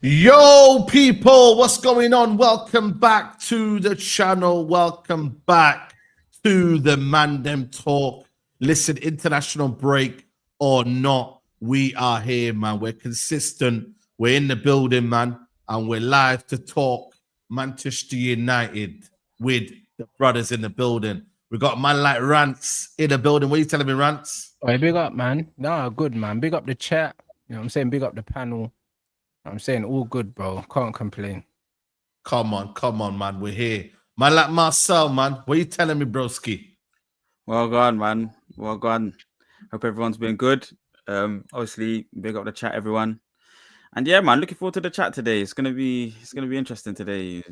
Yo, people, what's going on? Welcome back to the channel. Welcome back to the Mandem Talk. Listen, international break or not, we are here, man. We're consistent. We're in the building, man, and we're live to talk Manchester United with the brothers in the building. We got a man like Rants in the building. What are you telling me, Rants? Hey, big up, man. No, good, man. Big up the chat. You know what I'm saying? Big up the panel. I'm saying all good, bro. Can't complain. Come on, man. We're here. Man like Marcel, man. What are you telling me, broski? Well gone, man. Well gone. Hope everyone's been good. Obviously, big up the chat, everyone. And yeah, man, looking forward to the chat today. It's gonna be interesting today.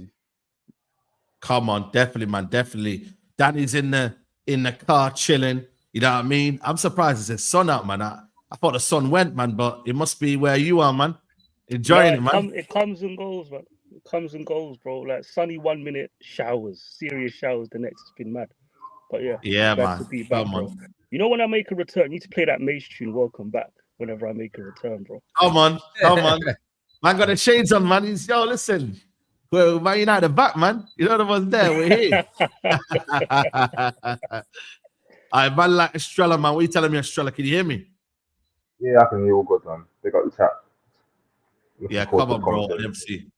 Come on, definitely, man. Definitely. Danny's in the car chilling. You know what I mean? I'm surprised there's a sun out, man. I thought the sun went, man, but it must be where you are, man. Enjoying it, man. It comes and goes, man. It comes and goes, bro. Like sunny 1 minute, showers, serious showers the next. It's been mad. But yeah, man. To be back, Come bro. on. You know when I make a return, you need to play that Mace tune, Welcome Back, whenever I make a return, bro. Come on. Man got the shades on, man. He's, yo, listen. Well, Man United back, man. You know the ones there. We're here. I man like Estrella, man. What are you telling me, Estrella? Can you hear me? Yeah, I can hear all good, man. They got the chat. Yeah, come on, bro. MC.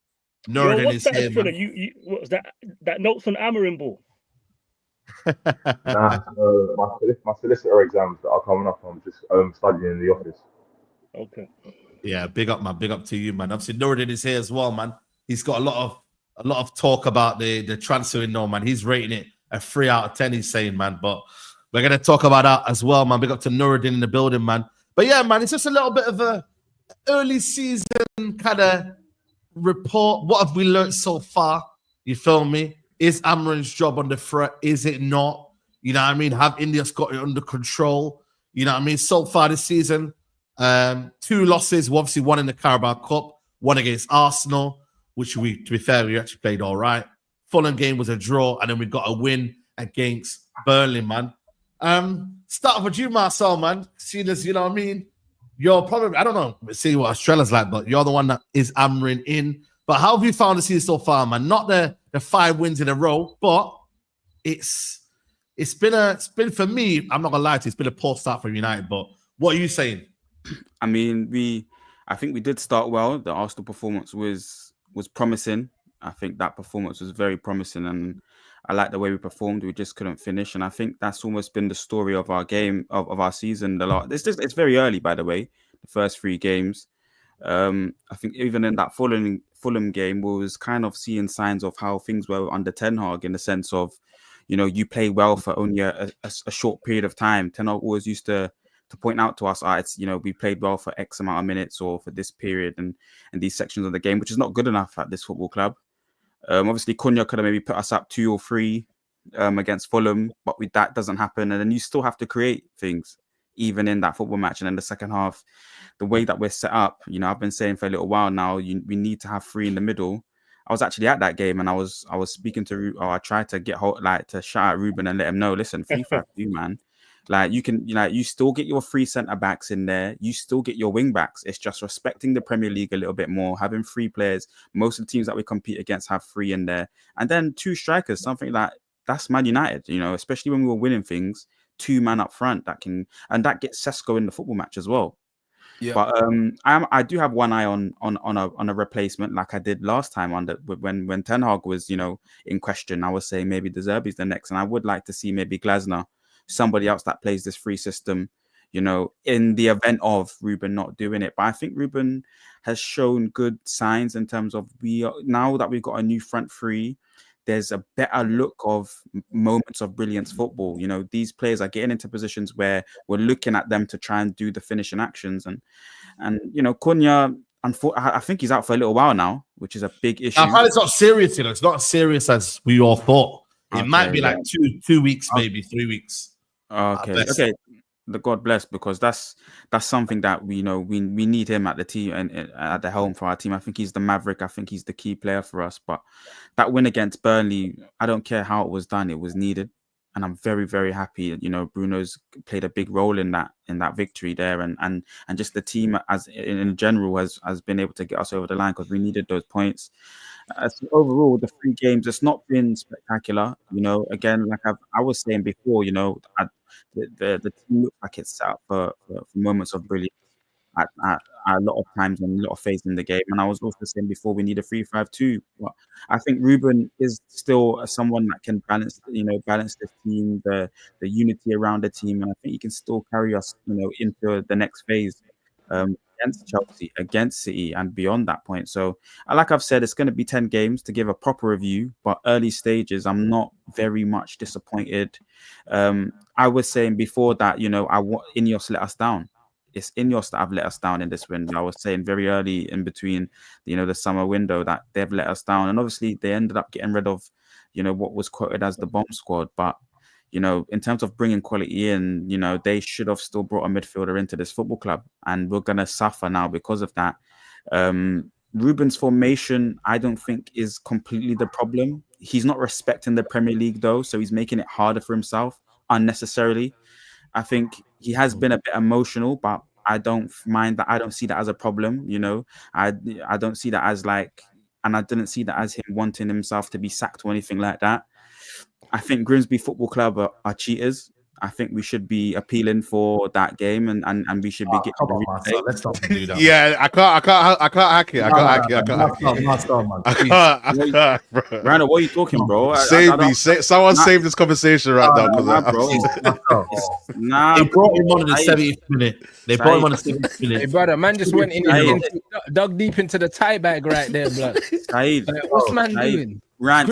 Yo, what's that, Estrella? You what was that? That notes on Amarin ball? Nah, my solicitor exams that are coming up. I'm just studying in the office. Okay. Yeah, big up, man. Big up to you, man. Obviously, Nuruddin is here as well, man. He's got a lot of talk about the transfer window, man. He's rating it a 3 out of 10. He's saying, man. But we're gonna talk about that as well, man. Big up to Nuruddin in the building, man. But yeah, man, it's just a little bit of a early season kind of report. What have we learned so far? You feel me? Is Amarin's job under threat? Is it not? You know what I mean? Have India's got it under control? You know what I mean? So far this season, 2 losses. Obviously, one in the Carabao Cup, one against Arsenal, which to be fair, we actually played all right. Fulham game was a draw, and then we got a win against Burnley, man. Start with you, Marcel, man. Seeing as, you know what I mean? You're probably, I don't know, see what Australia's like, but you're the one that is Amarin in. But how have you found the season so far, man? Not the 5 wins in a row, but it's been for me, I'm not gonna lie to you, it's been a poor start for United. But what are you saying? I mean, I think we did start well. The Arsenal performance was promising. I think that performance was very promising, and I like the way we performed. We just couldn't finish, and I think that's almost been the story of our game of our season. It's very early, by the way. The first 3 games. I think even in that Fulham game, we was kind of seeing signs of how things were under Ten Hag, in the sense of, you know, you play well for only a short period of time. Ten Hag always used to point out to us, it's, you know, we played well for X amount of minutes or for this period and these sections of the game, which is not good enough at this football club. Obviously, Cunha could have maybe put us up 2 or 3 against Fulham, but that doesn't happen. And then you still have to create things, even in that football match. And in the second half, the way that we're set up, you know, I've been saying for a little while now, we need to have 3 in the middle. I was actually at that game, and I was speaking to, I tried to to shout at Ruben and let him know, listen, 3-5-2, man. Like, you can, you know, you still get your 3 centre backs in there. You still get your wing backs. It's just respecting the Premier League a little bit more, having 3 players. Most of the teams that we compete against have 3 in there, and then 2 strikers. Something that's Man United, you know, especially when we were winning things. 2 man up front that gets Sesko in the football match as well. Yeah. But I do have one eye on a replacement, like I did last time when Ten Hag was, you know, in question. I was saying maybe De Zerbi's the next, and I would like to see maybe Glasner, somebody else that plays this 3 system, you know, in the event of Ruben not doing it. But I think Ruben has shown good signs in terms of now that we've got a new front 3. There's a better look of moments of brilliance football. You know, these players are getting into positions where we're looking at them to try and do the finishing actions. And you know, Cunha, I think he's out for a little while now, which is a big issue. I've heard it's not serious, you know. It's not as serious as we all thought. It might be like 2 weeks, maybe 3 weeks. Okay. The God bless, because that's something that we know we need him at the team and at the helm for our team. I think he's the maverick. I think he's the key player for us. But that win against Burnley, I don't care how it was done, it was needed. and I'm very, very happy. You know, Bruno's played a big role in that victory there, and just the team as in general has been able to get us over the line because we needed those points. So overall, the 3 games, it's not been spectacular. You know, again, like I was saying before, you know, the team looks like it's set up for moments of brilliance at a lot of times and a lot of phase in the game. And I was also saying before, we need a 3-5-2. But I think Ruben is still someone that can balance this team, the unity around the team, and I think he can still carry us, you know, into the next phase. Against Chelsea, against City, and beyond that point. So, like I've said, it's going to be 10 games to give a proper review, but early stages, I'm not very much disappointed. I was saying before that, you know, Ineos let us down. It's Ineos that have let us down in this window. I was saying very early in between, you know, the summer window that they've let us down. And obviously they ended up getting rid of, you know, what was quoted as the bomb squad. But, you know, in terms of bringing quality in, you know, they should have still brought a midfielder into this football club. And we're going to suffer now because of that. Ruben's formation, I don't think is completely the problem. He's not respecting the Premier League, though. So he's making it harder for himself unnecessarily. I think he has been a bit emotional, but I don't mind that. I don't see that as a problem. You know, I don't see that as like, and I didn't see that as him wanting himself to be sacked or anything like that. I think Grimsby Football Club are cheaters. I think we should be appealing for that game, and we should be getting. Come on, Marcel, let's not do that. Yeah, I can't hack it. I can't, bro. Randall, what are you talking, bro? Save me. Someone save this conversation right now, bro. They brought him on in the 70th minute. They brought him on the 70th minute. Hey, brother, man just went dug deep into the tie bag right there, blood. Saeed, what's man doing? Rants.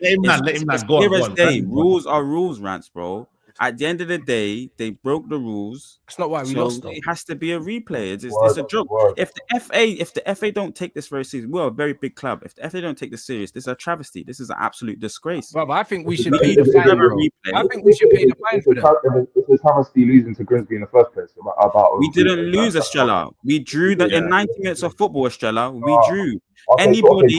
Let him not go on. Rules are rules, Rants, bro. At the end of the day, they broke the rules. That's not why we lost. It has to be a replay. It's a joke. If the FA don't take this very seriously, we're a very big club. If the FA don't take this serious, this is a travesty. This is an absolute disgrace. Bro, I think we should pay the fine, bro. I think we should pay the fine for that. It's a travesty losing to Grimsby in the first place. We didn't lose, Estrella. We drew in 90 minutes of football, Estrella. We drew. Anybody,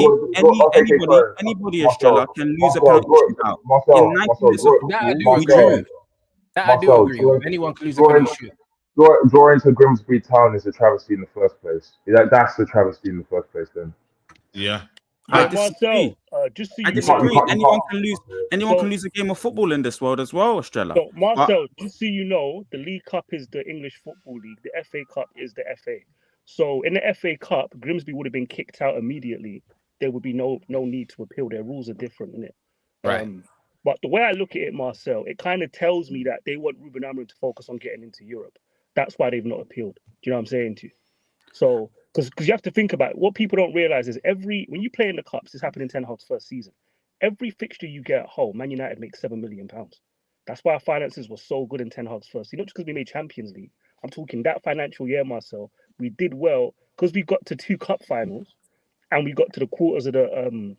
Estrella, can lose a penalty shootout. In 90 minutes of football, we drew. That I do agree with. Anyone can lose a penalty shoot. Drawing to Grimsby Town is a travesty in the first place. That's the travesty in the first place, then. Yeah. Marcel, just so I disagree. Anyone can lose a game of football in this world as well, Estrella. So, Marcel, just so you know, the League Cup is the English Football League. The FA Cup is the FA. So in the FA Cup, Grimsby would have been kicked out immediately. There would be no need to appeal. Their rules are different, innit? Right. But the way I look at it, Marcel, it kind of tells me that they want Ruben Amorim to focus on getting into Europe. That's why they've not appealed. Do you know what I'm saying to you? So, because you have to think about it. What people don't realize is when you play in the Cups, this happened in Ten Hag's first season. Every fixture you get at home, Man United makes £7 million. That's why our finances were so good in Ten Hag's first. Not just because we made Champions League. I'm talking that financial year, Marcel. We did well because we got to 2 cup finals and we got to the quarters of the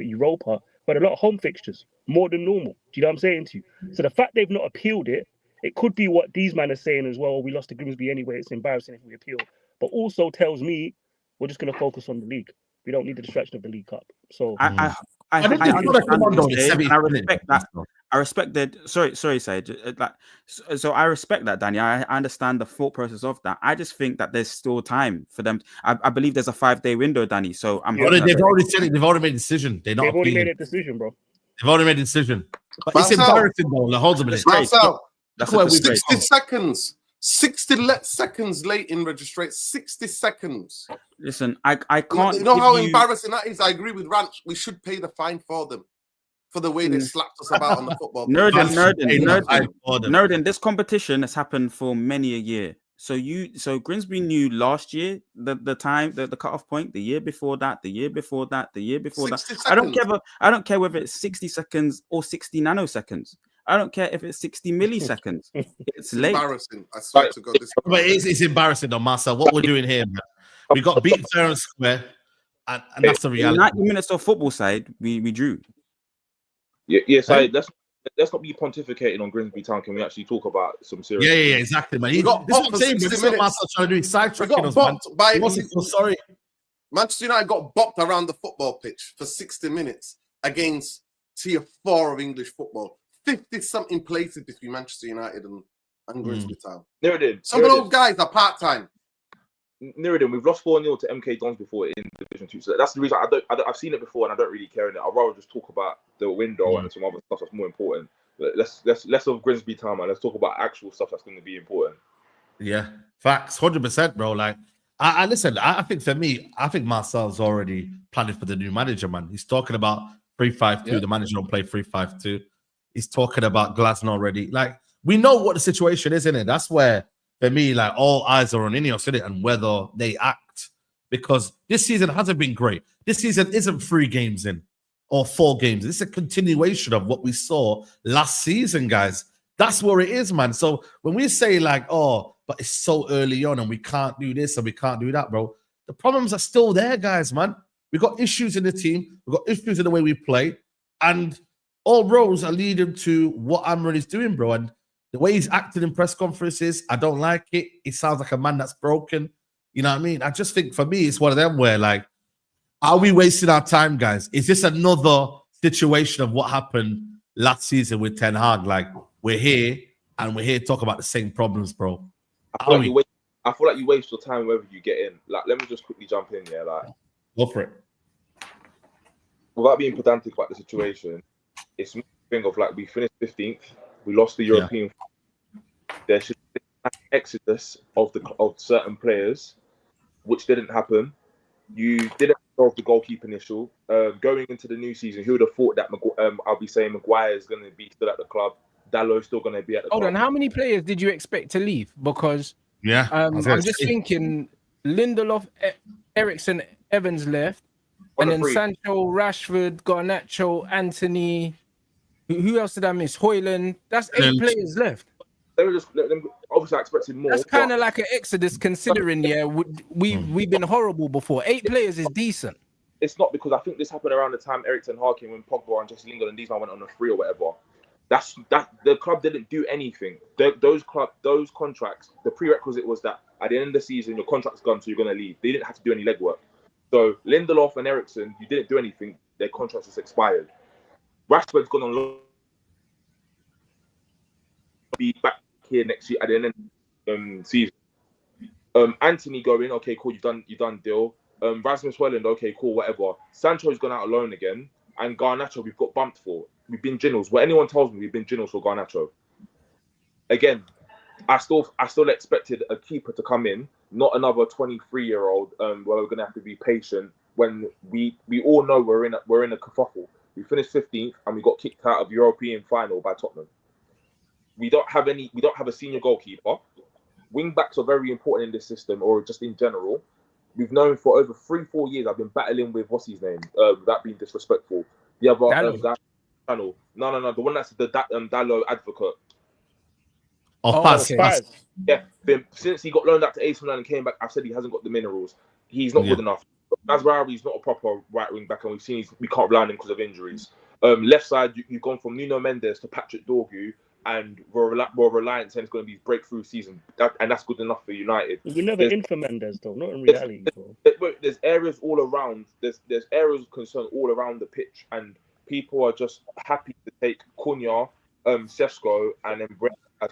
Europa. But a lot of home fixtures, more than normal. Do you know what I'm saying to you? So the fact they've not appealed it could be what these men are saying as well. We lost to Grimsby anyway. It's embarrassing if we appeal. But also tells me we're just going to focus on the league. We don't need the distraction of the League Cup. So I respect that. I respect that. Sorry, Saeed. So I respect that, Danny. I understand the thought process of that. I just think that there's still time for them. I believe there's a 5-day window, Danny. So they've already said it. They've already made a decision. They've already made a decision, bro. They've already made a decision. But it's embarrassing, though. Like, hold a minute. That's 60 seconds. 60 seconds late in registration. 60 seconds. Listen, I can't. You know how embarrassing that is? I agree with Ranch. We should pay the fine for them. For the way they slapped us about on the football. Nerdin. This competition has happened for many a year. So Grimsby knew last year the cutoff point, the year before that, the year before that, the year before that. I don't care whether it's 60 seconds or 60 nanoseconds. I don't care if it's 60 milliseconds. It's late. Embarrassing. I swear to God. But it's embarrassing, though, Marcel. What we're doing here, man. We got beaten fair and square, and that's the reality. 90 minutes of football side, we drew. Yes, let's not be pontificating on Grimsby Town. Can we actually talk about some serious? Yeah, exactly, man. This is what I'm saying. This is what Marcel trying to do. He's sidetracking us, man. He wasn't so sorry. Manchester United got bopped around the football pitch for 60 minutes against tier 4 of English football. 50-something places between Manchester United and Grimsby Town. Some of those guys are part-time. Niridan, we've lost 4-0 to MK Dons before in Division 2. So that's the reason I've seen it before and I don't really care in it. I'd rather just talk about the window and some other stuff that's more important. Let's of Grimsby Town, man. Let's talk about actual stuff that's going to be important. Yeah, facts, 100%, bro. Like, I listen. I think for me, I think Marcel's already planning for the new manager, man. He's talking about 3-5-2. Yeah. The manager don't play 3-5-2. He's talking about Glasgow already. Like, we know what the situation is, innit? That's where, for me, like, all eyes are on Ineos, innit? And whether they act. Because this season hasn't been great. This season isn't 3 games in or 4 games. This is a continuation of what we saw last season, guys. That's where it is, man. So when we say, like, oh, but it's so early on and we can't do this and we can't do that, bro, the problems are still there, guys, man. We've got issues in the team. We've got issues in the way we play. And all roads are leading to what Amran is doing, bro. And the way he's acting in press conferences, I don't like it. He sounds like a man that's broken. You know what I mean? I just think for me, it's one of them where, like, are we wasting our time, guys? Is this another situation of what happened last season with Ten Hag? Like, we're here and we're here to talk about the same problems, bro. I feel like you waste your time wherever you get in. Like, let me just quickly jump in here. Like, go for it. Without being pedantic about the situation, it's a thing of, like, we finished 15th, we lost the European. There should be an exodus of certain players, which didn't happen. You didn't solve the goalkeeping issue. Going into the new season, who would have thought that I'll be saying Maguire is going to be still at the club, Dalot's still going to be at the club. Hold on, how many players did you expect to leave? Because I'm just thinking Lindelof, Ericsson, Evans left, and then Sancho, Rashford, Garnacho, Anthony. Who else did I miss? Hoyland. That's 8 players left. Obviously, I expected more. That's kind of like an exodus, considering we've been horrible before. 8 players is decent. It's not, because I think this happened around the time Ericsson came when Pogba and Jesse Lingard and these men went on a free or whatever. That the club didn't do anything. Those contracts, the prerequisite was that at the end of the season your contract's gone, so you're going to leave. They didn't have to do any legwork. So Lindelof and Ericsson, you didn't do anything. Their contracts just expired. Rashford's gone on loan. Be back here next year at the end of the season. Anthony going, okay, cool, you done deal. Rasmus Højlund, okay, cool, whatever. Sancho's gone out alone again, and Garnacho we've got bumped for. We've been Ginnels. What anyone tells me, we've been Ginnels for Garnacho. Again, I still expected a keeper to come in, not another 23-year-old. Where we're gonna have to be patient when we all know we're in a kerfuffle. We finished 15th and we got kicked out of European final by Tottenham. We don't have a senior goalkeeper. Wing backs are very important in this system, or just in general. We've known for over 3-4 years. I've been battling with what's his name, without being disrespectful. The other guy channel. No, the one that's the Dalot advocate. Paz. Yeah, since he got loaned out to AC Milan and came back, I've said he hasn't got the minerals. He's not good enough. Mazraoui's not a proper right wing back, and we've seen we can't rely on him because of injuries. Left side, you've gone from Nuno Mendes to Patrick Dorgu, and we're reliant saying it's going to be his breakthrough season, and that's good enough for United. We're never in for Mendes, though, not in reality. There's areas all around. There's areas of concern all around the pitch, and people are just happy to take Cunha, Sesko, and then Brent as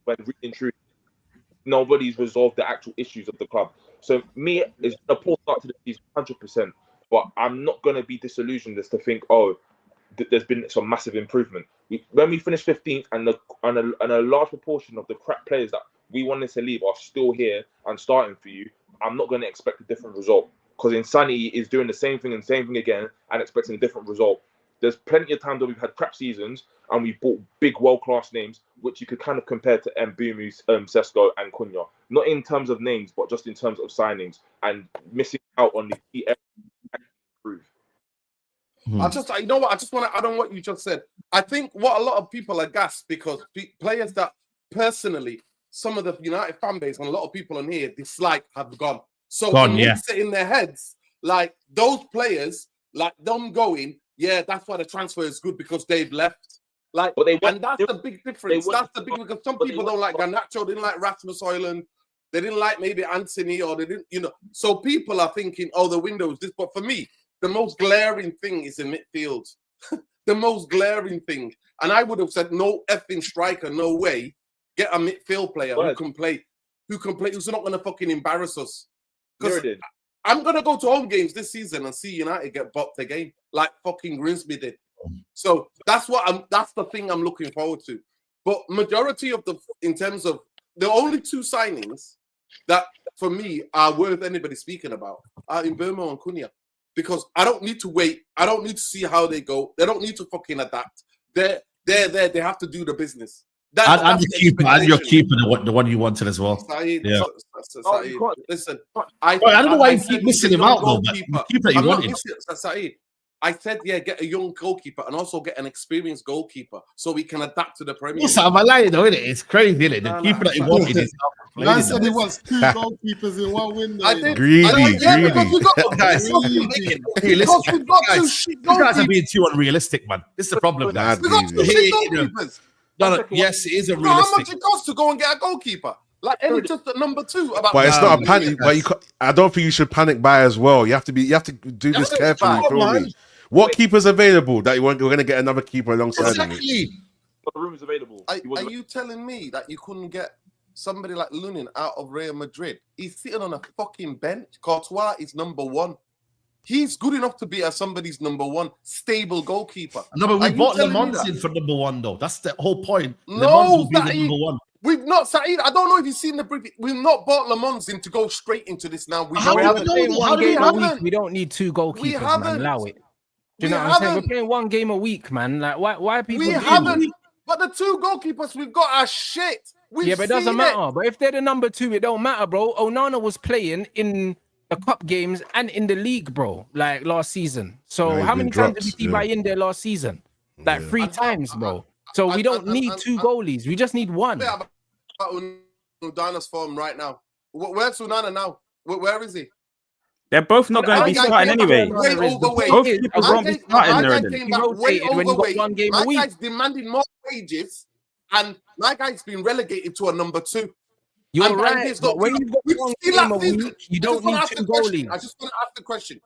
when in truth, nobody's resolved the actual issues of the club. So me, it's a poor start to the season, 100%. But I'm not going to be disillusioned as to think, there's been some massive improvement. When we finished 15th, and a large proportion of the crap players that we wanted to leave are still here and starting for you, I'm not going to expect a different result. Because Insani is doing the same thing again and expecting a different result. There's plenty of times where we've had crap seasons and we bought big world-class names, which you could kind of compare to Mbumu, Sesko, and Cunha. Not in terms of names, but just in terms of signings and missing out on the key areas to improve. You know what? I just want to add on what you just said. I think what a lot of people are gassed because players that personally, some of the United fan base and a lot of people on here dislike have gone. So it's in their heads, like those players, like them going, that's why the transfer is good because they've left. Like, and that's the big difference. That's the big, because some people don't like Garnacho, didn't like Rasmus Højlund, they didn't like maybe Anthony, or they didn't, So people are thinking, the window is this. But for me, the most glaring thing is in midfield. the most glaring thing. And I would have said, no effing striker, no way. Get a midfield player who can play, who's not going to fucking embarrass us. Because I'm going to go to home games this season and see United get bopped again, like fucking Grimsby did. So that's the thing I'm looking forward to. But majority of in terms of the only two signings that for me are worth anybody speaking about are Mbeumo and Cunha. Because I don't need to wait. I don't need to see how they go. They don't need to fucking adapt. They're there. They have to do the business. And your keeper, the one you wanted as well. Saeed, yeah. Saeed, listen, I don't know why you keep missing him out though. But keeper you wanted. Saeed, I said, get a young goalkeeper and also get an experienced goalkeeper so we can adapt to the Premier League. Yes, I'm lying though, isn't it? It's crazy, isn't it? The keeper that he wanted is Man said he wants 2 goalkeepers in one window. Greedy. Guys, you guys are being too unrealistic, man. This is the problem, guys. We got 2 goalkeepers. Yes, it is unrealistic. You know how much it costs to go and get a goalkeeper? Like any just at number 2. But it's not a panic. But I don't think you should panic buy as well. You have to do this carefully. What keepers available that we're going to get another keeper alongside him? The room is available. Are you telling me that you couldn't get somebody like Lunin out of Real Madrid? He's sitting on a fucking bench. Courtois is number 1. He's good enough to be somebody's number 1 stable goalkeeper. No, but we bought Le Mans in for number 1 though. That's the whole point. No, Le Mans will be the number 1. We've not, Saeed. I don't know if you've seen the brief. We've not bought Le Mans in to go straight into this now. We don't need 2 goalkeepers, man. Allow it. Do you know what I'm saying? We're playing 1 game a week, man. Like, why are people? We haven't. But the 2 goalkeepers we've got are shit. But it doesn't matter. But if they're the number 2, it don't matter, bro. Onana was playing in the cup games and in the league, bro. Like last season. So how many times did we see in there last season? Like 3 times, bro. So we don't need 2 goalies. We just need 1. Yeah, about Onana's form right now. Where's Onana now? Where is he? They're both not going to be starting anyway. Both people won't be starting. My guy's demanding more wages, and my guy's been relegated to a number 2. You're right. But when you've got 1 game a week, you don't need 2 goalies. I just want to ask the question.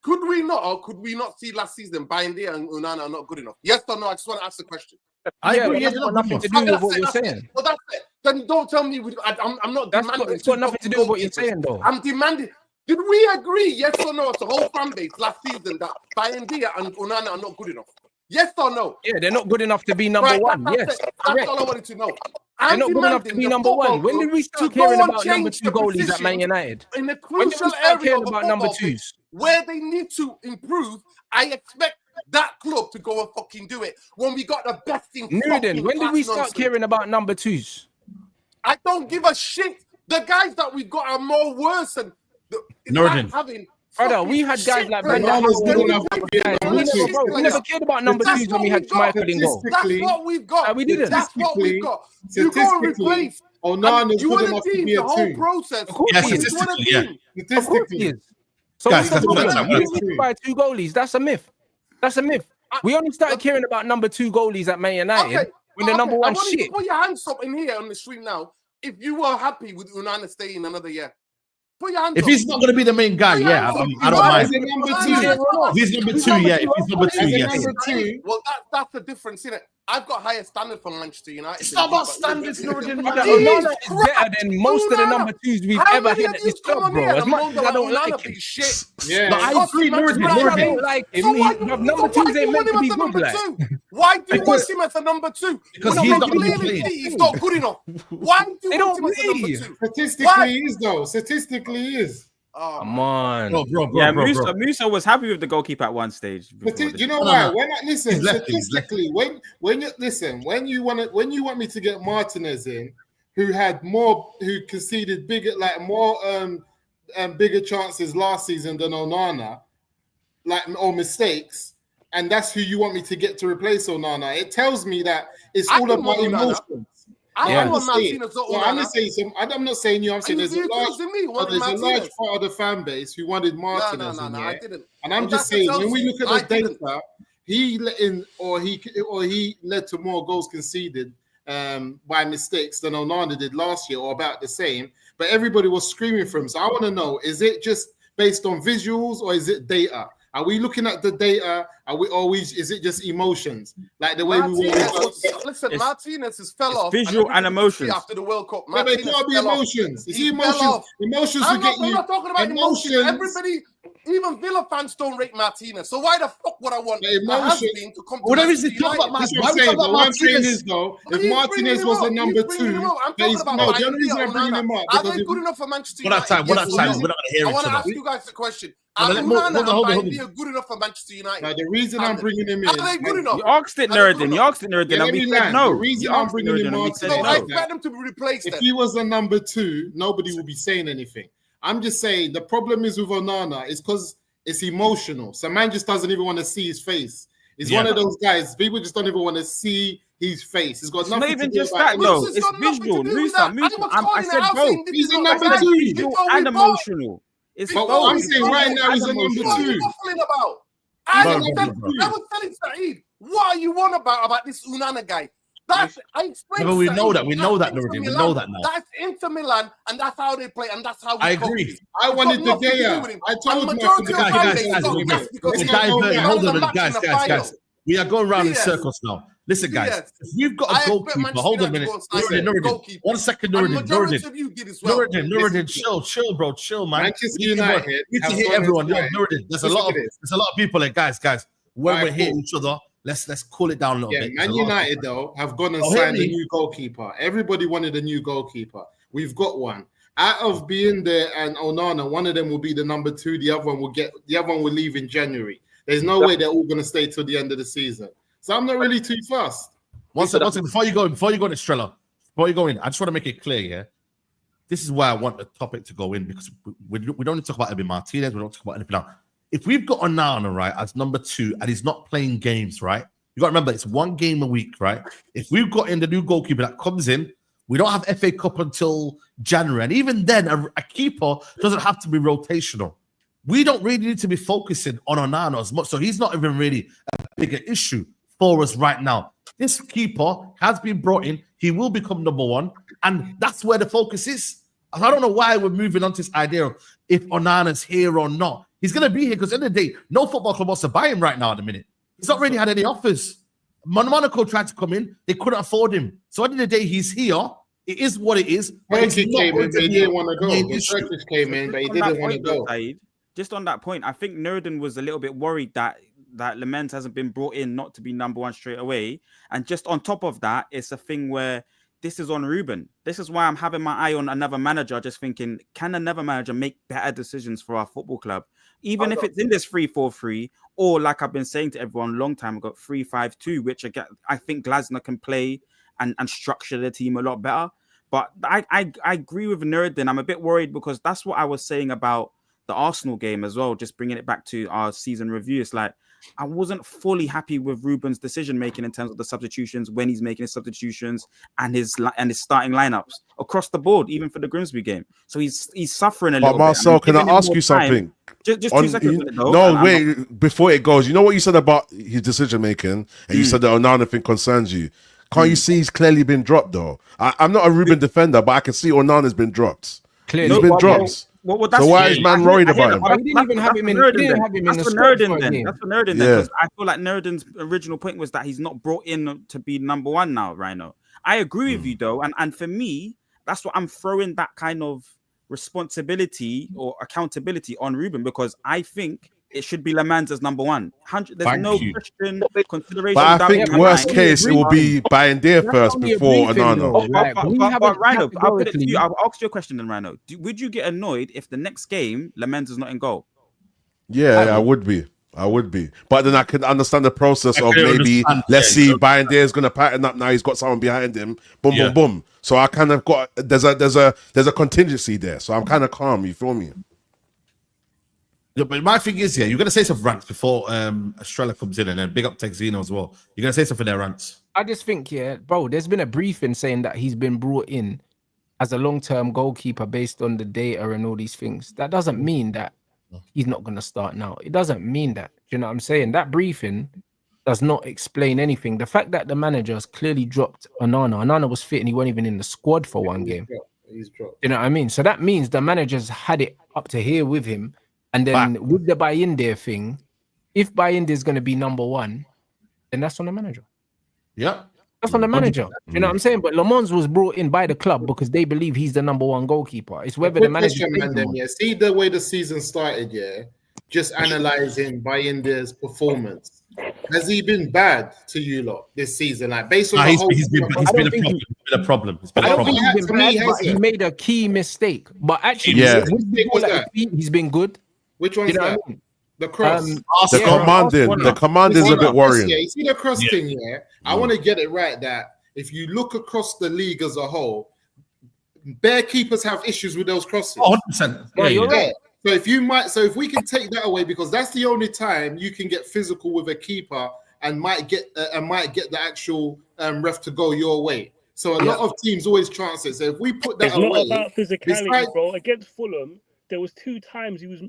Could we not see last season Bayendia and Onana are not good enough? Yes or no? I just want to ask the question. I agree. It's got nothing to do with what you're saying. Well, that's it. Then don't tell me I'm not demanding. It's got nothing to do with what you're saying, though. I'm demanding. Did we agree, yes or no, as the whole fan base last season that Bayendia and Onana are not good enough? Yes or no? Yeah, they're not good enough to be number 1. Yes, that's all I wanted to know. They're not good enough to be number 1. When did we start caring about number 2 goalies at Man United? In the crucial area of about number 2s, where they need to improve, I expect that club to go and fucking do it. When we got the best in Newden, when did we start caring about number 2s? I don't give a shit. The guys that we got are more worse than Norden. Brother, we had guys like Mandem. We never cared about number 2s when we had Michael in goal. That's what we've got. We didn't. That's what we've got. You go and replace. Onana's you good enough to be a 2. The whole process. Of course he is. Statistically. So we need to buy 2 goalies. That's a myth. That's a myth. We only started caring about number 2 goalies at Man United when the number 1 shit. Put your hands up in here on the stream now. If you were happy with Onana staying another year. Put your hands if up. he's not going to be the main guy, I don't mind. If he's number 2, If he's number 2, yes. Well, that's the difference, isn't it? I've got higher standard for Manchester United. It's not about standards, Norden. Onana is better than most of the number 2s we've ever had at this club, bro. As much as I don't like him. Yeah, I agree, Norden. I don't like him. Number 2s ain't meant to be good, like. Why do you want him as a number 2? Because he's not going to play. He's not good enough. Why do you want him as a number 2? Statistically, he is, though. Statistically, he is. Come on, bro. Musa was happy with the goalkeeper at one stage. But you know why? Listen, statistically, when you want me to get Martinez in, who conceded bigger chances last season than Onana, or mistakes, and that's who you want me to get to replace Onana. It tells me that it's all about emotions. I'm not saying you. I'm saying there's a large part of the fan base who wanted Martinez in here. I didn't. And I'm just saying, when we look at the data, he led to more goals conceded by mistakes than Onana did last year, or about the same. But everybody was screaming for him. So I want to know: is it just based on visuals or is it data? Are we looking at the data? Are we always? Is it just emotions? Like the way listen, Martinez has fell off. Visual and emotions after the World Cup. Yeah, but it can't be emotions. It's emotions. Emotions will get you. I'm not talking about emotions. Everybody, even Villa fans don't rate Martinez. So why the fuck would I want emotion to come to whatever is the talk about Martinez? Though, if Martinez was the number 2, the only reason I'm bringing him up are they good enough for Manchester United? We're not going to hear each other. I want to ask you guys the question. Are Onana good enough for Manchester United? Now, the reason I'm bringing him in, are they good enough? You asked it, Nuruddin. And we said no. The reason I'm bringing him in, I expect them to be replaced. If he was the number 2, nobody would be saying anything. I'm just saying the problem is with Onana is because it's emotional. So man just doesn't even want to see his face. He's one of those guys. People just don't even want to see his face. It's got nothing to do with that, though. It's visual. I said both. He's a number 2. Visual and emotional. It's both. I'm saying right now he's a number 2. What are you waffling about? I was telling Saeed, what are you on about this Onana guy? That's I explained. But we know that. We know that, Nuruddin. We know that now. That's Inter Milan, and that's how they play, and that's how we I agree. I wanted De Gea. I told guys. We are going around in circles now. Listen, guys. If you've got a goalkeeper, hold on a minute. Nuruddin. 1 second, Nuruddin. Chill, bro. Chill, man. Manchester United. Need to hear everyone. Nuruddin. There's a lot of people there, guys. When we're hitting each other, let's cool it down a little bit. Man United though have gone and signed a new goalkeeper. Everybody wanted a new goalkeeper. We've got one. Out of being there and Onana, one of them will be the number 2. The other one will leave in January. There's no way they're all going to stay till the end of the season. So I'm not really too fast. One second, before you go in, Estrella, before you go in, I just want to make it clear, yeah. This is why I want the topic to go in because we don't need to talk about Emi Martinez. We don't talk about anything else. If we've got Onana, right, as number 2 and he's not playing games, right, you got to remember it's 1 game a week, right? If we've got in the new goalkeeper that comes in, we don't have FA Cup until January. And even then, a keeper doesn't have to be rotational. We don't really need to be focusing on Onana as much. So he's not even really a bigger issue for us right now. This keeper has been brought in. He will become number 1. And that's where the focus is. I don't know why we're moving on to this idea of if Onana's here or not. He's going to be here because at the end of the day, no football club wants to buy him right now at the minute. He's not really had any offers. Monaco tried to come in. They couldn't afford him. So at the end of the day, he's here. It is what it is. Turkish came in, but he didn't want to go. Turkish came in, but he didn't want to go. Just on that point, I think Nuruddin was a little bit worried that Lamens hasn't been brought in not to be number 1 straight away. And just on top of that, it's a thing where this is on Ruben. This is why I'm having my eye on another manager, just thinking, can another manager make better decisions for our football club? Even if it's in this 3-4-3, or like I've been saying to everyone a long time ago, 3-5-2, which I think Glasner can play and structure the team a lot better. But I agree with Nuruddin. I'm a bit worried because that's what I was saying about the Arsenal game as well, just bringing it back to our season review. It's like, I wasn't fully happy with Ruben's decision making in terms of the substitutions, when he's making his substitutions and his starting lineups across the board, even for the Grimsby game. So he's suffering a little bit. Marcel, can I ask you something? Just 2 seconds. Wait, before it goes, you know what you said about his decision making, and you said that Onana thing concerns you. Can't you see he's clearly been dropped though? I'm not a Ruben defender, but I can see Onana's been dropped. Clearly, he's been dropped. So why is man worried about him? He didn't even have him in. That's for Nuruddin then. Because I feel like Nuruddin's original point was that he's not brought in to be number 1 now, Rhino. I agree with you though, and for me, that's what I'm throwing that kind of responsibility or accountability on Ruben, because I think it should be Lamans as number 1. There's no question, consideration. But I think worst case, it will be Bayern first before Onana. But Rhino, I'll put it to you. I'll ask you a question then, Rhino. Would you get annoyed if the next game Lamans is not in goal? Yeah, I would be. But then I can understand the process of maybe, let's see, Bayern is going to pattern up now. He's got someone behind him. Boom, boom, boom. So I kind of got, there's a contingency there. So I'm kind of calm, you feel me? Yeah, but my thing is, you're going to say some rants before Estrella comes in, and then big up Texino as well. You're going to say something there, rants. I just think, bro, there's been a briefing saying that he's been brought in as a long-term goalkeeper based on the data and all these things. That doesn't mean that he's not going to start now. It doesn't mean that. Do you know what I'm saying? That briefing does not explain anything. The fact that the manager has clearly dropped Onana was fit and he wasn't even in the squad for one game. He's dropped. You know what I mean? So that means the manager's had it up to here with him. And then with the buy-in there thing, if Bayindir is going to be number one, then that's on the manager. Yeah. That's on the manager. You know what I'm saying? But Le Mans was brought in by the club because they believe he's the number one goalkeeper. It's whether the manager. See the way the season started, just analyzing Bayindir's performance. Has he been bad to you lot this season? Like based on he's been a problem. He made a key mistake. But actually, he's been good. Which one's that? I mean? The cross. The command is a bit worrying. You see the cross thing, I want to get it right that if you look across the league as a whole, bare keepers have issues with those crosses. 100%. Yeah, you're right. So if we can take that away, because that's the only time you can get physical with a keeper and might get the actual ref to go your way. So a lot of teams always chance it. So if we put that away, it's not about physicality, bro. Against Fulham, there was 2 times he was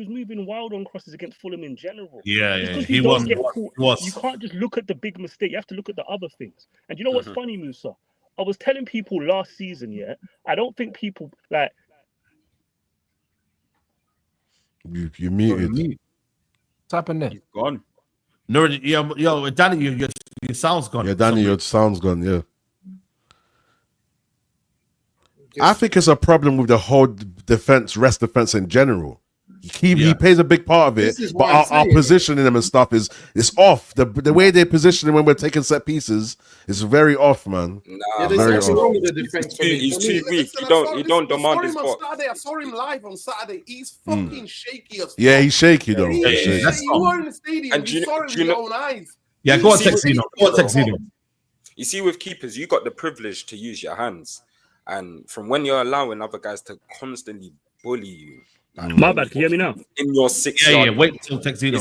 moving wild on crosses against Fulham in general. Yeah. He was. You can't just look at the big mistake. You have to look at the other things. And you know what's funny, Musa? I was telling people last season, I don't think people like. You muted. What's happened there? He's gone. No, yo, Danny, your sound's gone. Yeah, Danny, your sound's gone. Yeah. I think it's a problem with the whole rest defense in general. He plays a big part of it, but our positioning them and stuff is off. The way they position him when we're taking set pieces is very off, man. Very off. He's too weak. You don't demand his box. I saw him live on Saturday. He's fucking shaky as fuck. Yeah, he's shaky though. You were in the stadium. And you saw him with your own eyes. Yeah, go on, Texino. You see, with keepers, you got the privilege to use your hands. And from when you're allowing other guys to constantly bully you, like, my bad, can you hear me now? In your 6 yard, wait till Texino.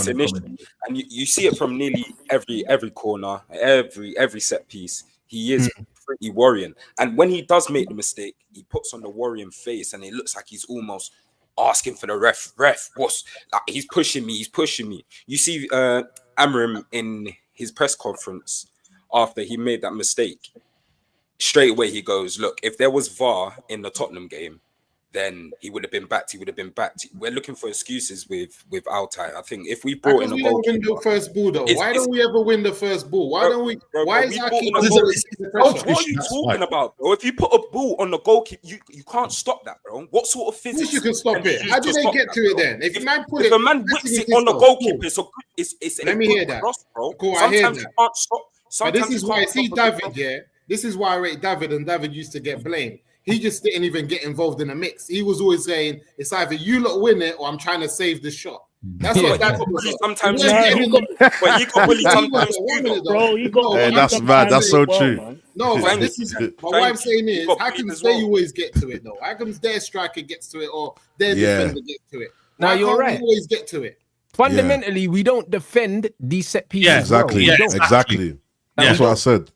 And you see it from nearly every corner, every set piece. He is pretty worrying. And when he does make the mistake, he puts on the worrying face, and it looks like he's almost asking for the ref. What's like? He's pushing me. You see, Amram in his press conference after he made that mistake. Straight away, he goes, look, if there was VAR in the Tottenham game, then he would have been backed. We're looking for excuses with Altay. I think if we brought in a goal, win the first ball though. Why don't we ever win the first ball? Why don't we? Why is our keeper? What are you talking about, bro? If you put a ball on the goalkeeper, you can't stop that, bro. What sort of physics? You can stop it. How do they get to it then? If a man whips it on the goalkeeper, it's let me hear that, bro. Cool, sometimes you can't stop. But this is why David, This is why I rate David, and David used to get blamed. He just didn't even get involved in the mix. He was always saying, it's either you lot win it or I'm trying to save the shot. That's what David was. Sometimes you got bullied sometimes, bro. That's bad. That's so true. No, but what I'm saying is, how come they always get to it though? How come their striker gets to it or their defender gets to it? Now you're right. Always get to it. Fundamentally, we don't defend these set pieces. Yeah, exactly. Exactly. That's what I said.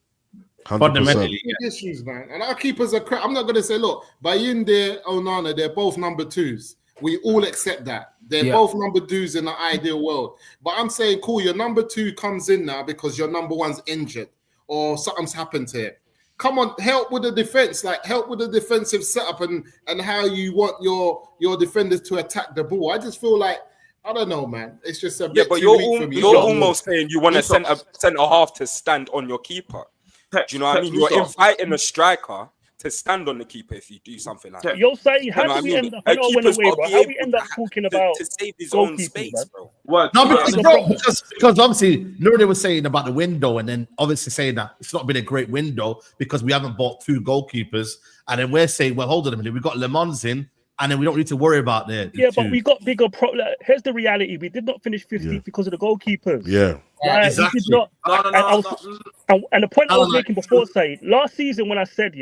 100%. Fundamentally, issues, man. And our keepers are crap. I'm not going to say, look, Bayindir, Onana, they're both number 2s. We all accept that. They're both number 2s in the ideal world. But I'm saying, cool, your number 2 comes in now because your number 1's injured or something's happened to it. Come on, help with the defense, help with the defensive setup and how you want your defenders to attack the ball. I just feel like, I don't know, man. It's just a bit too weak for me. You're almost saying you want a centre half to stand on your keeper. Do you know what I mean? You're inviting a striker to stand on the keeper if you do something like that. You're saying, how do we end up? How we end up talking about to save his own space, bro? Because obviously Nuri was saying about the window, and then obviously saying that it's not been a great window because we haven't bought 2 goalkeepers, and then we're saying, well, hold on a minute, we got Le Mans in. And then we don't need to worry about that. Yeah, but we got bigger problems. Here's the reality: we did not finish 15th because of the goalkeepers. Yeah, exactly. And the point I was making before, Saeed, last season when I said,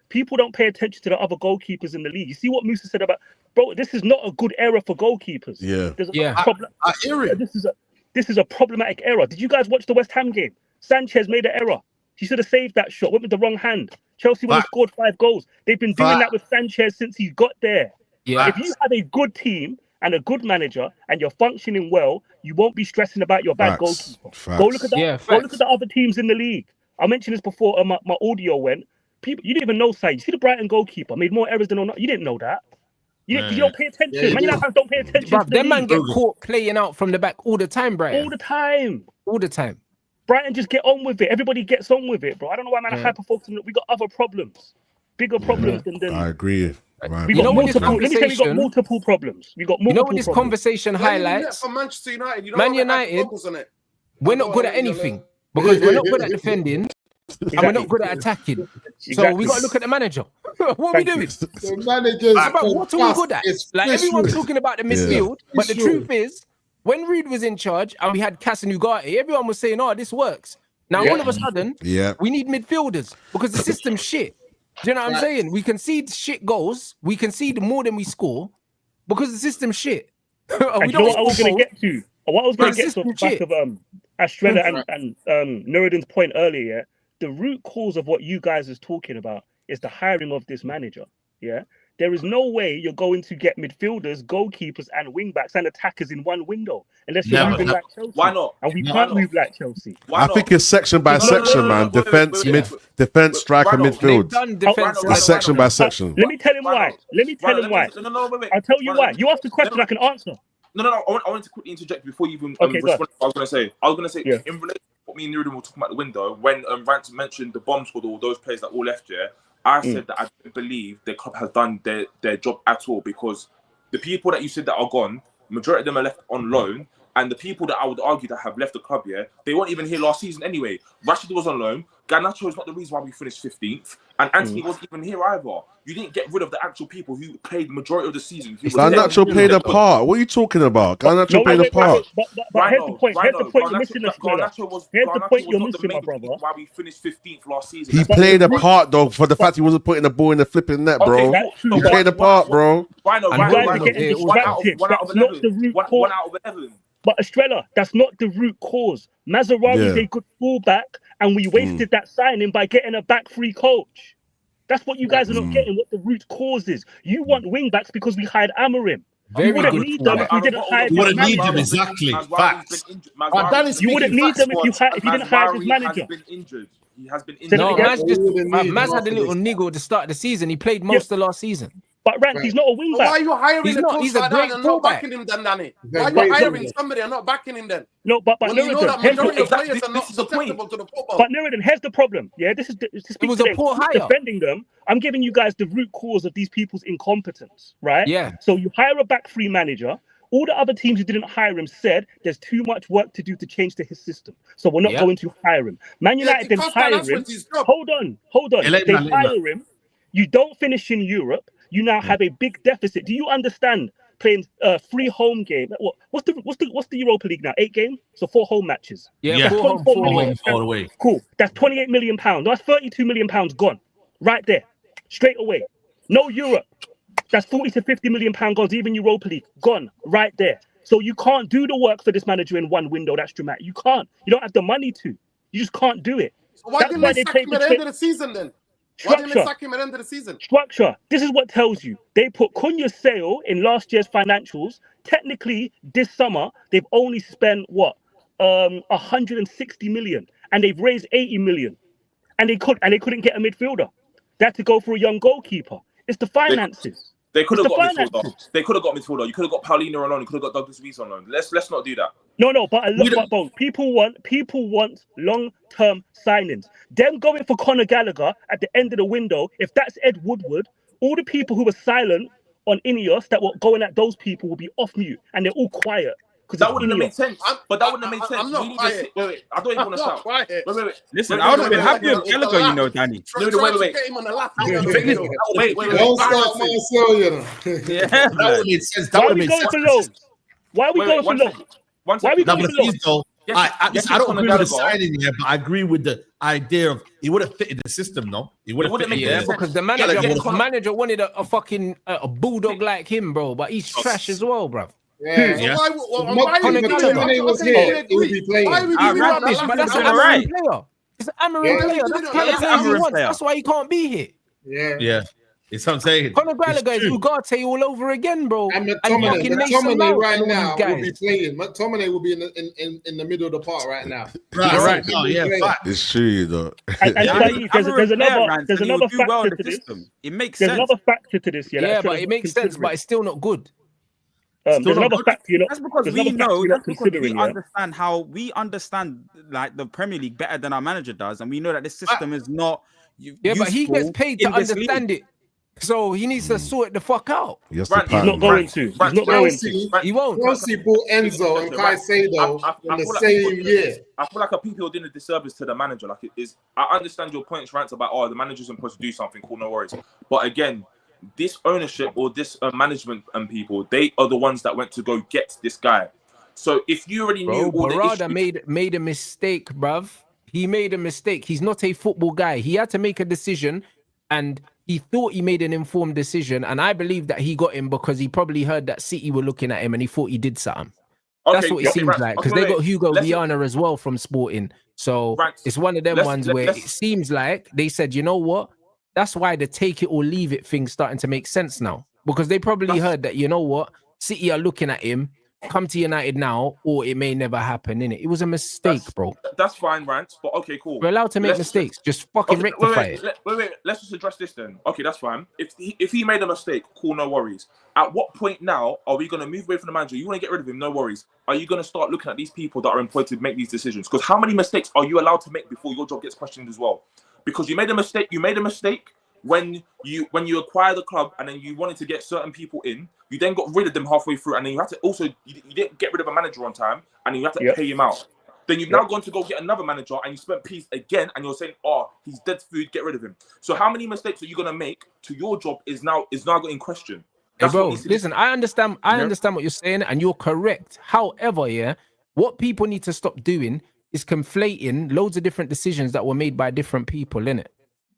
people don't pay attention to the other goalkeepers in the league. You see what Musa said about, bro? This is not a good era for goalkeepers. Yeah, I hear it. This is a problematic era. Did you guys watch the West Ham game? Sanchez made an error. He should have saved that shot. Went with the wrong hand. Chelsea would have scored 5 goals. They've been doing that with Sanchez since he got there. Yeah. If you have a good team and a good manager and you're functioning well, you won't be stressing about your bad goalkeeper. Go look at that. Go look at the other teams in the league. I mentioned this before. My audio went. People, you didn't even know, Saeed. You see the Brighton goalkeeper made more errors than Onana. You didn't know that. You don't pay attention. Man United fans don't pay attention. Bruv, them man get caught playing out from the back all the time, Brighton. All the time. All the time. Brighton just get on with it. Everybody gets on with it, bro. I don't know why man are hyper-focusing. We got other problems. Bigger problems than... I agree. Right. We got multiple. Let me tell you, we got multiple problems. We got multiple. You know what this conversation highlights? For Manchester United, you Man United, we're not good at anything because we're not good at defending and we're not good at attacking. So we got to look at the manager. What are we doing? The managers. What are we good at? Like everyone's talking about the midfield, but the truth is, when Reed was in charge and we had Cass and Ugarte, everyone was saying, "Oh, this works." Now all of a sudden, we need midfielders because the system's shit. Do you know what I'm saying? We concede shit goals. We concede more than we score because the system's shit. We don't know what I was going to get to. What I was going to get to the back of Estrella and Nuruddin's point earlier, the root cause of what you guys is talking about is the hiring of this manager. Yeah, there is no way you're going to get midfielders, goalkeepers, and wingbacks and attackers in one window unless you're moving like Chelsea. Why not? And we can't move like Chelsea. I think it's section by section, man. Defense, striker, midfield. It's section by section. Let me tell him why. I'll tell you why. You asked the question, I can answer. No. I want to quickly interject before you even respond. I was going to say, in relation to what me and Nuruddin were talking about the window, when Rance mentioned the bomb squad, all those players that all left here, I said that I don't believe the club has done their job at all, because the people that you said that are gone, majority of them are left on loan, and the people that I would argue that have left the club here, they weren't even here last season anyway. Rashid was on loan. Garnacho is not the reason why we finished 15th, and Anthony wasn't even here either. You didn't get rid of the actual people who played the majority of the season. Garnacho played a part. What are you talking about? Garnacho played a part. But here's the point. Here's the point you're missing, Here's the point you're missing, my brother. Why we finished 15th last season? He played a part, though, for the fact he wasn't putting the ball in the flipping net, bro. He played a part, bro. One out of 11. But Estrella, that's not the root cause. Mazzarri is a good fullback, and we wasted that signing by getting a back-free coach. That's what you guys are not getting, what the root cause is. You want wing-backs because we hired Amorim. You wouldn't need them if we didn't hire this manager. You wouldn't need them, exactly. Facts. You wouldn't need them if you didn't hire this manager. He has been injured. No, Maz had a little niggle at the start of the season. He played most of last season. But Rance, he's not a wing back. Why are you hiring he's a great and not backing him then, Danny? Why are you hiring somebody and not backing him then? No, but you know that majority of players are not susceptible to the football. But Nuruddin, here's the problem. Yeah, this was a poor hire. Defending them. I'm giving you guys the root cause of these people's incompetence, right? Yeah. So you hire a back free manager. All the other teams who didn't hire him said there's too much work to do to change his system. So we're not going to hire him. Man United didn't hire him. Hold on. They hire him. You don't finish in Europe. You now have a big deficit. Do you understand playing 3 home games? What's the Europa League now? 8 games, so 4 home matches. Yeah. 4 home all the way. Cool. That's 28 million pounds. That's 32 million pounds gone right there, straight away. No Europe. That's 40 to 50 million pound goals. Even Europa League gone right there. So you can't do the work for this manager in one window. That's dramatic. You can't. You don't have the money to. You just can't do it. So why didn't they sack him at the end of the season then? Why didn't they sack him at the end of the season? Structure. This is what tells you. They put Cunha's sale in last year's financials. Technically, this summer, they've only spent, 160 million. And they've raised 80 million. And they couldn't get a midfielder. They had to go for a young goalkeeper. It's the finances. They could have got midfielder. They could have got midfielder. You could have got Paulino on loan. You could have got Douglas Luiz on loan. Let's not do that. No, but people want long-term signings. Them going for Conor Gallagher at the end of the window, if that's Ed Woodward, all the people who were silent on Ineos that were going at those people will be off mute and they're all quiet. That wouldn't have made sense. But that wouldn't have made sense. I'm not quiet. Wait. I don't even want to shout. Wait. Listen, I would have been happy with Gallagher, you know, Danny. Wait. Get him on the lap. Wait. Don't start Marcel, you know. Yeah. That would have made sense. Why are we going for loans? Why are we going for loans? Why are we going for loans? I don't agree with the signing here, but I agree with the idea of he would have fitted the system, no? He would have fitted because the manager wanted a fucking a bulldog like him, bro, but he's trash as well, bro. Yeah. Why was here, he would be playing. But that's an American player. It's an American player. That's the kind of player he wants. That's why he can't be here. Yeah. It's what I'm saying. Conor Gallagher is Ugarte all over again, bro. And McTominay right now will be playing. McTominay will be in the middle of the park right now. Right now, yeah. It's true, though. And there's another factor to this. It makes sense. There's another factor to this, yeah. Yeah, but it makes sense, but it's still not good. There's another factor, That's because we understand like the Premier League better than our manager does, and we know that this system is not. But he gets paid to understand it. So he needs to sort it the fuck out. He's not going to. He won't. Chelsea bought Enzo and Caicedo in the same year. I feel like people are doing a disservice to the manager. Like it is. I understand your points, Rants, about the manager's supposed to do something. Cool, no worries. But again, this ownership or this management and people, they are the ones that went to go get this guy. So if you already knew all Barada made a mistake, bruv. He made a mistake. He's not a football guy. He had to make a decision, and he thought he made an informed decision. And I believe that he got him because he probably heard that City were looking at him, and he thought he did something. That's what it seems like, because they got Hugo Viana as well from Sporting. So it's one of them ones where it seems like they said, you know what? That's why the take it or leave it thing starting to make sense now, because they probably heard that, you know what, City are looking at him, come to United now, or it may never happen, innit? It was a mistake, bro. That's fine, Rant, but okay, cool. We're allowed to make mistakes. Just fucking rectify it. Wait. Let's just address this then. Okay, that's fine. If he made a mistake, cool, no worries. At what point now are we going to move away from the manager? You want to get rid of him, no worries. Are you going to start looking at these people that are employed to make these decisions? Because how many mistakes are you allowed to make before your job gets questioned as well? Because you made a mistake. You made a mistake when you acquire the club, and then you wanted to get certain people in. You then got rid of them halfway through, and then you had to also you didn't get rid of a manager on time, and you had to pay him out. Then you've now gone to go get another manager, and you spent peace again, and you're saying, "Oh, he's dead food. Get rid of him." So how many mistakes are you gonna make to your job is now got in question? Hey, bro, listen, I understand what you're saying, and you're correct. However, what people need to stop doing is conflating loads of different decisions that were made by different people, innit?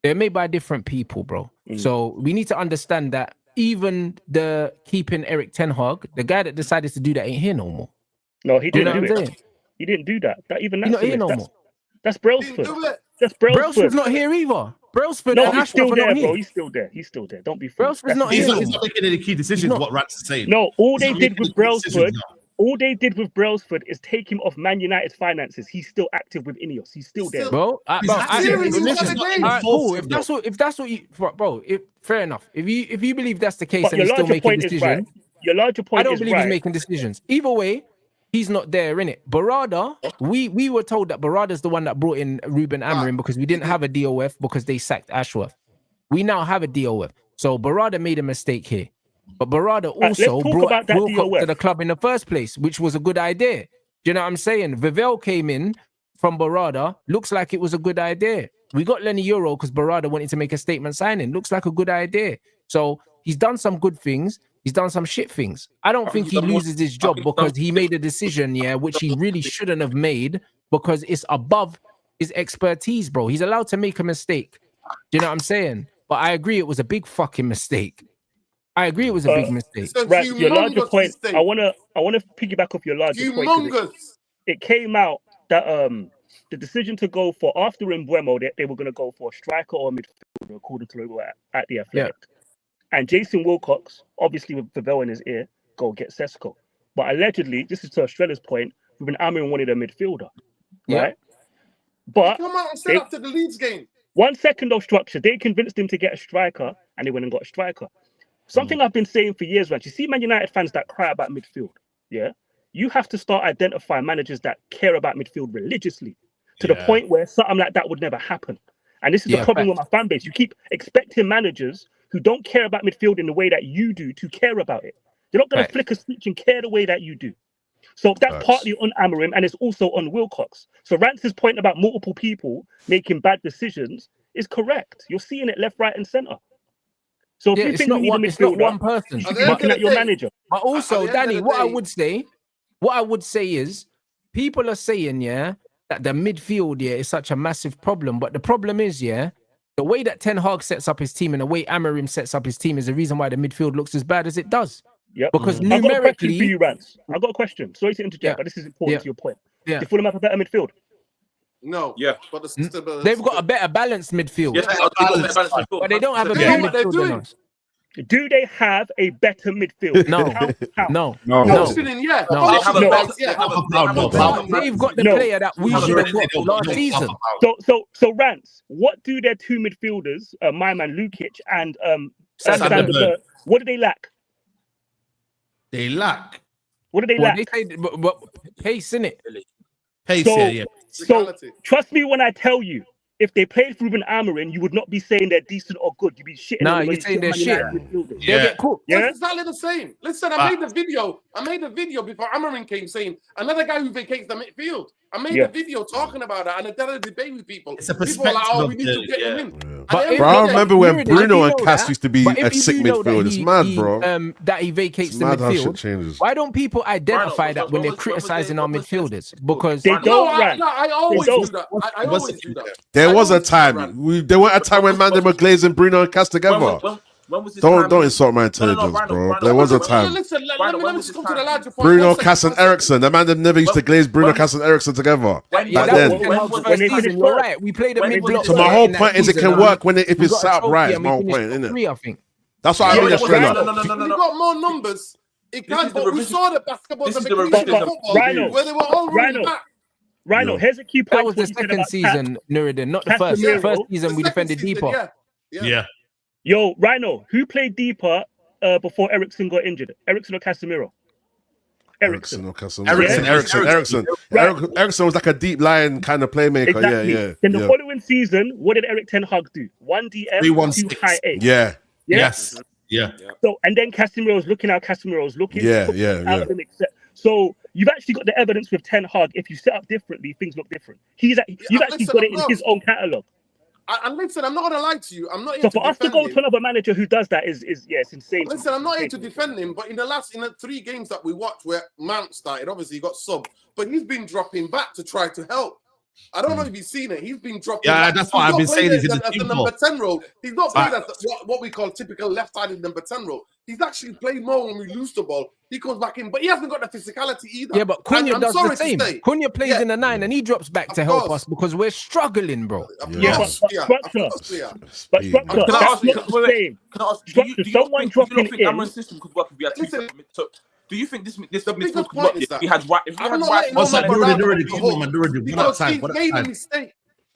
They're made by different people, bro. So we need to understand that even the keeping Eric Ten Hag, the guy that decided to do that, ain't here no more. No, he didn't do it. He didn't do that. He's not here no more. That's Brailsford. That's Brailsford. Brailsford's not here either. Brailsford, no, he's still there, bro. He's still there. He's still there. Don't be fooled. Brailsford's not here. He's not making any key decisions. What Rats is saying. No, all they did with Brailsford. All they did with Brailsford is take him off Man United's finances. He's still active with Ineos. He's still there, bro. Cool. If that's what you, bro. Fair enough. If you believe that's the case, and he's still making decisions, your larger point. I don't believe he's making decisions. Either way, he's not there, innit? Barada, we were told that Barada's the one that brought in Ruben Amorim because we didn't have a DOF because they sacked Ashworth. We now have a DOF. So Barada made a mistake here. But Barada also brought Wilcock to the club in the first place, which was a good idea. Do you know what I'm saying? Vivell came in from Barada. Looks like it was a good idea. We got Lenny Euro because Barada wanted to make a statement signing. Looks like a good idea. So he's done some good things. He's done some shit things. I don't think he loses his job because he made a decision, which he really shouldn't have made because it's above his expertise, bro. He's allowed to make a mistake. Do you know what I'm saying? But I agree it was a big fucking mistake. I agree it was a big mistake. Right, your larger point. I wanna piggyback off your larger point. It came out that the decision to go for after Mbeumo, they were gonna go for a striker or a midfielder, according to Logo at the Athletic. Yeah. And Jason Wilcox, obviously with Vivell in his ear, go get Sesko. But allegedly, this is to Australia's point, Ruben Amorim wanted a midfielder, right? But come out and set up to the Leeds game. 1 second of structure. They convinced him to get a striker, and they went and got a striker. Something I've been saying for years, right? You see Man United fans that cry about midfield, you have to start identifying managers that care about midfield religiously to the point where something like that would never happen. And this is the problem with my fan base. You keep expecting managers who don't care about midfield in the way that you do to care about it. They're not going to flick a switch and care the way that you do. So that's partly on Amorim, and it's also on Wilcox. So Rance's point about multiple people making bad decisions is correct. You're seeing it left, right, and centre. So if you think you need a midfielder, it's not one person. You should be looking at your manager. But also, Danny, what I would say is, people are saying, that the midfield, is such a massive problem. But the problem is, the way that Ten Hag sets up his team and the way Amorim sets up his team is the reason why the midfield looks as bad as it does. Yep. Because numerically, for you, Rance. I've got a question. Sorry to interject, but this is important to your point. Do Fulham have a better midfield? No. Yeah. But they've got a better balanced midfield. Yes, but they don't have a better midfield than us. Do they have a better midfield? No. No. Yeah. They've got the player that we should have got last season. So Rance, what do their two midfielders, my man Lukic and Sander Berg, what do they lack? What do they lack? They say, but pace, innit? Pace, yeah. So trust me when I tell you, if they played Ruben Amorim, you would not be saying they're decent or good. You'd be shitting. Nah, you're saying they're shit. They'll get cooked. Yeah, it's exactly the same. Listen, I made the video before Amorim came saying another guy who vacates the midfield. I made a video talking about that and I did a debate with people. It's a people are like, perspective. we need to get him in. But I remember when Bruno and Cass used to be a sick midfield. It's mad, bro. That he vacates the midfield. Why don't people identify that when they're criticizing our midfielders? Because they don't. I always do that. I always do that. There was a time. There was a time when Mandem were glazing Bruno and Cass together. When was this don't insult my intelligence, bro. There was a time. Listen, let me just come to the larger point. Bruno, Cass, and Ericsson. The man never used to glaze Bruno, Cass, and Ericsson together. Back then. You're right. We played a mid-block. So my whole point is it can work if it's set up right. It's my whole point, isn't it? I think. That's what I mean. If you got more numbers, it can. But we saw the basketball where they were all running back. Rhino, here's a key point. That was the second season, Nuruddin, not the first. The first season we defended deeper. Yeah. Yo, Rhino, who played deeper before Ericsson got injured? Ericsson or Casemiro? Ericsson was like a deep line kind of playmaker. Exactly. Yeah. Then the following season, what did Eric Ten Hag do? 1 DM, 2 high A. Yeah. Yes. Yeah. So and then Casemiro's looking. Yeah. So you've actually got the evidence with Ten Hag. If you set up differently, things look different. You've actually got it in his own catalogue. And listen, I'm not going to lie to you. I'm not. So for us to go to another manager who does that is it's insane. Listen, I'm not here to defend him, but in the 3 games that we watched where Mount started, obviously he got subbed, but he's been dropping back to try to help. I don't know if you've seen it. He's been dropping. Yeah, back. that's what I've been saying. He's in the number 10 role. He's not played as what we call typical left-sided number 10 role. He's actually played more when we lose the ball. He comes back in, but he hasn't got the physicality either. Yeah, but Cunha does the same. Cunha plays in the 9 and he drops back to help us because we're struggling, bro. But structure. That's not the same. Someone dropping in. Do you think this midfield could work if we had White?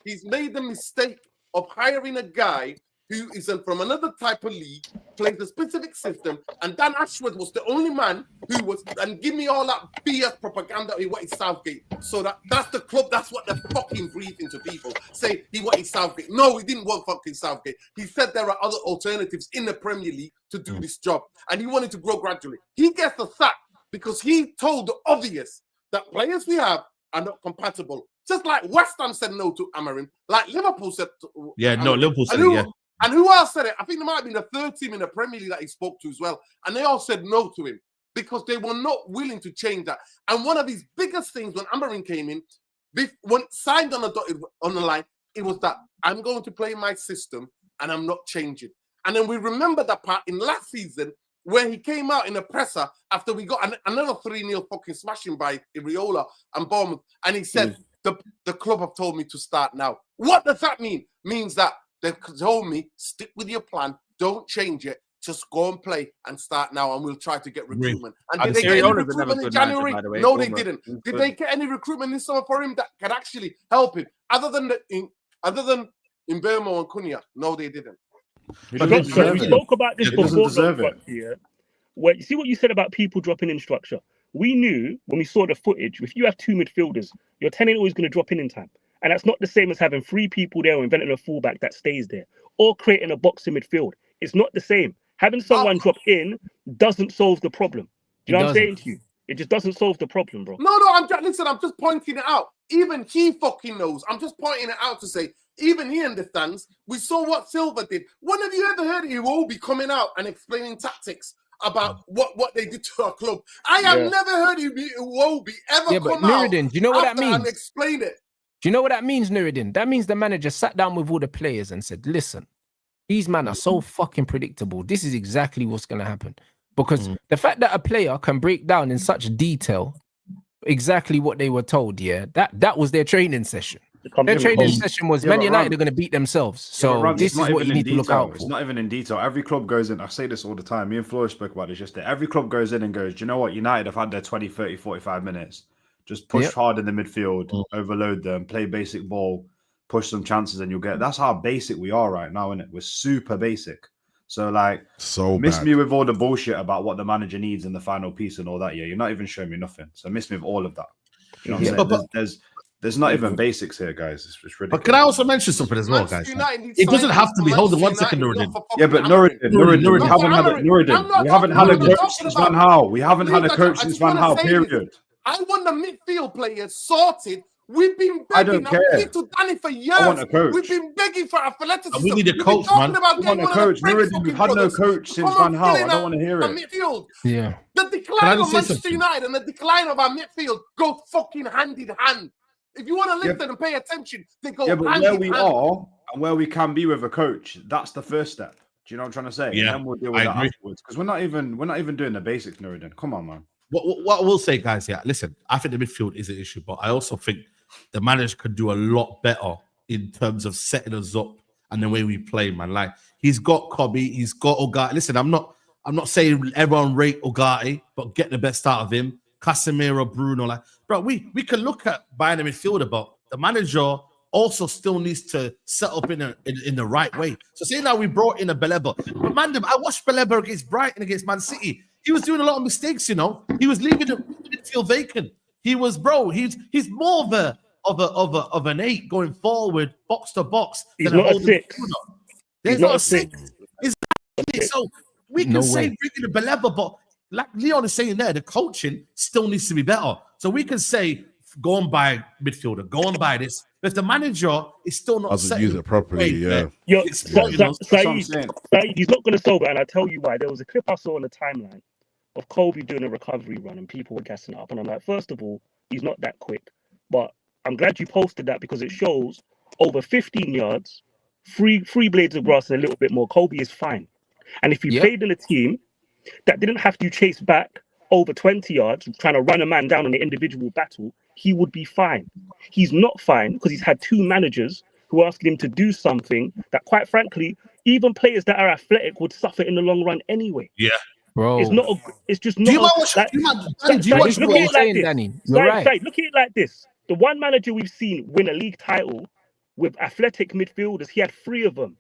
He's made the mistake of hiring a guy who is from another type of league, plays a specific system, and Dan Ashworth was the only man who was, and give me all that BS propaganda he wanted Southgate. So that's the club, that's what they're fucking breathing to people. Say he wanted Southgate. No, he didn't want fucking Southgate. He said there are other alternatives in the Premier League to do this job, and he wanted to grow gradually. He gets the sack because he told the obvious that players we have are not compatible. Just like West Ham said no to Amorim, like Liverpool said to Liverpool said it, And who else said it? I think there might have been a third team in the Premier League that he spoke to as well. And they all said no to him because they were not willing to change that. And one of his biggest things when Amorim came in, when signed on the line, it was that I'm going to play my system and I'm not changing. And then we remember that part in last season where he came out in a presser after we got another 3-0 fucking smashing by Iriola and Bournemouth. And he said, the club have told me to start now. What does that mean? Means that they told me, stick with your plan, don't change it, just go and play and start now, and we'll try to get recruitment. And did they get any recruitment in January? No, they didn't. Did they get any recruitment this summer for him that could actually help him? Other than in Burma and Cunha? No, they didn't. We spoke about this before. Well, you see what you said about people dropping in structure? We knew when we saw the footage, if you have 2 midfielders, your 10 ain't always going to drop in time. And that's not the same as having 3 people there or inventing a fullback that stays there or creating a box in midfield. It's not the same. Having someone drop in doesn't solve the problem. Do you know what I'm saying to you? It just doesn't solve the problem, bro. No, I'm just pointing it out. Even he fucking knows. I'm just pointing it out to say, even he understands. We saw what Silva did. When have you ever heard Iwobi coming out and explaining tactics about what they did to our club? I have never heard Iwobi ever come out. Do you know what that means? And explain it. Do you know what that means, Nuruddin? That means the manager sat down with all the players and said, listen, these men are so fucking predictable. This is exactly what's going to happen. Because the fact that a player can break down in such detail exactly what they were told, that was their training session. Their training session was Man United are going to beat themselves. So this is what you need to look out for. It's not even in detail. Every club goes in. I say this all the time. Me and Flora spoke about this yesterday. Every club goes in and goes, do you know what? United have had their 20, 30, 45 minutes. Just push hard in the midfield, overload them, play basic ball, push some chances, and you'll get. That's how basic we are right now, isn't it? We're super basic. So miss me with all the bullshit about what the manager needs in the final piece and all that. Yeah, you're not even showing me nothing. So miss me with all of that. You know what I'm saying? There's not even basics here, guys. It's ridiculous. But can I also mention something as well, guys? It doesn't have to be. Hold on 1 second, Nuruddin. Yeah, but Nuruddin, we haven't had a coach since Van Gaal. We haven't had a coach since Van Gaal. Period. I want the midfield players sorted. We've been begging. I don't care. I've been to Danny for years. I want a coach. We've been begging for athleticism. We need a coach, man. I want a coach. We've had no coach since Van Gaal. I don't want to hear it. Midfield. Yeah. The decline of Manchester United and the decline of our midfield go fucking hand in hand. If you want to listen and pay attention, they go hand in hand. Yeah, but where we are and where we can be with a coach, that's the first step. Do you know what I'm trying to say? Yeah, and then we'll deal with that afterwards. Because we're not even doing the basics, Nuruddin. Come on, man. What I will say, guys, listen, I think the midfield is an issue, but I also think the manager could do a lot better in terms of setting us up and the way we play, man. Like, he's got Kobe, he's got Ogati. Listen, I'm not saying everyone rate Ogati, but get the best out of him. Casemiro, Bruno, bro, we can look at buying a midfielder, but the manager also still needs to set up in the right way. So say now we brought in a Beleba, but Mandem, I watched Beleba against Brighton, against Man City. He was doing a lot of mistakes, you know. He was leaving the midfield vacant. He was, he's more of an 8 going forward, box to box. He's not a 6. There's not a 6. So we can say bringing a Beleba, but like Leon is saying there, the coaching still needs to be better. So we can say, go and buy midfielder, go and buy this. But if the manager is still not doesn't use it properly, Saeed, he's not going to solve it, and I'll tell you why. There was a clip I saw on the timeline of Kobe doing a recovery run, and people were gassing it up. And I'm like, first of all, he's not that quick. But I'm glad you posted that because it shows over 15 yards, three blades of grass, and a little bit more. Kobe is fine. And if you played in a team that didn't have to chase back over 20 yards, trying to run a man down in an individual battle, he would be fine. He's not fine because he's had 2 managers who asked him to do something that, quite frankly, even players that are athletic would suffer in the long run anyway. Yeah, bro. It's just not. Look at it like this. The one manager we've seen win a league title with athletic midfielders, he had 3 of them.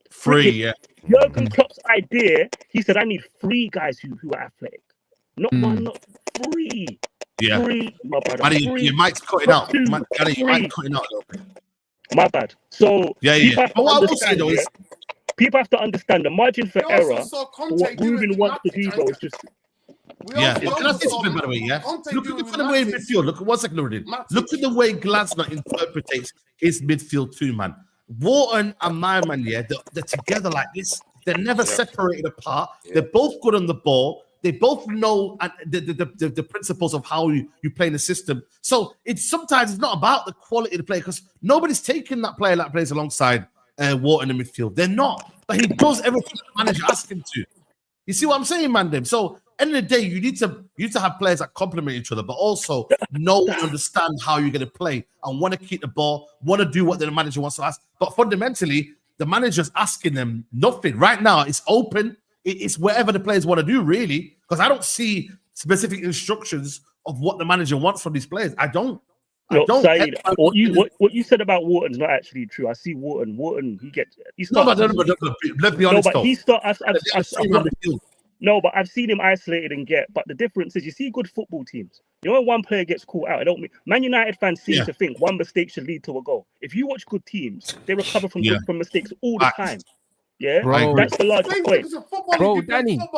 3, Jurgen Klopp's idea, he said, I need 3 guys who are athletic. Not 1, not 3. Yeah. 3, my brother. Buddy, you might cut it out. You might cut it out a little bit. My bad. So People have to understand the margin for error for what Ruben wants to do, bro. It's just can I say something, by the way? Look at the way midfield. Look at 1 second, Nuruddin. Look at the way Glasner interprets his midfield too, man. Wharton and my man, they're together like this. They're never separated apart. They're both good on the ball. They both know the principles of how you play in the system. So sometimes it's not about the quality of the play because nobody's taking that player that plays alongside Wharton in the midfield. They're not. But he does everything the manager asks him to. You see what I'm saying, Mandem? So end of the day, you need to have players that complement each other, but also know and understand how you're going to play and want to keep the ball, want to do what the manager wants to ask. But fundamentally, the manager's asking them nothing. Right now, it's open. It's whatever the players want to do, really, because I don't see specific instructions of what the manager wants from these players. I don't. Saeed, what you said about Wharton's not actually true. I see Wharton. Let's be honest. No, but I've seen him isolated and but the difference is you see good football teams. You know when one player gets caught out, Man United fans seem to think one mistake should lead to a goal. If you watch good teams, they recover from mistakes all the time. Yeah, bro, that's the largest point. Bro,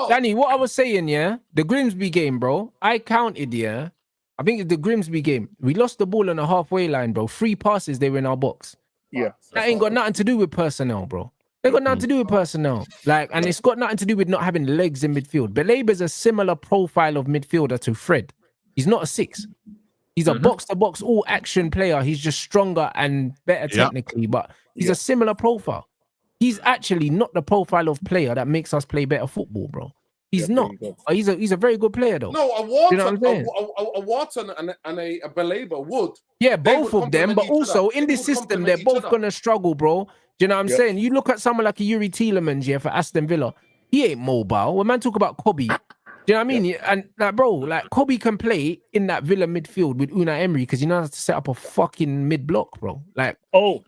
Danny, what I was saying, the Grimsby game, bro, I counted, I think it's the Grimsby game. We lost the ball on the halfway line, bro. 3 passes, they were in our box. Yeah. That ain't got nothing to do with personnel, bro. They got nothing to do with personnel. And it's got nothing to do with not having legs in midfield. Beleba's a similar profile of midfielder to Fred. He's not a 6. He's a box-to-box all-action player. He's just stronger and better technically, but he's a similar profile. He's actually not the profile of player that makes us play better football, bro. He's not. He's a very good player though. No, a Wharton, you know what I'm saying? a Wharton and a Baleba would. Yeah, both of them. But also in this system, they're both gonna struggle, bro. Do you know what I'm saying? You look at someone like a Yuri Tielemans, yeah, for Aston Villa. He ain't mobile. When man talk about Kobe, do you know what I mean? And like, bro, like Kobe can play in that Villa midfield with Unai Emery because he knows how to set up a fucking mid block, bro. Like,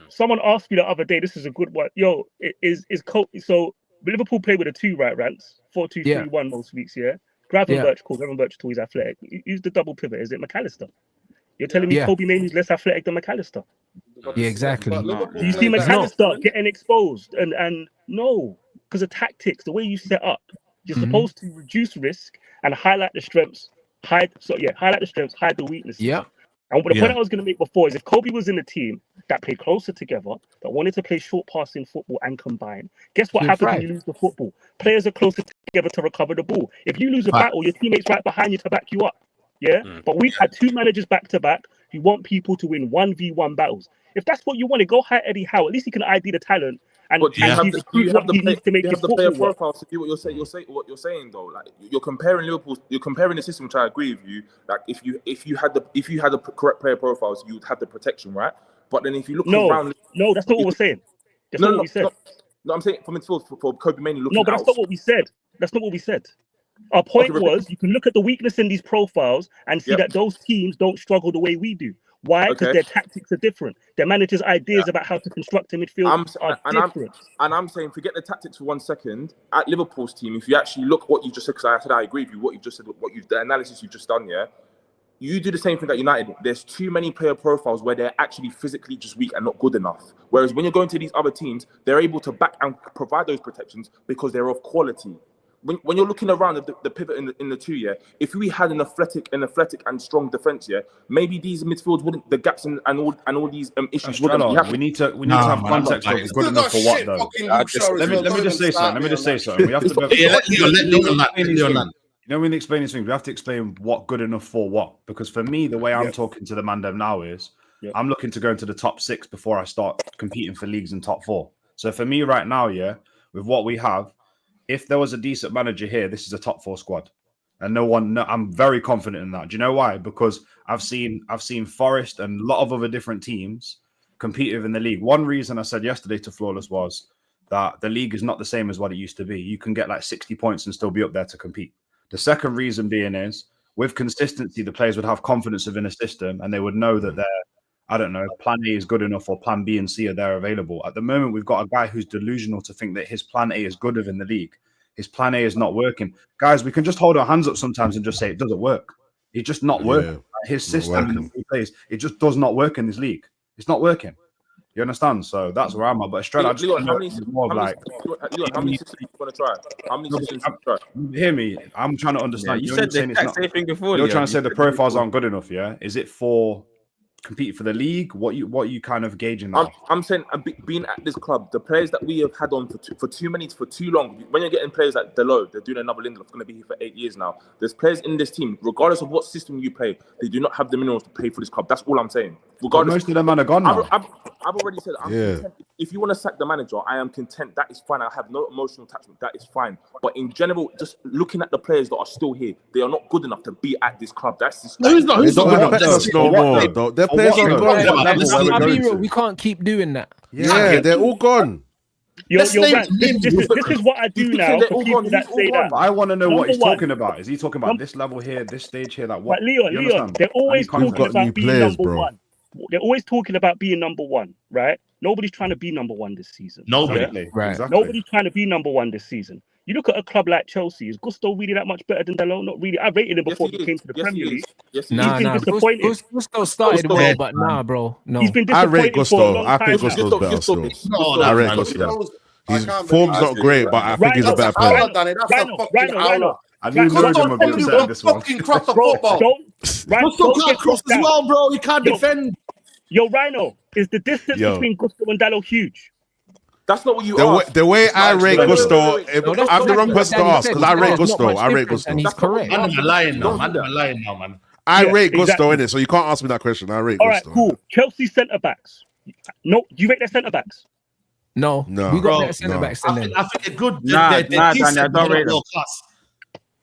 someone asked me the other day. This is a good one. Yo, is Kobe so? Liverpool play with a 2 right ranks, 4-2-3-1 most weeks, yeah? Gravenberch calls Gravenberch always athletic. Who's the double pivot? Is it McAllister? You're telling me Kobe Mainoo's less athletic than McAllister? Yeah, exactly. Do you see McAllister getting exposed? And no, because of tactics, the way you set up, you're supposed to reduce risk and highlight the strengths, highlight the strengths, hide the weaknesses. Yeah. And the point I was going to make before is if Kobe was in a team that played closer together, that wanted to play short passing football and combine, guess what happens when you lose the football? Players are closer together to recover the ball. If you lose a battle, your teammates right behind you to back you up. Yeah. But we've had 2 managers back to back who want people to win 1v1 battles. If that's what you want to go hire Eddie Howe, at least he can ID the talent. And do you have the player profile to do what you're saying though? Like you're comparing Liverpool, you're comparing the system, which I agree with you. Like if you had the correct player profiles, you would have the protection, right? But then if you look around, no, that's not what we're saying. That's not what we said. No, I'm saying for midfield for Kobe Mainoo looking. No, but that's not what we said. That's not what we said. Our point was you can look at the weakness in these profiles and see that those teams don't struggle the way we do. Why? Because their tactics are different. Their managers' ideas about how to construct a midfield are different. I'm saying, forget the tactics for 1 second. At Liverpool's team, if you actually look what you just said, because I said I agree with you, what you just said, the analysis you've just done, yeah, you do the same thing at United. There's too many player profiles where they're actually physically just weak and not good enough. Whereas when you're going to these other teams, they're able to back and provide those protections because they're of quality. When you're looking around the pivot in the 2, yeah, if we had an athletic and strong defense, yeah, maybe these midfields wouldn't, the gaps and all these issues wouldn't be happening. We need to have context of good enough for what though. Let me just say something. We have to when we explain these things, we have to explain what good enough for what. Because for me, the way I'm talking to the Mandem now is I'm looking to go into the top 6 before I start competing for leagues in top 4. So for me right now, yeah, with what we have, if there was a decent manager here, this is a top 4 squad, and I'm very confident in that. Do you know why? Because I've seen Forest and a lot of other different teams compete in the league. One reason I said yesterday to Flawless was that the league is not the same as what it used to be. You can get like 60 points and still be up there to compete. The second reason being is with consistency, the players would have confidence within a system and they would know that plan A is good enough or plan B and C are there available. At the moment, we've got a guy who's delusional to think that his plan A is good within the league. His plan A is not working. Guys, we can just hold our hands up sometimes and just say it doesn't work. It's just not working. His system he plays, it just does not work in this league. It's not working. You understand? So that's where I'm at. But straight, I just how many systems you want to try? How many systems you try? Hear me. I'm trying to understand. You said the exact same thing before. You're trying to say the profiles aren't good enough, yeah? Is it for compete for the league? What you kind of gauging that? I'm saying being at this club, the players that we have had on for too long. When you're getting players like Delo, they're doing another Lindelof, going to be here for 8 years now. There's players in this team, regardless of what system you play, they do not have the minerals to pay for this club. That's all I'm saying. Regardless, most of them are gone now. I've already said I'm content. If you want to sack the manager, I am content. That is fine. I have no emotional attachment. That is fine. But in general, just looking at the players that are still here, they are not good enough to be at this club. That's just Who's not good enough? No more. Their players are gone. I'll be real. We can't keep doing that. Yeah, they're all gone. This is what I do now for people that say that. I want to know what he's talking about. Is he talking about this level here, this stage here? Like what? But Leon, they're always talking about being number one. They're always talking about being number one, right? Nobody's trying to be number one this season. Nobody. Right. Exactly. Nobody's trying to be number one this season. You look at a club like Chelsea. Is Gusto really that much better than Delo? Not really. I rated him before he came to the Premier League. He's been disappointed. Gusto started well, but bro, no. He's been disappointed. I rate Gusto. I think Gusto's better still. I rate Gusto. His form's not great, but I think he's a better player. Rhino. I knew Nordin would be upset at this one. Gusto can't cross as well, bro. He can't defend. Yo, Rhino, is the distance between Gusto and Dallo huge? That's not what you asked. The way I rate Gusto, I'm the wrong person to ask because I rate Gusto. And he's correct. I'm lying now, man. I rate Gusto in it, so you can't ask me that question. I rate Gusto. All right, cool. Chelsea centre backs. No, do you rate their centre backs? No, we got better centre backs than them. I think they're good. Nah, Daniel, don't rate them.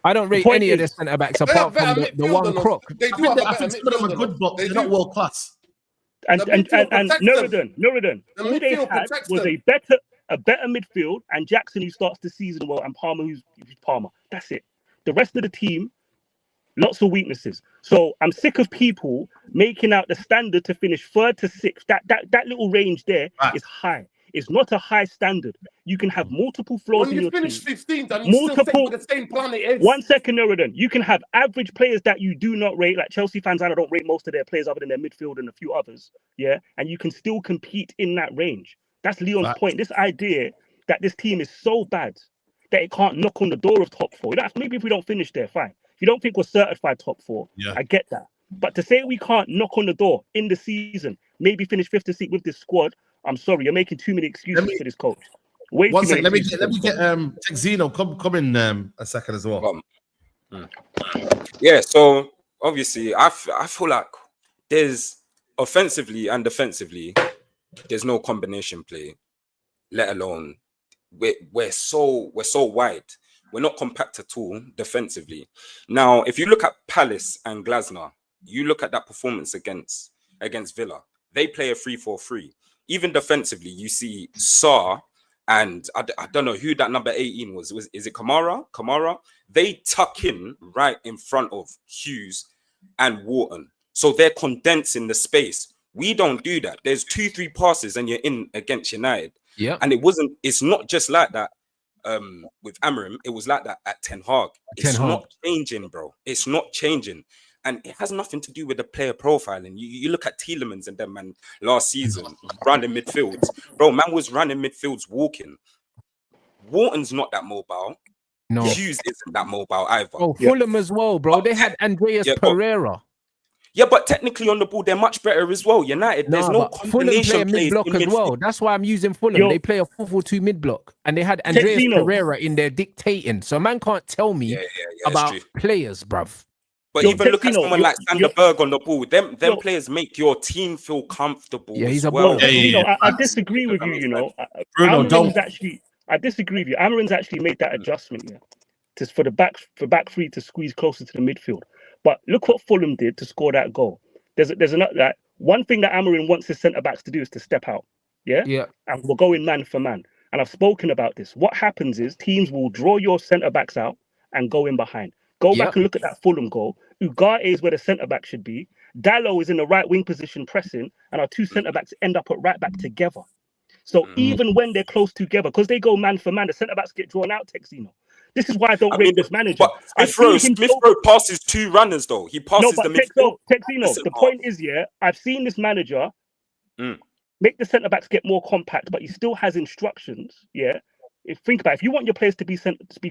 I don't rate any of the centre backs apart from the one crook. They do have a better midfield. Good, but they're not world class. And Nuruddin, all they had was a better midfield, and Jackson who starts the season well, and Palmer who's Palmer. That's it. The rest of the team, lots of weaknesses. So I'm sick of people making out the standard to finish 3rd to 6th. That little range there is high. It's not a high standard. You can have multiple flaws in your team. When you finish 15th and you still stay with the same plan it is. 1 second, Nuruddin. You can have average players that you do not rate, like Chelsea fans. I don't rate most of their players other than their midfield and a few others. Yeah, and you can still compete in that range. That's Leon's point. This idea that this team is so bad that it can't knock on the door of top 4. Maybe if we don't finish there, fine. If you don't think we're certified top 4, I get that. But to say we can't knock on the door in the season, maybe finish 5th to 6th with this squad, I'm sorry, you're making too many excuses for this coach. One second, let me get Texino come in a second as well. Yeah, so obviously I feel like there's offensively and defensively, there's no combination play, let alone we're so wide. We're not compact at all defensively. Now, if you look at Palace and Glasner, you look at that performance against Villa, they play a 3-4-3. Even defensively, you see Sarr and I don't know who that number 18 was. Is it Kamara? They tuck in right in front of Hughes and Wharton. So they're condensing the space. We don't do that. There's 2-3 passes and you're in against United. Yeah. And it's not just like that with Amorim. It was like that at Ten Hag. It's not changing, bro. It's not changing. And it has nothing to do with the player profiling. You look at Tielemans and them, man, last season, running midfields. Bro, man was running midfields walking. Wharton's not that mobile. No. Hughes isn't that mobile either. Oh, Fulham as well, bro. They had Andreas Pereira. But technically on the ball, they're much better as well. United, there's no combination plays mid-block as well. That's why I'm using Fulham. They play a 4-4-2 mid-block. And they had Andreas Pereira in there dictating. So man can't tell me about players, bruv. But even look at someone like Sander Berg on the ball. Them players make your team feel comfortable. Yeah, he's as well. I disagree with you. You know, I disagree with you. Amarin's actually made that adjustment for back three to squeeze closer to the midfield. But look what Fulham did to score that goal. There's another one thing that Amorim wants his centre backs to do is to step out. Yeah. And we're going man for man. And I've spoken about this. What happens is teams will draw your centre backs out and go in behind. Go back and look at that Fulham goal. Ugarte is where the centre-back should be. Dalot is in the right wing position pressing, and our two centre-backs end up at right back together. So even when they're close together, because they go man for man, the centre-backs get drawn out, Texino. This is why I don't rate this manager. But Smith Rowe passes 2 runners, though. He passes the midfield. Texino, the point is, I've seen this manager make the centre-backs get more compact, but he still has instructions, Think about it. If you want your players to be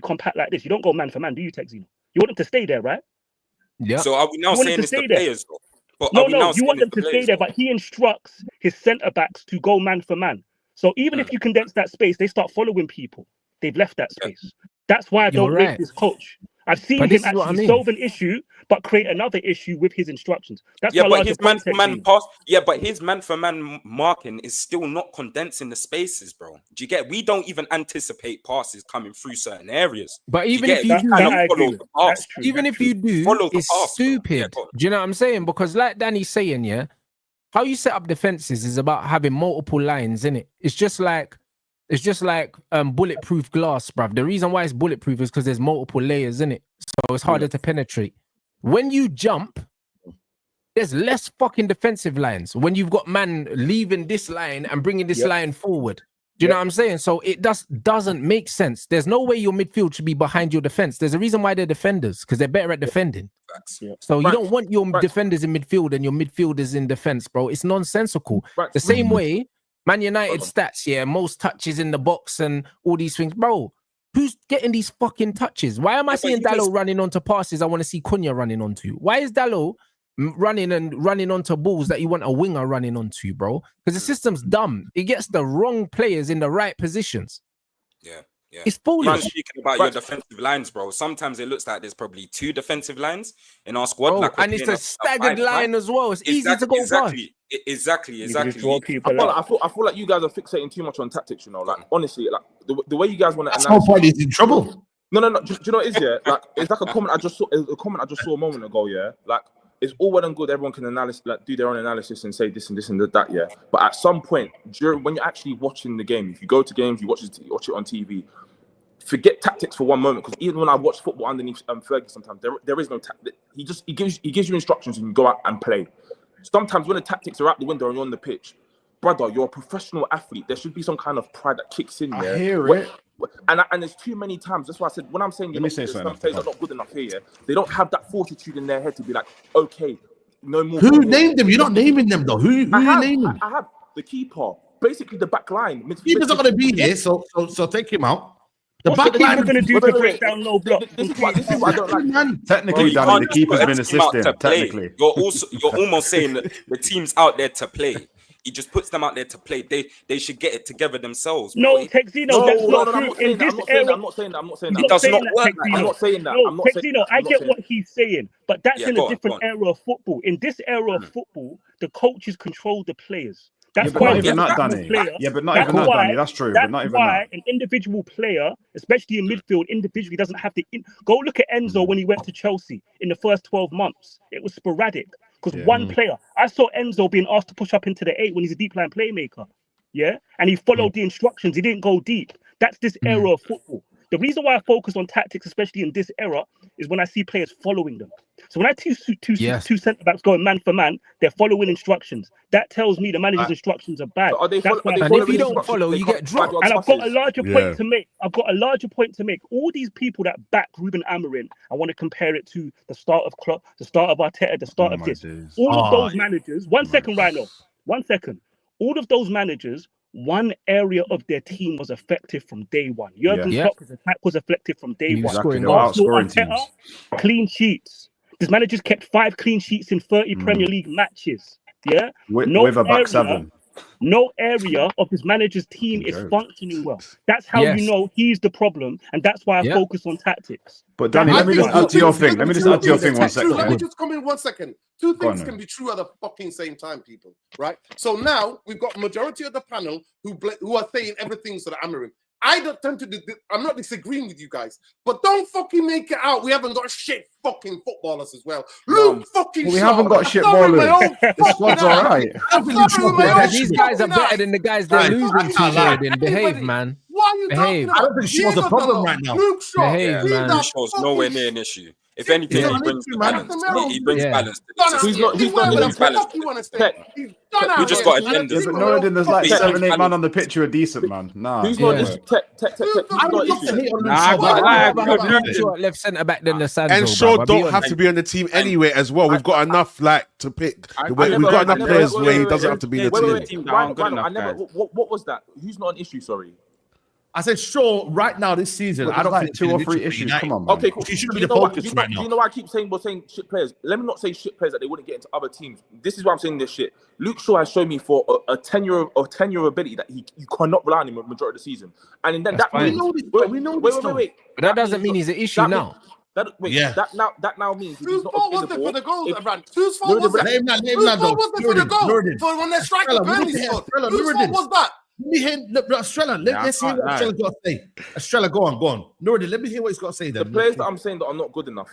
compact like this, you don't go man for man, do you, Texino? You want them to stay there, right? Yeah. So are we now saying it's the players? But no, you want them to stay there, but he instructs his centre backs to go man for man. So even if you condense that space, they start following people. They've left that space. That's why I don't rate this coach. I've seen him actually solve an issue, but create another issue with his instructions. That's but his man for man pass. Yeah, but his man for man marking is still not condensing the spaces, bro. Do you get? We don't even anticipate passes coming through certain areas. But even if you do, it's stupid. Do you know what I'm saying? Because like Danny's saying, how you set up defenses is about having multiple lines, isn't it? It's just like bulletproof glass, bruv. The reason why it's bulletproof is because there's multiple layers in it, so it's harder to penetrate. When you jump, there's less fucking defensive lines when you've got man leaving this line and bringing this line forward. Do you know what I'm saying? So it doesn't make sense. There's no way your midfield should be behind your defense. There's a reason why they're defenders, because they're better at defending. So you don't want your defenders in midfield and your midfielders in defense, bro. It's nonsensical. The same way Man United stats, most touches in the box and all these things. Bro, who's getting these fucking touches? Why am I seeing Dalot running onto passes I want to see Cunha running onto? Why is Dalot running onto balls that you want a winger running onto, bro? Because the system's dumb. It gets the wrong players in the right positions. Yeah. It's foolish. Speaking about your defensive lines, bro. Sometimes it looks like there's probably 2 defensive lines in our squad. Bro, and it's a staggered line as well. It's easy to go past. Exactly. I feel like you guys are fixating too much on tactics, you know. Like honestly, like the way you guys want to. That's how far he's in trouble. No. Do you know what it is? Yeah, like it's like a comment I just saw. A comment I just saw a moment ago. Yeah, like it's all well and good. Everyone can do their own analysis and say this and this and that. Yeah, but at some point when you're actually watching the game, if you go to games, you watch it on TV. Forget tactics for one moment, because even when I watch football underneath Fergie, sometimes there is no tactic. He gives you instructions and you go out and play. Sometimes when the tactics are out the window and you're on the pitch, brother, you're a professional athlete. There should be some kind of pride that kicks in there. I hear it. And there's too many times. That's why I said when I'm saying some players are not good enough here, they don't have that fortitude in their head to be like, okay, no more. Who named them? You're not naming them though. Who you naming? I have the keeper, basically the back line. Keeper's not going to be here, so take him out. The What's back line going to do to break down low block? This is what I don't like. Man. Technically, Danny, the keeper's been assisting. Technically, you're almost saying that the team's out there to play. He just puts them out there to play. They should get it together themselves. No, Texino, that's not true. In this era, I'm not saying that. It does not work. I'm not saying that. No, Texino, I get what he's saying, but that's in a different era of football. In this era of football, the coaches control the players. That's but not even that, Danny. Yeah, but not even that, Danny. That's true. But not even that. An individual player, especially in midfield, individually doesn't have to. Go look at Enzo when he went to Chelsea in the first 12 months. It was sporadic because one player. I saw Enzo being asked to push up into the 8 when he's a deep line playmaker. Yeah, and he followed the instructions. He didn't go deep. That's this era of football. The reason why I focus on tactics, especially in this era, is when I see players following them. So when I two centre backs going man for man, they're following instructions. That tells me the manager's instructions are bad. So and if you don't follow, you get dropped. And I've got a larger point to make. All these people that back Ruben Amorim, I want to compare it to the start of Klopp, the start of Arteta, the start of this. All of those managers. 1 second, Rhino. 1 second. All of those managers. One area of their team was effective from day one. Jurgen Klopp's attack was effective from day one. Arteta, clean sheets. This manager's kept 5 clean sheets in 30 Premier League matches. Yeah, with a back 7. No area of his manager's team is functioning well. That's how you know he's the problem, and that's why I focus on tactics. But Danny, let me just add to your thing. Let me just add to your thing 1 second. Let me just come in 1 second. Two things can be true at the fucking same time, people. Right? So now we've got majority of the panel who are saying everything's to the Amorim. I don't tend to. I'm not disagreeing with you guys, but don't fucking make it out. We haven't got shit fucking footballers as well. Luke fucking. We haven't got shit ballers. The squad's all right. These guys are better than the guys they're losing to. Behave, man. Why are you behave? I don't think Shaw's a problem right now. Luke Shaw, behave, man. Luke Shaw's nowhere near an issue. If anything, he brings balance. He brings balance. He's not balance. We just got agendas. But no, there's like 7, 8 man on the pitch who are decent, man. Nah. Who's not issue? Left centre back than the Sancho. And Shaw don't have to be on the team anyway as well. We've got enough to pick. We've got enough players where he doesn't have to be in the team. What was that? Who's not an issue? Sorry. I said, sure, right now this season, I don't think 2 or 3 issues. Come on, man. Okay, cool. He should be the focus right now. You know why I keep saying we're saying shit players? Let me not say shit players that they wouldn't get into other teams. This is why I'm saying this shit. Luke Shaw has shown me for a 10-year ability that you cannot rely on him the majority of the season. And then we know this. Wait. But that doesn't mean he's an issue now. That now means whose fault was it for the goals that ran? Whose fault was it? Whose fault was it for the goal? For when their striker Burnley scored. Whose fault was that? Let me hear Estrella. Let's hear what Estrella's got to say. Estrella, go on. Nuruddin, let me hear what he's got to say then. The players that I'm saying that are not good enough,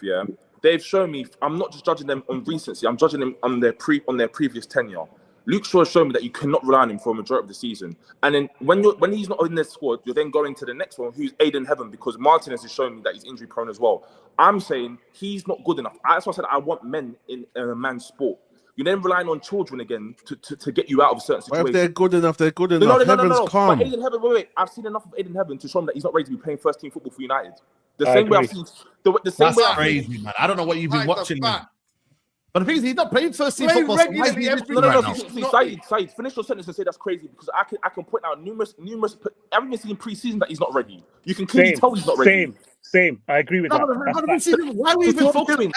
they've shown me. I'm not just judging them on recency. I'm judging them on their previous tenure. Luke Shaw has shown me that you cannot rely on him for a majority of the season. And then when he's not in their squad, you're then going to the next one, who's Aiden Heaven, because Martinez has shown me that he's injury prone as well. I'm saying he's not good enough. That's why I said I want men in a man's sport. You're then relying on children again to get you out of a certain situation. Well, if they're good enough, they're good enough. Heaven's calm. But Aiden Heaven, wait. I've seen enough of Aiden Heaven to show him that he's not ready to be playing first team football for United. The same way I've seen. That's crazy, man. I don't know what you've been watching, man. But the thing is, he's not playing first team football. Saeed, finish your sentence and say that's crazy, because I can point out numerous. I haven't seen pre-season that he's not ready. You can clearly tell he's not ready. Same. I agree with that. Why are we even focusing?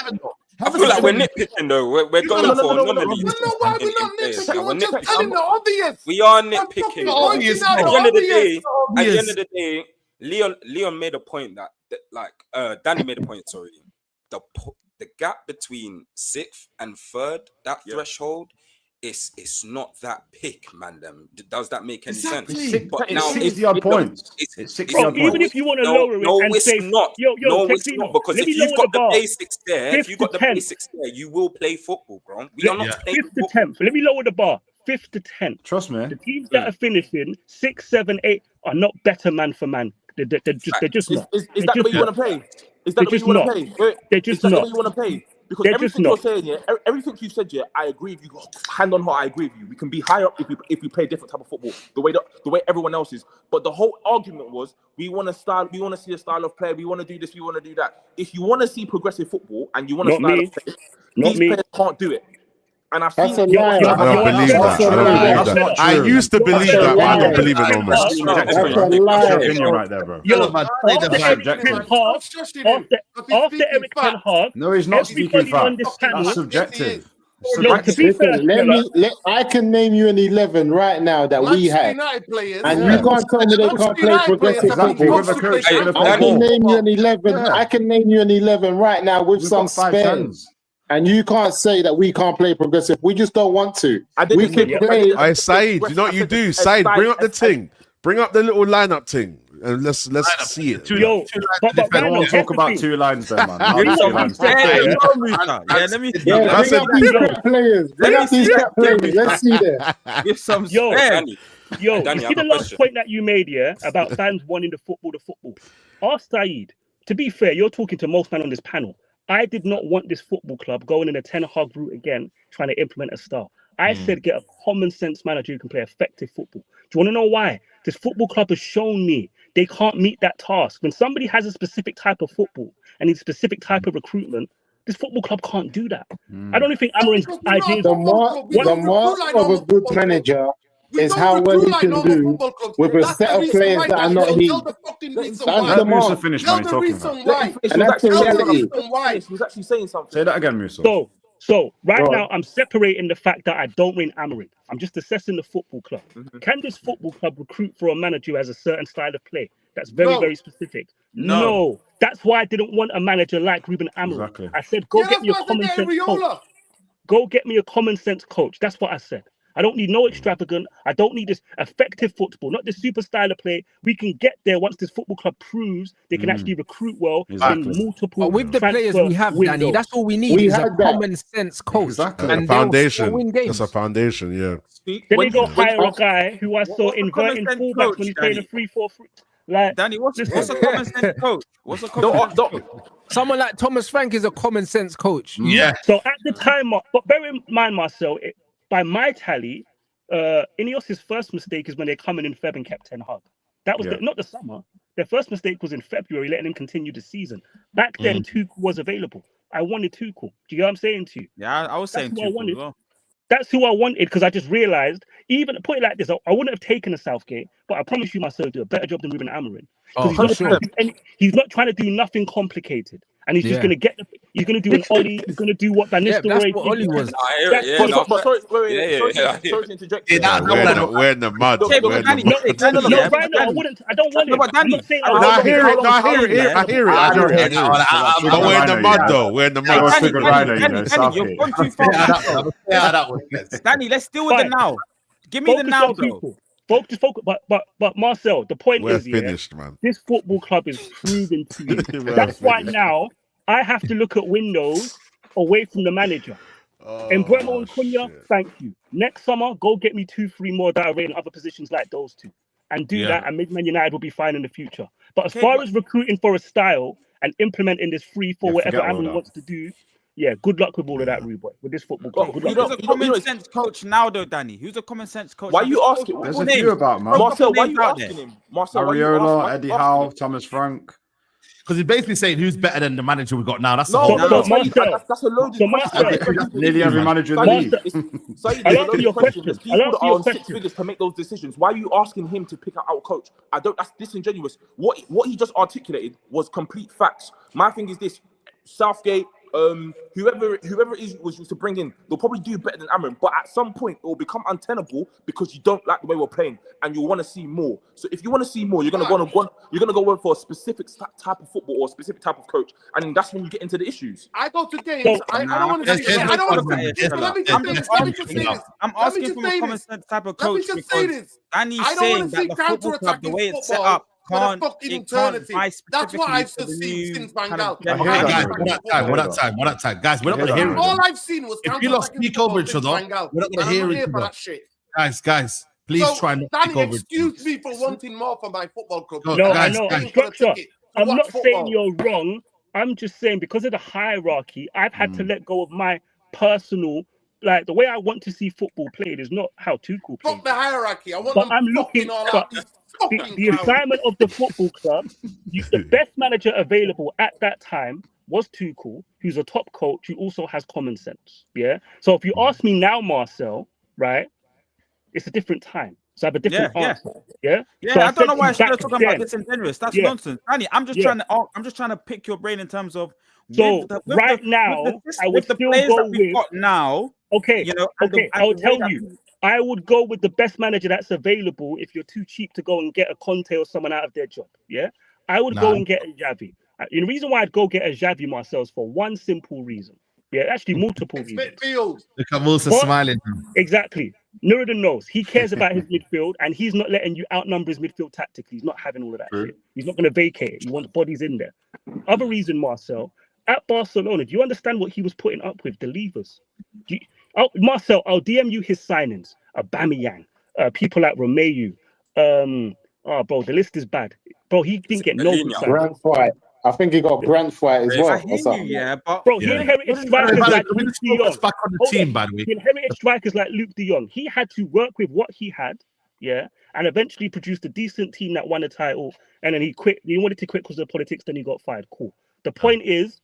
I feel like we're nitpicking though. We're going for anomalies. No, why we're not nitpicking? We're just telling the obvious. We are nitpicking. At the end of the day, Leon made a point that Danny made a point. Sorry, the gap between 6th and 3rd, that threshold it's not that pick, Mandem. Does that make any sense? But now, 60 odd points. It's 60 odd points. Even if you want to lower it and say, it's not, because if you've got the basics there, you will play football, bro. We are not playing 5th to 10th. Let me lower the bar. 5th to 10th. Trust me. The teams that are finishing 6, 7, 8 are not better man for man. They're just not. Is that the way you want to play? Is that the way you want to play? They're just not. Is that the way you want to play? Because everything you're saying, everything you said, I agree with you. Hand on heart, I agree with you. We can be higher up if we play a different type of football, the way everyone else is. But the whole argument was we want to see a style of play. We want to do this. We want to do that. If you want to see progressive football and you want to style of play, these players can't do it. And I've seen I don't believe that. I used to believe that, but I don't believe it no more. That's a lie. Opinion right there, bro. After Eric Ten Hag, no, he's not speaking fact. That's subjective. I can name you an 11 right now that we have, and you can't tell me they can't play progressive football. I can name you an 11. I can name you an 11 right now with some spares. And you can't say that we can't play progressive. We just don't want to. We can play. Saeed, you know what you do? Saeed, bring up the thing. Bring up the little lineup thing. And let's see it. I don't want to talk about 2 lines there, man. Let me players. Let's see there. Give some you see the last point that you made, about fans wanting the football. Ask Saeed. To be fair, you're talking to most men on this panel. I did not want this football club going in a Ten Hag route again, trying to implement a style. I said get a common sense manager who can play effective football. Do you want to know why? This football club has shown me they can't meet that task. When somebody has a specific type of football and needs a specific type of recruitment, this football club can't do that. I don't think Amarin's idea is the mark of a good manager is how well he can do with a set of players that are not him. That's the mark. Finish, man. Talking about. And that's the reality. He was actually saying something. Say that again, Musa. So now I'm separating the fact that I don't rate Amarin. I'm just assessing the football club. Can this football club recruit for a manager who has a certain style of play that's very specific? No. That's why I didn't want a manager like Ruben Amorim. Exactly. I said, go get me a common sense coach. Go get me a common sense coach. That's what I said. I don't need no extravagant. I don't need this effective football, not this super style of play. We can get there once this football club proves they can actually recruit well in multiple. But with the players we have, Danny, that's all we need is a common sense coach. Exactly. And a foundation. That's a foundation, yeah. Then they go hire a guy who I saw inverting fullbacks when he's playing a 3-4-3. Like, Danny, what's a common sense coach? What's a common sense? Someone like Thomas Frank is a common sense coach. Yeah. So at the time, but bear in mind, Marcel, by my tally, Ineos's first mistake is when they're coming in Feb and kept Ten Hag. That was not the summer. Their first mistake was in February, letting him continue the season. Back then, Tuchel was available. I wanted Tuchel. Do you get what I'm saying to you? Yeah, I was saying Tuchel as well. That's who I wanted, because I just realized, even put it like this, I wouldn't have taken a Southgate, but I promise you myself do a better job than Ruben Amorim. He's not trying to do nothing complicated. And he's just going to he's going to do an Ollie. He's going to do what Van Nistelrooy that's what Ollie was. Sorry to interject. We're in the mud. Right now, I don't want it. I'm not saying I hear it. But we're in the mud, though. We're in the mud. Danny, you've gone too far. Danny, let's deal with it now. Give me the now, though. Focus. But Marcel, the point is, finished, man. This football club is proven to you. That's why now I have to look at windows away from the manager. And Bremo and Cunha, thank you. Next summer, go get me 2-3 more that are in other positions like those two, and do that. And Man United will be fine in the future. But as far as recruiting for a style and implementing this 3-4, whatever Amrin wants to do. Yeah, good luck with all of that, Rude Boy. With this football club. Who's a common sense coach now, though, Danny? Who's a common sense coach? Why are you asking? There's a few about, man. Marcel, why are you asking him? Ariola, Eddie Howe, Thomas Frank. Because he's basically saying who's better than the manager we got now. That's that's a loaded question. Nearly every manager in the league. I answer your question. There's people that are on 6 figures to make those decisions. Why are you asking him to pick out our coach? That's disingenuous. What he just articulated was complete facts. My thing is this: Southgate, whoever it is was to bring in, they'll probably do better than Amrin. But at some point, it will become untenable because you don't like the way we're playing and you want to see more. So if you want to see more, you're gonna go for a specific type of football or a specific type of coach, and that's when you get into the issues. I go to games. I don't want to see. I don't want to see. Let me just say this. I'm asking for a common sense type of coach because Danny's I don't saying want to that see the football club, the way it's set up, can't buy That's what I've specifically seen since Van Gaal. One at a time. Guys, we're not going to hear it. All I've seen was if you lot speak over each other, we're not going to hear each other. Guys, please try not to speak over each other. Excuse me for wanting more for my football club. No, I know. I'm not saying you're wrong. I'm just saying because of the hierarchy, I've had to let go of my personal, like the way I want to see football played is not how Tuchel plays. Fuck the hierarchy. I want but I'm looking at the assignment of the football club. The best manager available at that time was Tuchel, who's a top coach who also has common sense. Yeah. So if you ask me now, Marcel, right, it's a different time. So I have a different answer. Yeah. So I don't know why I started talking about disingenuous. That's nonsense, Danny. I'm just trying to pick your brain in terms of. So right now, I would still go with now. Okay. You know. Okay. I'll tell you. I would go with the best manager that's available if you're too cheap to go and get a Conte or someone out of their job. Yeah. I would go and get a Xavi. The reason why I'd go get a Xavi, Marcel, is for one simple reason. Yeah, actually multiple reasons. Midfield. Look at Musa smiling. Exactly. Nuruddin knows he cares about his midfield and he's not letting you outnumber his midfield tactically. He's not having all of that shit. He's not going to vacate it. He wants bodies in there. Other reason, Marcel, at Barcelona, do you understand what he was putting up with? The levers. Marcel, I'll DM you his signings. Aubameyang, people like Romeu. Bro, the list is bad. Bro, he didn't get no good signings. I think he got Brentford as well. I hear you, yeah, but bro, he inherited strikers like Luke de Jong. Back on the team, by the way. He inherited strikers like Luke de Jong. He had to work with what he had, yeah, and eventually produced a decent team that won a title. And then he quit. He wanted to quit because of the politics. Then he got fired. Cool. The point is,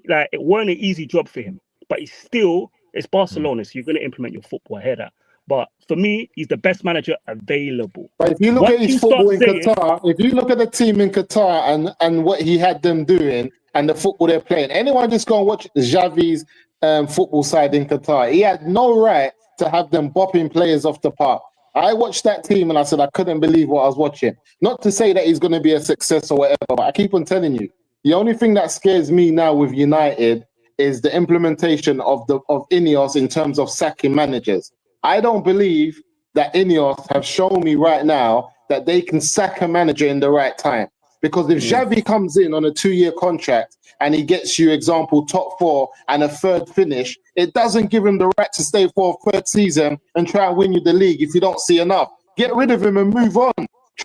like, it wasn't an easy job for him, but it's Barcelona, so you're going to implement your football. I hear that. But for me, he's the best manager available. But if you look at his football in Qatar, if you look at the team in Qatar and what he had them doing and the football they're playing, anyone just go and watch Xavi's football side in Qatar. He had no right to have them bopping players off the park. I watched that team and I said I couldn't believe what I was watching. Not to say that he's going to be a success or whatever, but I keep on telling you, the only thing that scares me now with United is the implementation of Ineos in terms of sacking managers. I don't believe that Ineos have shown me right now that they can sack a manager in the right time. Because if Xavi comes in on a 2-year contract and he gets you, example, top 4 and a 3rd finish, it doesn't give him the right to stay for a 3rd season and try and win you the league if you don't see enough. Get rid of him and move on.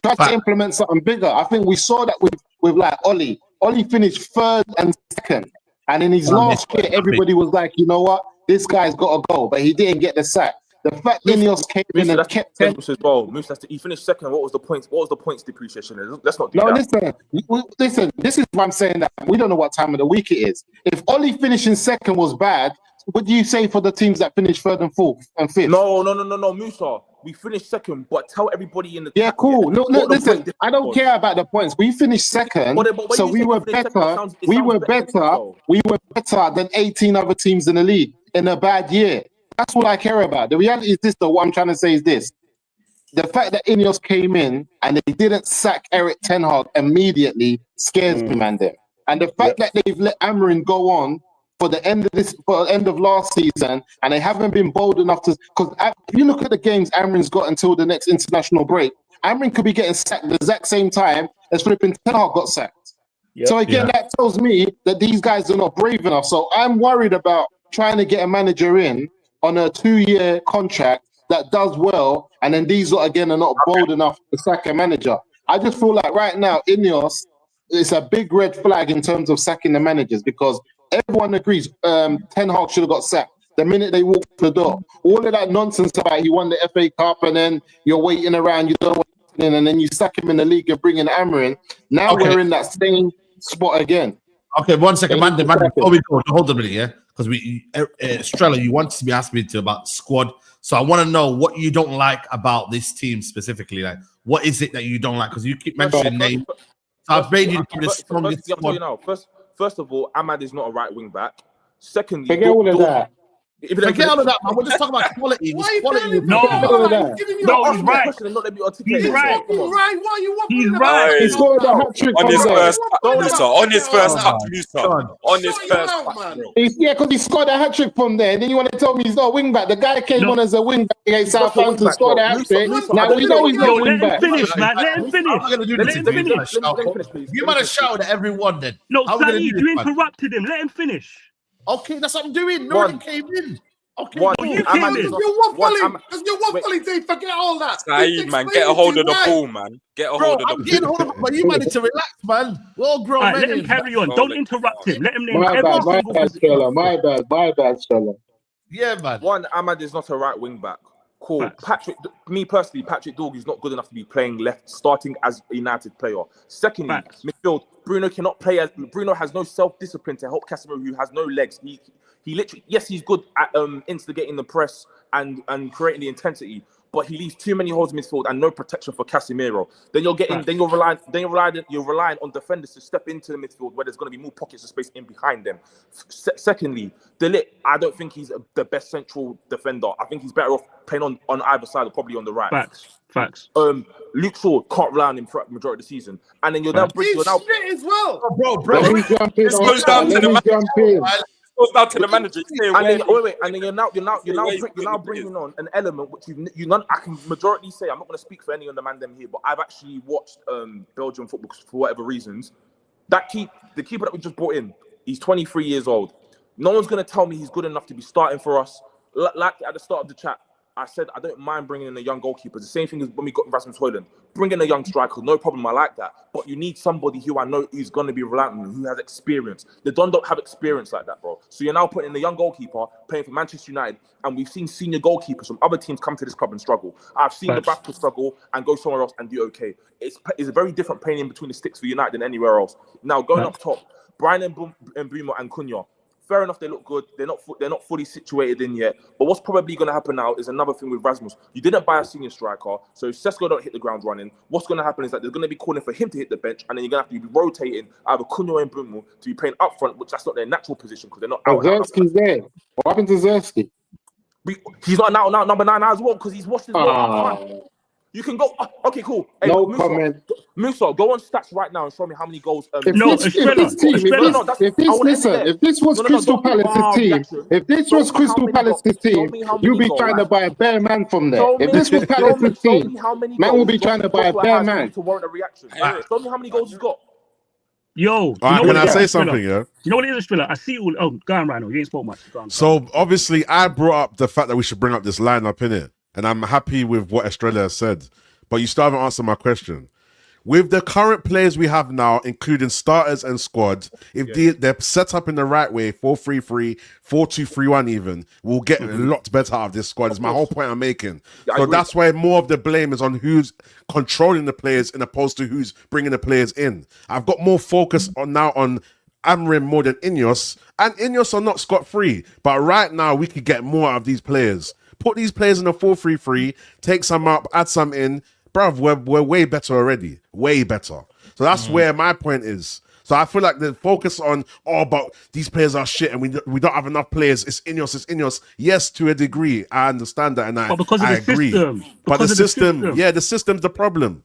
Try to implement something bigger. I think we saw that with like Oli. Oli finished 3rd and 2nd. And in his last year, everybody was like, you know what? This guy's got to go. But he didn't get the sack. The fact Ineos came in and kept him. He finished 2nd. What was the points? What was the points depreciation? Let's not do that. Listen. This is what I'm saying. That we don't know what time of the week it is. If Oli finishing 2nd was bad, what do you say for the teams that finished 3rd and 4th and 5th? No, Musa. We finished 2nd, but tell everybody in the cool. No, listen. I don't care about the points. We finished 2nd, so we were better. We were better than 18 other teams in the league in a bad year. That's what I care about. The reality is this, though. What I'm trying to say is this. The fact that Ineos came in and they didn't sack Erik ten Hag immediately scares me, Mandem. And the fact that they've let Amrin go on for the end of last season and they haven't been bold enough to... Because if you look at the games Amrin's got until the next international break, Amrin could be getting sacked at the exact same time as flipping ten Hag got sacked. So again, that tells me that these guys are not brave enough. So I'm worried about trying to get a manager in on a 2-year contract that does well, and then these again are not bold enough to sack a manager. I just feel like right now, Ineos, it's a big red flag in terms of sacking the managers because everyone agrees Ten Hag should have got sacked the minute they walked the door. All of that nonsense about he won the FA Cup and then you're waiting around, you don't know what's happening, and then you sack him in the league and bring in Amrin. Now we're in that same spot again. Okay, 1 second, Mandem, before we go, hold on a minute, yeah? Because Strella, you wanted to be asking me about squad. So I want to know what you don't like about this team specifically. Like, what is it that you don't like? Because you keep mentioning names. So I've made you the strongest squad. First of all, Ahmad is not a right wing back. Secondly, forget all of that. Forget all of that, man. We're just talking about quality. Why Quality. no, he's right. He's right. Why are you waffling? He's about right. it? He scored a hat trick On his from first there. touch, Musa. On his first touch, Musa. On his Shut first your mouth, touch, man. bro. Yeah, because he scored a hat trick from there. And then you want to tell me he's not a wing back? The guy came on as a wing back against Southampton, scored a hat trick. Now we know he's not a wing back. Let him finish, man. Let him finish. I'm gonna do Let this. him finish. You might have shouted at everyone then. No, How we gonna Saeed, do you this, man? interrupted him. Let him finish. Okay, that's what I'm doing. No one came in. Okay, you came in. You're waffling, Dave. Forget all that. Saeed, man, get a hold of the ball, man. Get a hold of the I'm getting hold of it, but you managed to relax, man. We're all grown men. Let him carry on. Don't interrupt him. Let him name My bad, Stella. My bad, Stella. Yeah, man. One, Ahmad is not a right wing back. Cool. Facts. Patrick Dorgu is not good enough to be playing left, starting as a United player. Secondly, midfield, Bruno cannot play as Bruno has no self-discipline to help Casemiro, who has no legs. He literally, yes, he's good at instigating the press and creating the intensity, but he leaves too many holes in midfield and no protection for Casemiro. Then you're relying on defenders to step into the midfield where there's going to be more pockets of space in behind them. Secondly, De Ligt, I don't think he's the best central defender. I think he's better off playing on either side or probably on the right. Facts. Luke Shaw can't rely on him for the majority of the season, and then you're now as well, bro. Let me jump in. This goes down to the manager. Goes down to the manager. And then you're now bringing on an element which I can majority say, I'm not going to speak for any of the Mandem here, but I've actually watched Belgian football for whatever reasons. The keeper that we just brought in, he's 23 years old. No one's going to tell me he's good enough to be starting for us. Like at the start of the chat, I said I don't mind bringing in a young goalkeeper. The same thing as when we got Rasmus Højlund. Bring in a young striker, no problem. I like that. But you need somebody who I know is going to be reliant on, who has experience. The Don don't have experience like that, bro. So you're now putting in a young goalkeeper playing for Manchester United, and we've seen senior goalkeepers from other teams come to this club and struggle. I've seen the Bradford struggle and go somewhere else and do okay. It's a very different playing in between the sticks for United than anywhere else. Now going up top, Brian and Mbeumo and Cunha. Fair enough, they look good. They're not fully situated in yet. But what's probably going to happen now is another thing with Rasmus. You didn't buy a senior striker, so if Sesko don't hit the ground running, what's going to happen is that there's going to be calling for him to hit the bench, and then you're going to have to be rotating either Cunha and Mbeumo to be playing up front, which that's not their natural position because they're not out. Zerski's there. What happened to Zerski? He's not now number 9 as well because he's watched his ball up front. You can go. Okay, cool. Hey, no Musa, comment. Musa, go on stats right now and show me how many goals. If this was Crystal Palace's team, you'd be trying to buy a bare man from there. If this was Palace's team, man will be trying to buy a bare man. To warrant a reaction. Show me how many goals he's got. Yo, can I say something? Yeah. You know what it is, Thriller? I see all. Oh, go on, Rhino. You ain't spoke much. So obviously, I brought up the fact that we should bring up this lineup in it. And I'm happy with what Estrella has said. But you still haven't answered my question. With the current players we have now, including starters and squad, if they're set up in the right way, 4-3-3, 4-2-3-1 even, we'll get a lot better out of this squad. Is my whole point I'm making. So that's why more of the blame is on who's controlling the players in opposed to who's bringing the players in. I've got more focus on Amrin more than Ineos. And Ineos are not scot-free. But right now, we could get more out of these players. Put these players in a 4-3-3, take some up, add some in. Bruv, we're way better already. Way better. So that's where my point is. So I feel like the focus on, but these players are shit and we don't have enough players. It's Ineos. Yes, to a degree. I understand that and I agree. But the system, the system's the problem.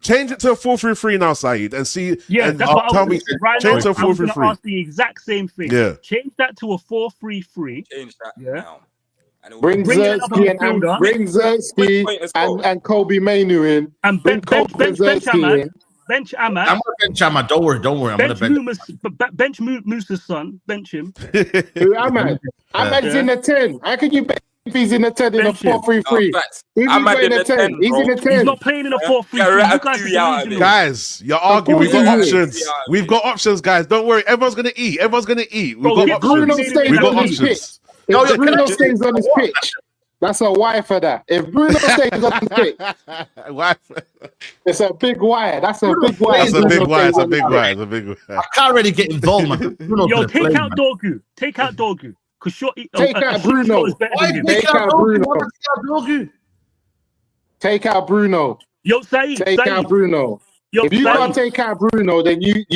Change it to a 4-3-3 now, Saeed, and see. Yeah, and that's what tell me. Right change now, to a 4-3-3. I'm going to ask the exact same thing. Yeah. Change that to a 4-3-3. Change that now. Bring Zerski and Kobe Mainu in. And bench Ahmad. Bench Ahmad. I'm going to bench Ahmad. Don't worry. I'm going to bench Musa's son. Bench him. Who Ahmad? Ahmad's in the 10. How can you bench if he's in the 10 in a 4-3-3? He's in the 10. He's in the 10. He's not playing in a 4-3-3. Guys, you're arguing. We've got options. We've got options, guys. Don't worry. Everyone's going to eat. We've got options. We've got options. If Bruno stays on his pitch, that's a why for that. If Bruno stays on his pitch, it's a big wire. That's a big wire. It's a big wire. I can't really get involved, man. Yo, take out Dorgu. Take out Dorgu. Take out Bruno. Take out Bruno. Take out Bruno. Yo, Saeed. Take out Bruno. If you can't take out Bruno, then you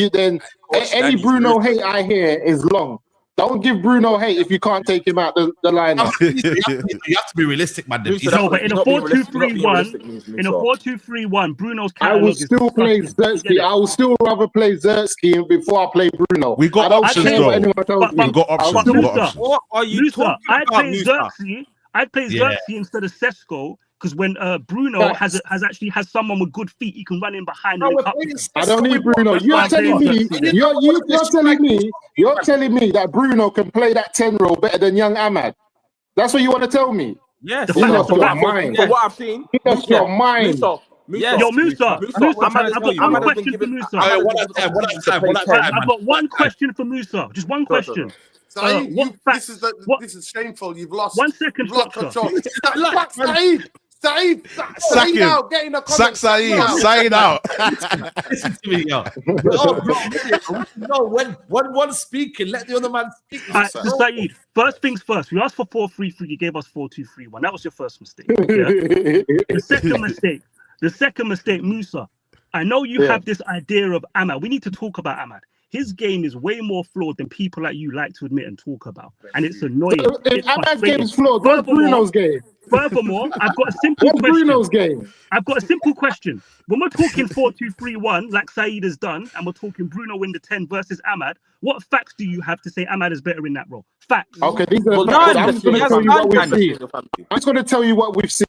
any Bruno hate I hear is long. Don't give Bruno hate if you can't take him out the lineup. You have to be realistic, man. No, but in a 4-2-3-1, in a 4-2-3-1, Bruno's I will still play Zertsky. I will still rather play Zertsky before I play Bruno. We got options, though. We got options. What are you talking I'd about, play Zertsky. I'd play Zertsky instead of Sesko. Because when Bruno has someone with good feet, he can run in behind. And I don't need Bruno. You're telling me that Bruno can play that 10 role better than young Ahmad. That's what you want to tell me? Yes. That's your mind. For what I've seen, that's your mind. Musa, I'm a question for Musa. I've got one question for Musa. Just one question. This is shameful. You've lost. 1 second. Saeed out. Get in the comments. Sack Saeed out. Listen to me, yo. No, when one's speaking, let the other man speak. So Saeed, first things first. We asked for 4-3-3. You gave us 4-2-3-1. That was your first mistake. Yeah? The second mistake, Musa. I know you have this idea of Ahmad. We need to talk about Ahmad. His game is way more flawed than people like you like to admit and talk about. And it's annoying. If Ahmad's game is flawed, what's Bruno's game? Furthermore, I've got a simple question. Bruno's game? I've got a simple question. When we're talking 4-2-3-1, like Saeed has done, and we're talking Bruno in the 10 versus Ahmad, what facts do you have to say Ahmad is better in that role? Facts. Okay, these are the facts. I'm just going to tell you what we've seen. I'm just going to tell you what we've seen.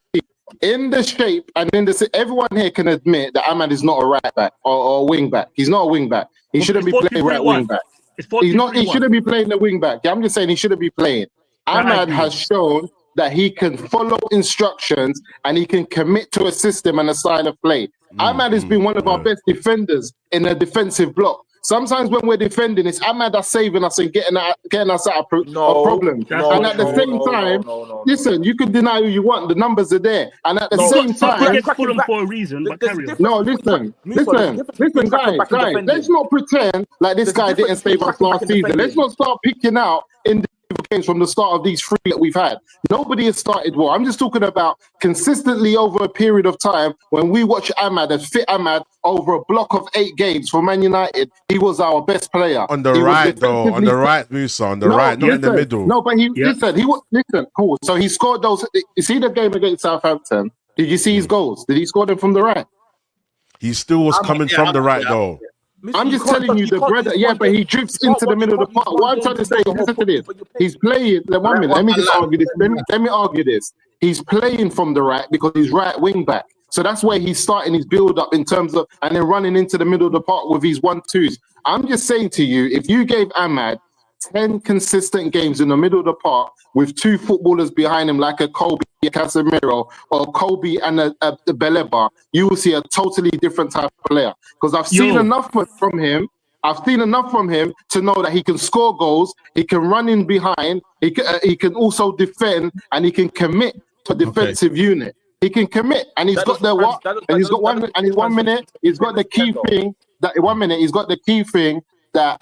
In the shape and in the everyone here can admit that Ahmad is not a right back or a wing back. He's not a wing back. He shouldn't be playing right wing back. He's not. He shouldn't be playing the wing back. Yeah, I'm just saying he shouldn't be playing. Ahmad has shown that he can follow instructions and he can commit to a system and a style of play. Ahmad has been one of our best defenders in a defensive block. Sometimes when we're defending, it's Ahmad that's saving us and getting us out of problems. And at the same time, listen, you can deny who you want. The numbers are there. And at the same time, for a reason. No, listen, guys. Let's not pretend like this guy didn't save us last season. Let's not start picking out individual games from the start of these 3 that we've had. Nobody has started well. I'm just talking about consistently over a period of time when we watch Ahmad and fit Ahmad over a block of 8 games for Man United. He was our best player. On the right, though. On the right, Musa. On the right, not in the middle. No, but listen, cool. So he scored those. You see the game against Southampton? Did you see his goals?Id he score them from the right? He still was coming from the right, though. I'm just telling you, but he drifts into the middle of the park. What I'm trying to say, listen to this. He's playing. 1 minute. Let me just argue this. Let me argue this. He's playing from the right because he's right wing back. So that's where he's starting his build up in terms of, and then running into the middle of the park with his 1-2s. I'm just saying to you, if you gave Ahmad 10 consistent games in the middle of the park with 2 footballers behind him, like a Kobe, a Casemiro, or Kobe and a Beleba, you will see a totally different type of player. Because I've seen enough from him. I've seen enough from him to know that he can score goals, he can run in behind, he can also defend, and he can commit to a defensive unit. He can commit, and he's got the what? And he's got 1 minute. He's got the key thing that 1 minute. He's got the key thing that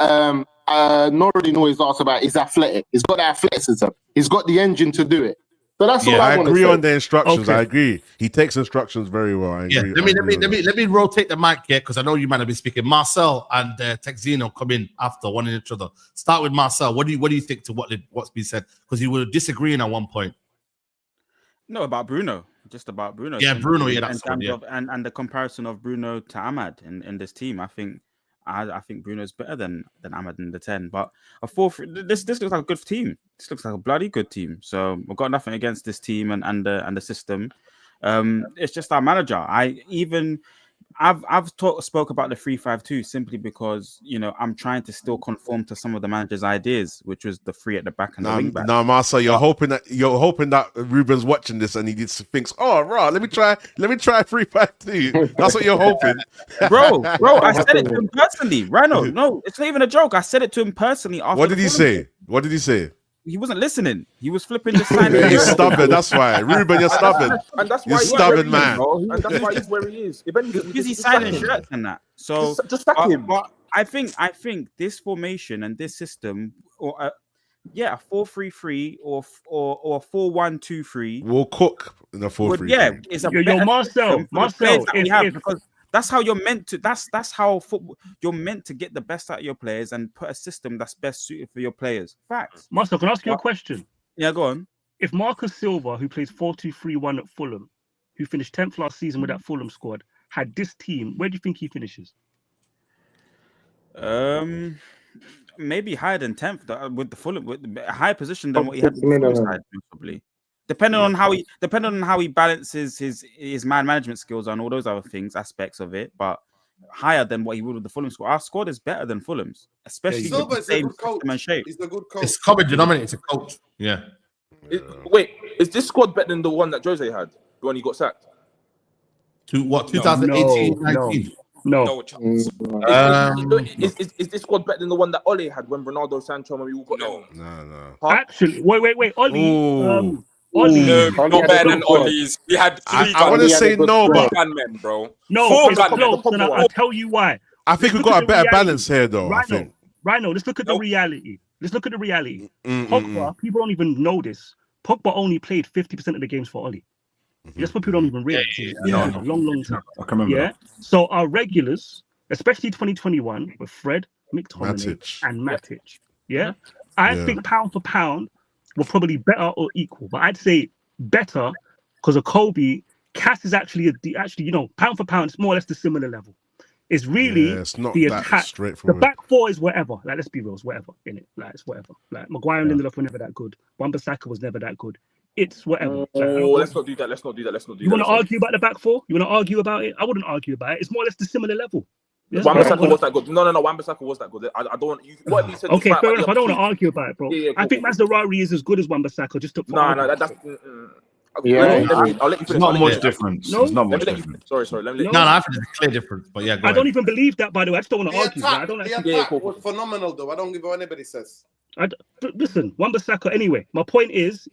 Noreen always asks about. He's athletic. He's got the athleticism. He's got the engine to do it. So that's all I agree on the instructions. Okay. I agree. He takes instructions very well. I agree. Let me rotate the mic here because I know you might have been speaking. Marcel and Texino come in after one each other. Start with Marcel. What do you think to what's been said? Because you were disagreeing at one point. No, about Bruno. Just about Bruno. Yeah, Bruno. Yeah, that's and the comparison of Bruno to Ahmad in this team. I think Bruno's better than Ahmad in the 10. But this looks like a good team. This looks like a bloody good team. So we've got nothing against this team and the system. It's just our manager. I've spoke about the 3-5-2 simply because I'm trying to still conform to some of the manager's ideas, which was the 3 at the back and the wing back. Now, Marcel, you're hoping that Ruben's watching this and he thinks, oh, right, let me try 3-5-2. That's what you're hoping, bro. I said it to him personally, Rhino. No, it's not even a joke. I said it to him personally. What did he say? What did he say? He wasn't listening. He was flipping the sign. He's stubborn. That's why, Ruben. You're stubborn. And that's why you're stubborn, man. And that's why he's where he is. Because he's signing shirts and that. So just sack him. But I think this formation and this system, or a 4-3-3 or 4-1-2-3, will cook in a 4-3-3. Yeah, it's a Marcel. That's how you're meant to. That's how football. You're meant to get the best out of your players and put a system that's best suited for your players. Facts. Marcel, can I ask you a question? Yeah, go on. If Marcus Silva, who plays 4-2-3-1 at Fulham, who finished 10th last season with that Fulham squad, had this team, where do you think he finishes? Maybe higher than 10th with the Fulham, with a higher position than what he had with the Fulham side, probably. Depending on how he balances his man management skills and all those other things, aspects of it, but higher than what he would with the Fulham squad. Our squad is better than Fulham's, especially with the same system and shape. He's a good coach. It's common denominator. It's a coach. Yeah. Wait, is this squad better than the one that Jose had? The one he got sacked? To what? 2018, 19? No. Is this squad better than the one that Ole had when Ronaldo, Sancho, and we all got them? No. Actually, wait. Ole. Not better than Ollie's. We had three. I want to say no, but gunmen, bro. No, Four it's close, and I'll tell you why. I think we've got a better balance here, though. I think. Rhino, let's look at the reality. Pogba, people don't even know this. Pogba only played 50% of the games for Ole. That's what people don't even realize. Long time. I can remember. Yeah. So our regulars, especially 2021, with Fred, McTominay, and Matic. Yeah. I think pound for pound, we're probably better or equal, but I'd say better because of Kobe. Cass is actually pound for pound, it's more or less the similar level. It's really it's not the that attack. The straightforward. back four is whatever. Like, let's be real, it's whatever in it. Like, it's whatever. Like, Maguire and Lindelof were never that good. Wan-Bissaka was never that good. It's whatever. Let's not do that. You want to argue about the back four? You want to argue about it? I wouldn't argue about it. It's more or less the similar level. Yeah? Wan-Bissaka was that good. No. Wan-Bissaka was that good. I don't want you. What you said. Okay, fair enough. I don't want to argue about it, bro. I think Mazraoui is as good as Wan-Bissaka. Just to that's. I'll let you. It's not much difference. No? It's not much difference. Sorry. I think it's a clear difference. But yeah, I don't even believe that. By the way, I just don't want to argue. I don't. The attack was phenomenal, though. I don't give what anybody says. Listen, Wan-Bissaka. Anyway, my point is,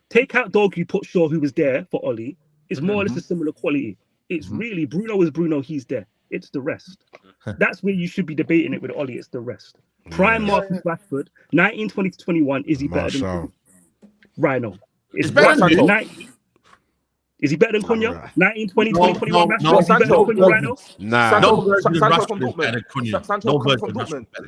take out Dog, you put Shaw, who was there for Ole. It's more or less a similar quality. It's really Bruno is Bruno. He's there. It's the rest. That's where you should be debating it with Ole. It's the rest. Prime Marcus Rashford, 19, 20 to 21. Is he better than Rhino? Is he better than Cunha? 19, 20, 21. No, is he better than Cunha, Rhino? Nah.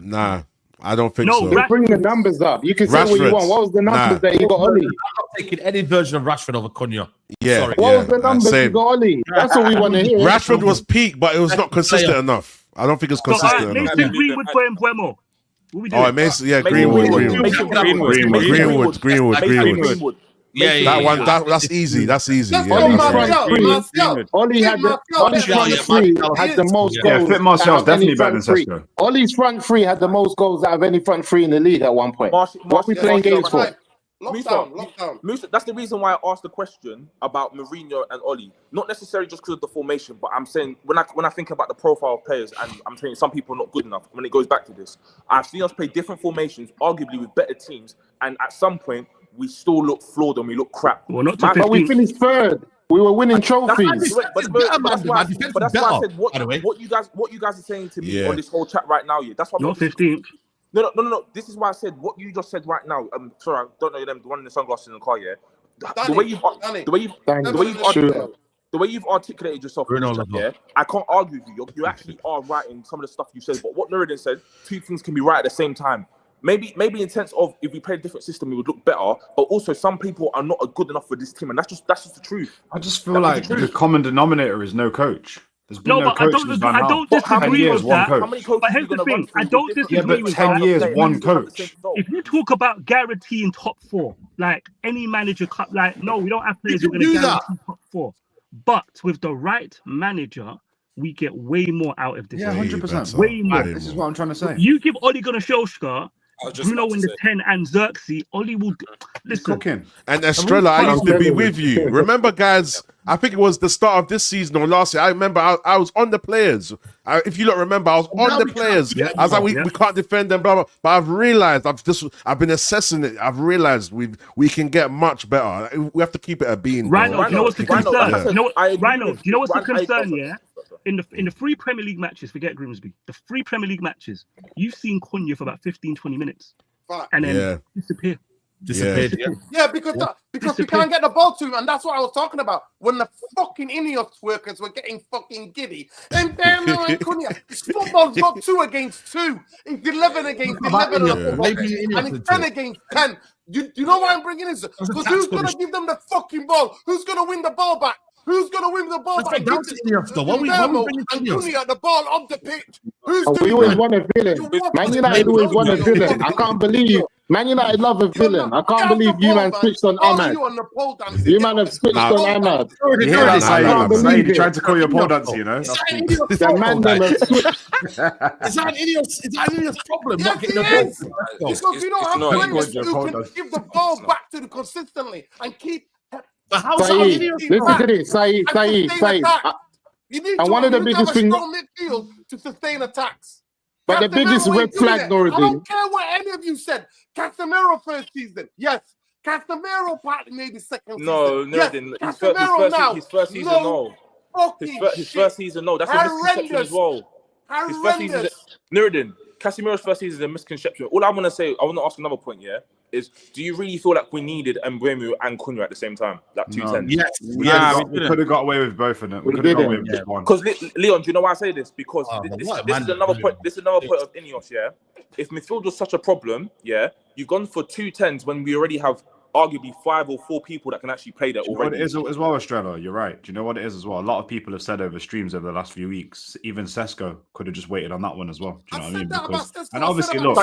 Nah. I don't think so. You bring the numbers up. You can say what you want. What was the numbers that you got, Ole? I'm not taking any version of Rashford over Cunha. Yeah. Sorry. What was the numbers you got, Ole? That's what we want to hear. Rashford was peak, but it was not consistent enough. I don't think it's consistent enough. Mason Greenwood for Mbeumo. Greenwood. Yeah. That's easy. Ole had the front three had the most goals. Yeah, Fit Martial's definitely better than Sesko. Ole's front three had the most goals out of any front three in the league at one point. What we playing games for? Lockdown. Musa, that's the reason why I asked the question about Mourinho and Ole. Not necessarily just because of the formation, but I'm saying when I think about the profile of players, and I'm saying some people are not good enough. When it goes back to this, I've seen us play different formations, arguably with better teams, and at some point we still look flawed and we look crap. Well, but we finished third. We were winning trophies. But that's why I said what you guys are saying to me on this whole chat right now. That's why I'm not 15th. No. This is why I said what you just said right now. Sorry, I don't know your name. The one in the sunglasses in the car. Yeah. The way you've articulated yourself, I can't argue with you. You actually are right in some of the stuff you said. But what Nuruddin said, two things can be right at the same time. Maybe in sense of if we played a different system, we would look better. But also, some people are not good enough for this team, and that's just the truth. I just feel like the common denominator is no coach. There's been no coach since Van Gaal. I don't disagree with that. How many coaches but here's the thing: I don't disagree with 10 years, one coach. If you talk about guaranteeing top four, like any manager, no, we don't have players who are going to guarantee top four. But with the right manager, we get way more out of this. Yeah, 100%. Way more. This is what I'm trying to say. You give Ole Gunnar Solskjaer, Bruno in the 10 and Xerxes, Ole will listen. And Estrella, I used to be with you. Remember, guys, I think it was the start of this season or last year. I remember I was on the players. If you don't remember, I was on the players. I was like, we can't defend them, blah, blah. But I've realized, I've been assessing it. I've realized we can get much better. We have to keep it a bean. Rhino, do you know what's the concern? Rhino, do you know what's the concern, yeah? In the three Premier League matches, forget Grimsby, the three Premier League matches, you've seen Cunha for about 15, 20 minutes and then disappear. disappeared. Yeah, because we can't get the ball to him, and that's what I was talking about. When the fucking Ineos workers were getting fucking giddy, and then Cunha, football's not 2 against 2. It's 11 against 11, and it's 10 against 10. You know why I'm bringing this? Because who's gonna give them the fucking ball? Who's gonna win the ball back? Who's going to win the ball back? And Cunha, the ball on the pitch. We always want a villain. Man United always want a villain. I can't believe Man United love a villain. I can't believe you man switched on Ahmad. You man have switched on Ahmad. You hear that, Saeed? You tried to call your pole dancer, you know? The Mandem have switched. Is that an idiot's problem? Yes, it is. Because we don't have players who can give the ball back to them consistently and keep. But how's Saeed, listen to this, Saeed. And one of the biggest things midfield to sustain attacks. But the biggest red flag, Nordi. I don't care what any of you said. Casemiro first season, yes. Casemiro partly maybe second season. No, yes. Casemiro now. His first season, no. His first season, no. That's a misconception as well. His first season, Nuruddin, Casemiro's first season is a misconception. All I want to say, I want to ask another point, yeah, is do you really feel like we needed Mbeumo and Cunha at the same time? Like 210? Yes. We could have got away with both of them. We could have got away with just one. Because, Leon, do you know why I say this? Because this is another point. This is another point of Ineos, yeah? If midfield was such a problem, yeah, you've gone for 210s when we already have arguably 5 or 4 people that can actually play that already. What it is as well, Estrella, you're right. Do you know what it is as well? A lot of people have said over streams over the last few weeks, even Sesko could have just waited on that one as well. Do you know what I mean? Because, and obviously, look,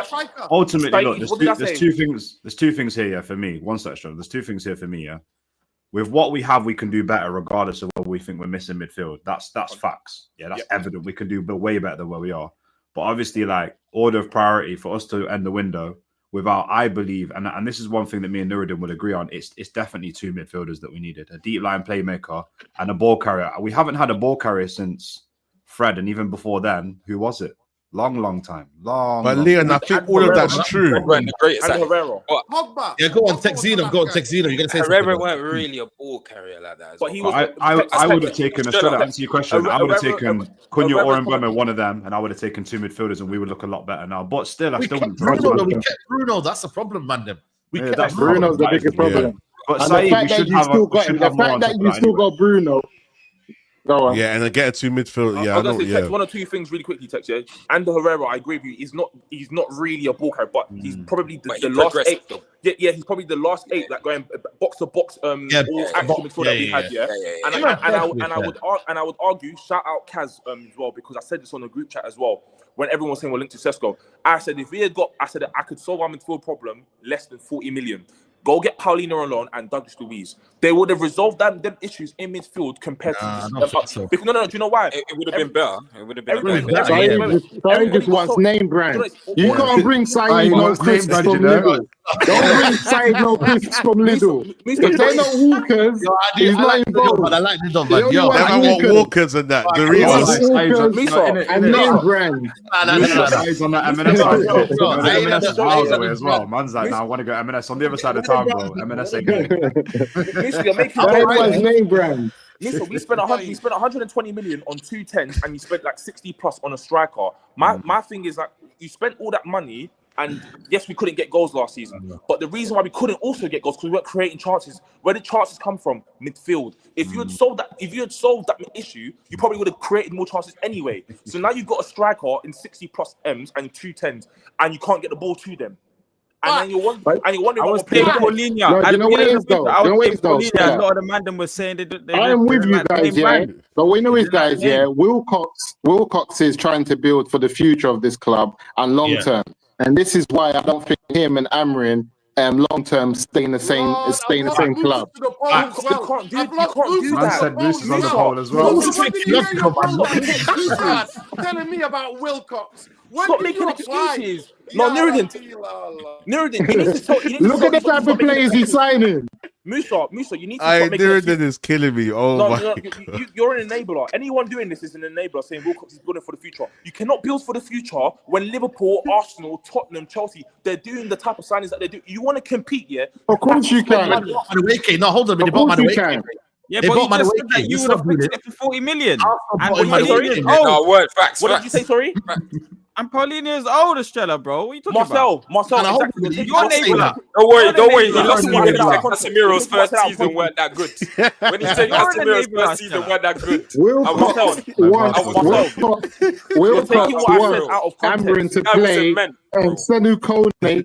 ultimately, look, there's two things. There's 2 things here, yeah, for me. One sec, Estrella. There's 2 things here for me, yeah. With what we have, we can do better, regardless of what we think we're missing midfield. That's facts. Yeah, that's evident. We can do way better than where we are. But obviously, like, order of priority for us to end the window. Without, I believe, and this is one thing that me and Nuruddin would agree on, it's definitely 2 midfielders that we needed. A deep line playmaker and a ball carrier. We haven't had a ball carrier since Fred, and even before then, who was it? Long time. But Leon, I think all of that's true. And Herrera. Yeah, go on, text Zeno. You're going to say Herrera weren't really a ball carrier like that. But he was. I would have taken, to answer your question, I would have taken Cunha or Mbeumo, one of them, and I would have taken 2 midfielders, and we would look a lot better now. But still, we kept Bruno. That's the problem, Mandem. Bruno's the biggest problem. But Saeed, we should have the fact that you still got Bruno. Go on. Yeah, and then get 2 midfield. Yeah, I was going to say 1 or 2 things really quickly, Tex. Yeah, and Herrera, I agree with you. He's not really a ball carrier, but he's probably the last 8. Yeah, he's probably the last 8, like going box to box. All action midfield that we had. Yeah. And I would argue, shout out Kaz as well, because I said this on the group chat as well. When everyone was saying we're linked to Sesko, I said if we had that I could solve our midfield problem less than 40 million. Go get Paulino on loan and Douglas Luiz. They would have resolved them issues in midfield compared to this. No, do you know why? It would have been better. It would have been better. Saeed just wants name brand. You can't bring Saeed no crisps from Lidl. Don't bring Saeed no crisps from Lidl. If they're not Walkers, he's not involved. I like Lidl, man. Yo, I want Walkers and that. The reasons. And name brand. Saeed's on that M&S is miles away as well. Man's like, now I want to go M&S on the other side of town, bro. M&S ain't good. Name brand. Listen, we spent 120 million on 210s, and you spent like 60 plus on a striker. My thing is like you spent all that money, and yes, we couldn't get goals last season. But the reason why we couldn't also get goals because we weren't creating chances. Where did chances come from? Midfield. If you had solved that issue, you probably would have created more chances anyway. So now you've got a striker in 60 plus M's and 210s, and you can't get the ball to them. And then you're wondering I was playing Paulinho. No, you know what it is though? A lot of the Mandem was saying I am with you guys, yeah. But we know his guys, yeah. Wilcox is trying to build for the future of this club and long term. And this is why I don't think him and Amrin long term stay in the same club. You can't do that. Man said Moose is on the pole as well. Telling me about Wilcox. Stop making excuses. No, Nuruddin, you need to tell. Look at the type of players he's signing. Musa, you need to stop making excuses. Nuruddin is killing me. Oh my God. You're an enabler. Anyone doing this is an enabler, saying Wilcox is building for the future. You cannot build for the future when Liverpool, Arsenal, Tottenham, Chelsea, they're doing the type of signings that they do. You want to compete, yeah? Of course you can. No, hold on. They bought Madueke. Yeah, but you just said that you would have picked it for 40 million. No, word, facts. What did you say, sorry? And Paulinho is old, Estrella, bro. What are you talking about? Marcel, exactly. Your neighbor. Don't worry. He lost me when he said Casemiro's first season weren't that good. When he said Casemiro's first season weren't that good. We'll taking what I said out of context. Amrin to play, Senu Kone,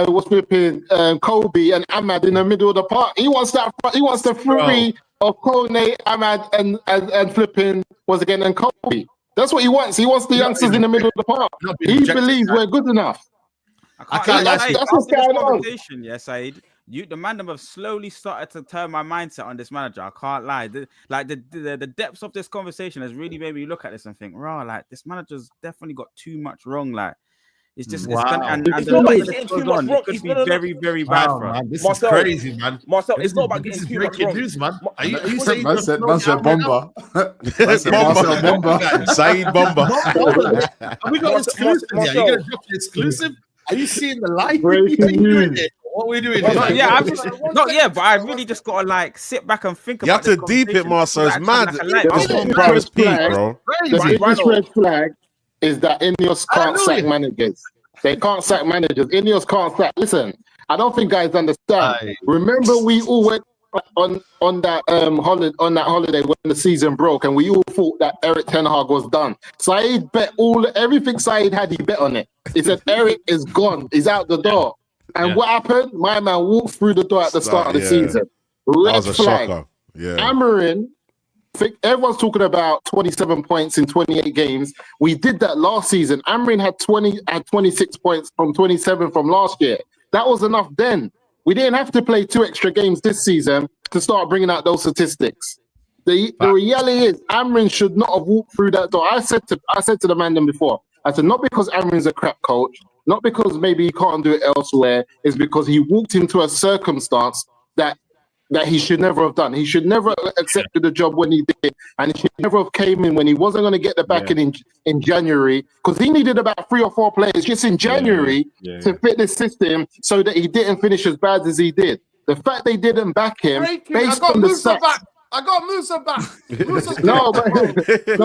what's flipping, Kobe and Ahmad in the middle of the park. He wants that. He wants the three of Kone, Ahmad, and flipping and Kobe. That's what he wants. He wants the youngsters in the middle of the park. He believes we're good enough. That's what's going on. Yes, Saeed. The Mandem have slowly started to turn my mindset on this manager. I can't lie. The depths of this conversation has really made me look at this and think, like this manager's definitely got too much wrong. Like it's just it's it could be very, very bad for us. This is crazy, man. Marcel, it's not about getting too much wrong. News, man. Are you saying man said Bomba? Bomba. Saeed Bomba. Have we got exclusive? Are you going to drop the exclusive? Are you seeing the live? What are we doing? But I really just got to sit back and think about it. You have to deep it, Marcel. It's mad. It's peak, bro. The biggest red flag is that Ineos can't sack managers. They can't sack managers. Ineos can't sack. Listen, I don't think guys understand. Remember, we all went on that holiday when the season broke, and we all thought that Eric Ten Hag was done. Saeed bet everything Saeed had. He bet on it. He said Eric is gone. He's out the door. And what happened? My man walked through the door at the start of the season. Red flag. Shocker. Yeah. Amarin. Everyone's talking about 27 points in 28 games. We did that last season. Amarin had 26 points from 27 from last year. That was enough then. We didn't have to play 2 extra games this season to start bringing out those statistics. The reality is, Amarin should not have walked through that door. I said to the Mandem before, I said, not because Amarin's a crap coach, not because maybe he can't do it elsewhere, it's because he walked into a circumstance that he should never have done. He should never have accepted the job when he did, and he should never have came in when he wasn't going to get the backing in January, because he needed about 3 or 4 players just in January to fit this system so that he didn't finish as bad as he did. The fact they didn't back him based on the stats. I got Musa back. No,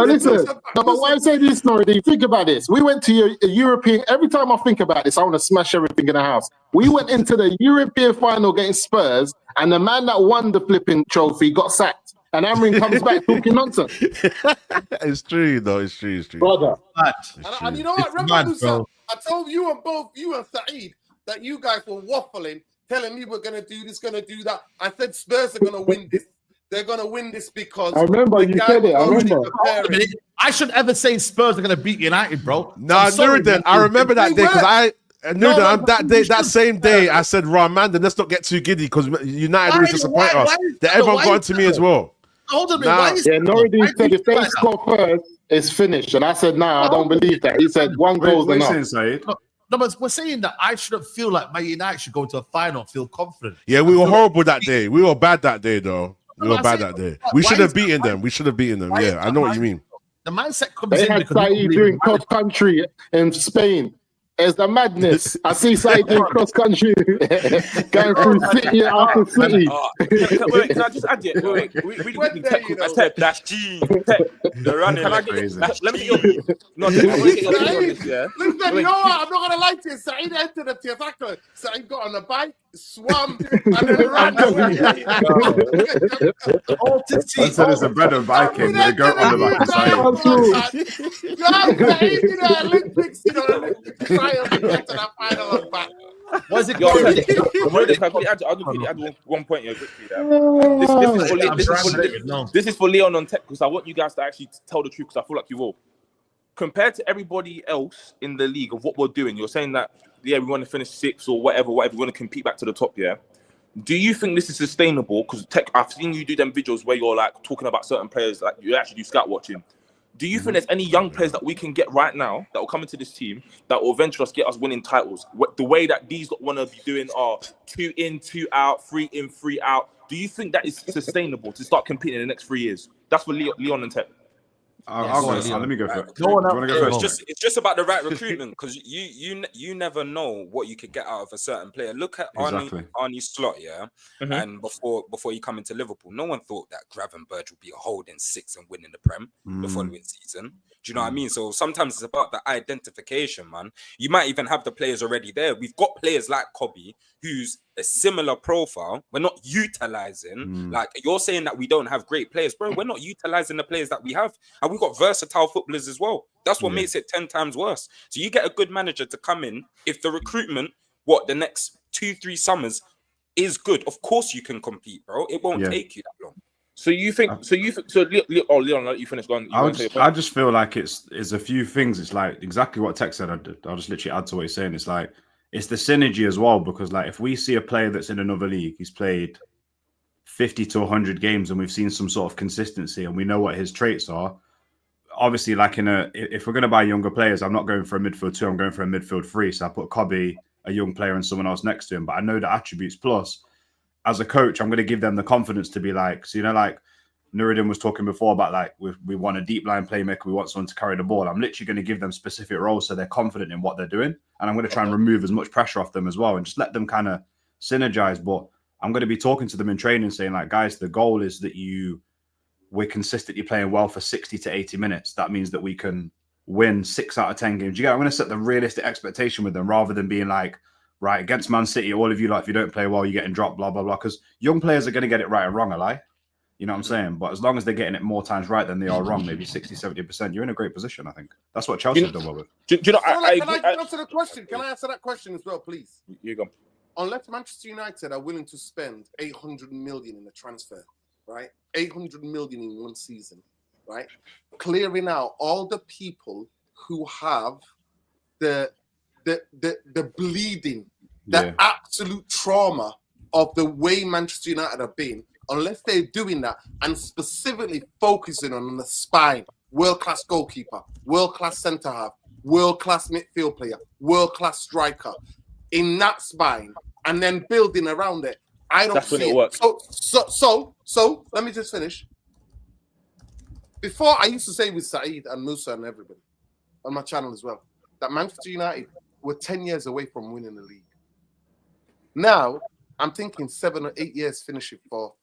listen. But why I say this, Nordy, think about this. We went to a European. Every time I think about this, I want to smash everything in the house. We went into the European final against Spurs, and the man that won the flipping trophy got sacked. And Amarin comes back talking nonsense. It's true, though. It's true. Brother. And you know what? Remember, Musa, I told you and Saeed, that you guys were waffling, telling me we're going to do this, going to do that. I said Spurs are going to win this. They're going to win this because... I remember you said it. I remember. I should ever say Spurs are going to beat United, bro. No, I remember that day because I knew that same day I said, Mandem, let's not get too giddy because United will disappoint us. Everyone got into me as well. Hold on a minute. Nordy said if they score first, it's finished. And I said, nah, I don't believe that. He said one goal is enough. No, but we're saying that I shouldn't feel like Man United should go to a final and feel confident. Yeah, we were horrible that day. We were bad that day, though. We were bad that day. We should have beaten them. Yeah, I know what you mean. The mindset comes in. They had Saeed doing cross country in Spain. It's the madness. I see Saeed doing cross country, going through city after city. Wait, can I just add it? Wait. Really quickly, that's G. The running. Let me get your opinion on this, yeah? Listen, you know what? I'm not going to lie to you. Saeed entered the theatre. Saeed got on the bike, swam, and then ran away. I said it's a bread and biking. They go on the back of Saeed. Saeed in the Olympics, Olympics. What's it called? I'll quickly add one point here quickly. This is for Leon on tech because I want you guys to actually tell the truth because I feel like you will. Compared to everybody else in the league of what we're doing, you're saying that we want to finish 6th or whatever, we want to compete back to the top. Yeah. Do you think this is sustainable? Because I've seen you do them videos where you're like talking about certain players, like you actually do scout watching. Do you think there's any young players that we can get right now that will come into this team that will eventually get us winning titles? The way that these want to be doing are 2 in, 2 out, 3 in, 3 out. Do you think that is sustainable to start competing in the next 3 years? That's for Leon and Ted. Let me go for it. No one else. It's just about the right recruitment, because you never know what you could get out of a certain player. Look at Arnie Slot, and before he come into Liverpool, no one thought that Gravenberch would be holding 6 and winning the Prem the following season. Do you know what I mean? So sometimes it's about the identification, man. You might even have the players already there. We've got players like Kobe, who's a similar profile. We're not utilizing. Like, you're saying that we don't have great players, bro. We're not utilizing the players that we have, and we've got versatile footballers as well. That's what makes it 10 times worse. So you get a good manager to come in. If the recruitment, the next 2-3 summers is good, of course you can compete, bro. It won't take you that long. So you think? Leon, I'll let you finish. Go on. I just feel like it's a few things. It's like exactly what Tech said. I'll just literally add to what he's saying. It's like it's the synergy as well, because like if we see a player that's in another league, he's played 50 to 100 games, and we've seen some sort of consistency, and we know what his traits are. Obviously, like if we're going to buy younger players, I'm not going for a midfield 2. I'm going for a midfield 3. So I put Kobe, a young player, and someone else next to him. But I know the attributes. Plus, as a coach, I'm going to give them the confidence to be like, so, like Nuruddin was talking before about like, we want a deep line playmaker. We want someone to carry the ball. I'm literally going to give them specific roles so they're confident in what they're doing. And I'm going to try and remove as much pressure off them as well and just let them kind of synergize. But I'm going to be talking to them in training saying like, guys, the goal is that we're consistently playing well for 60 to 80 minutes. That means that we can win 6 out of 10 games. I'm going to set the realistic expectation with them rather than being like, right, against Man City, all of you, like, if you don't play well, you're getting dropped, blah, blah, blah. Because young players are going to get it right and wrong, I lie. You know what I'm saying? But as long as they're getting it more times right than they are wrong, maybe 60, 70%, you're in a great position, I think. That's what Chelsea have done well with. Can I answer the question? Can I answer that question as well, please? You go. Unless Manchester United are willing to spend 800 million in a transfer, right? 800 million in one season, right? Clearing out all the people who have the bleeding, the absolute trauma of the way Manchester United have been, unless they're doing that and specifically focusing on the spine, world-class goalkeeper, world-class centre-half, world-class midfield player, world-class striker, in that spine, and then building around it, I don't see it. Works. So let me just finish. Before, I used to say with Saeed and Musa and everybody on my channel as well, that Manchester United were 10 years away from winning the league. Now, I'm thinking 7 or 8 years finishing for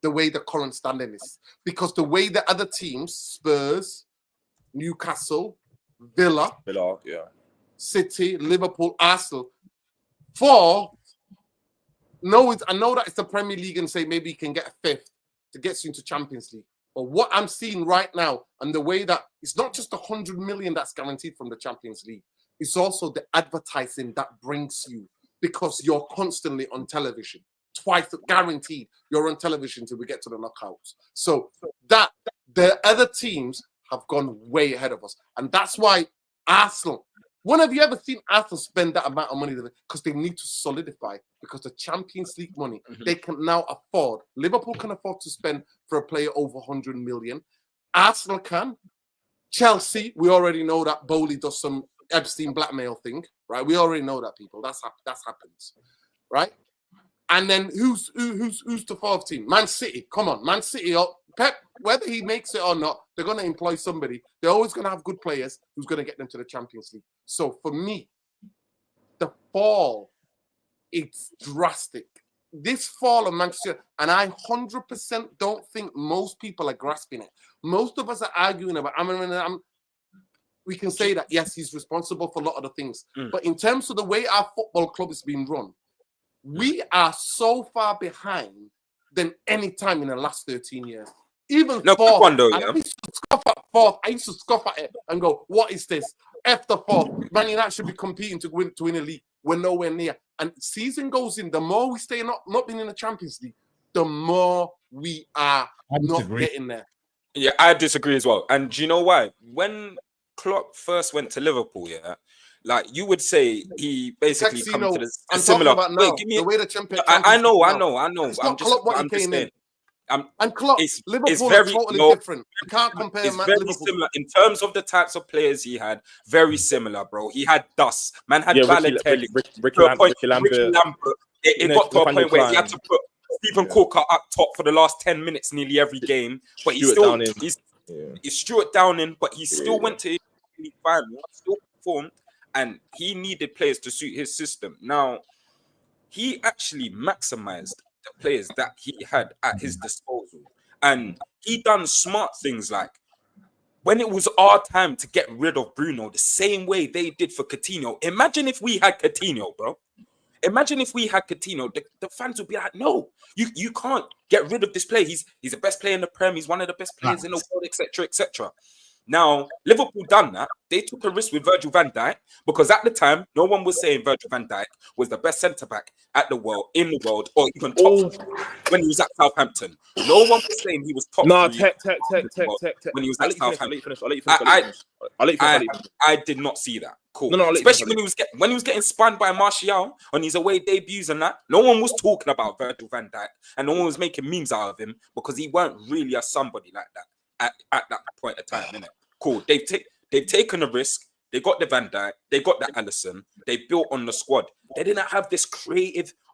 the way the current standing is. Because the way the other teams, Spurs, Newcastle, Villa, City, Liverpool, Arsenal, I know that it's the Premier League and say maybe you can get a 5th to get you into Champions League. But what I'm seeing right now and the way that it's not just 100 million that's guaranteed from the Champions League, it's also the advertising that brings you, because you're constantly on television. Twice guaranteed you're on television till we get to the knockouts. So that the other teams have gone way ahead of us. And that's why Arsenal, when have you ever seen Arsenal spend that amount of money? Because they need to solidify, because the Champions League money, they can now afford. Liverpool can afford to spend for a player over 100 million. Arsenal can. Chelsea, we already know that Bowley does some Epstein blackmail thing, right? We already know that, people. That's happens, right? And then who's the 4th team? Man City. Come on, Man City. Pep, whether he makes it or not, they're going to employ somebody. They're always going to have good players who's going to get them to the Champions League. So for me, the fall, it's drastic. This fall of Manchester, and I 100% don't think most people are grasping it. Most of us are arguing about, we can say that, yes, he's responsible for a lot of the things. But in terms of the way our football club is being run, we are so far behind than any time in the last 13 years. Even 4th. I used to scoff at 4th. I used to scoff at it and go, what is this? F the 4th. Man United should be competing to win a league. We're nowhere near. And season goes in, the more we stay not being in the Champions League, the more we are not getting there. Yeah, I disagree as well. And do you know why? When Klopp first went to Liverpool, like you would say he basically come to the similar. Wait, give me the way the champion. I know. It's not Klopp what he came in. And Klopp, Liverpool is very totally different. You can't compare. It's very Liverpool. similar in terms of the types of players he had. Very similar, bro. He had dust. Man had Balotelli. Ricky Lambert. It got to a point where he had to put Stephen Corker up top for the last 10 minutes nearly every game, but he's It's Stuart Downing, but he still went to the final, still performed, and he needed players to suit his system. Now, he actually maximized the players that he had at his disposal, and he done smart things like when it was our time to get rid of Bruno, the same way they did for Coutinho. Imagine if we had Coutinho, bro. Imagine if we had Coutinho, the fans would be like, no, you can't get rid of this player. He's the best player in the Prem. He's one of the best players in the world, etc., etc. Now, Liverpool done that. They took a risk with Virgil van Dijk because at the time, no one was saying Virgil van Dijk was the best centre-back in the world, or even top when he was at Southampton. No one was saying he was top three when he was at Southampton. I did not see that. Cool. No, especially when he was getting spun by Martial on his away debuts and that. No one was talking about Virgil van Dijk, and no one was making memes out of him because he weren't really a somebody like that at that point of time. Innit? Cool. They've taken a risk. They got the Van Dijk. They got the Alisson. They built on the squad. They didn't have this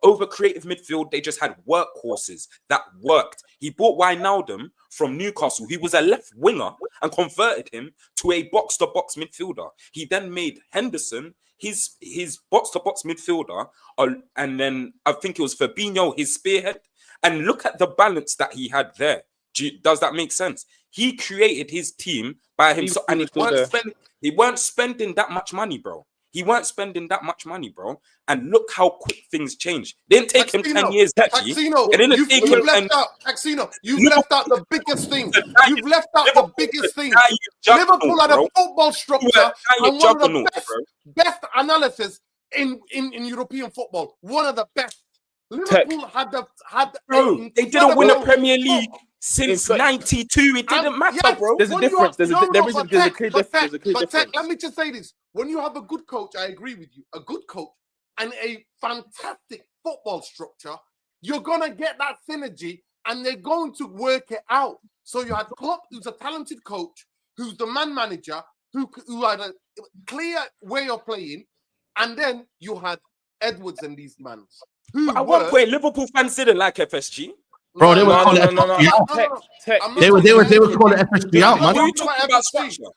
over creative midfield. They just had workhorses that worked. He bought Wijnaldum from Newcastle. He was a left winger and converted him to a box-to-box midfielder. He then made Henderson his box-to-box midfielder, and then I think it was Fabinho his spearhead. And look at the balance that he had there. Does that make sense? He created his team by himself, and he weren't spending that much money, bro. He weren't spending that much money, bro. And look how quick things changed. They didn't take him 10 years, actually. You've left out the biggest thing. You've left out the biggest thing. Liverpool had a football structure and one of the best analysis in European football. One of the best. Liverpool had they didn't win a Premier League since '92. It didn't matter, bro. There's a difference. There's a clear difference. Let me just say this. When you have a good coach, I agree with you. A good coach and a fantastic football structure, you're gonna get that synergy, and they're going to work it out. So you had Klopp, who's a talented coach, who's the man manager, who had a clear way of playing, and then you had Edwards and these men. At one point, Liverpool fans didn't like FSG. Bro, they were calling FSG out. They were calling FSG out, man. What are you talking about structure?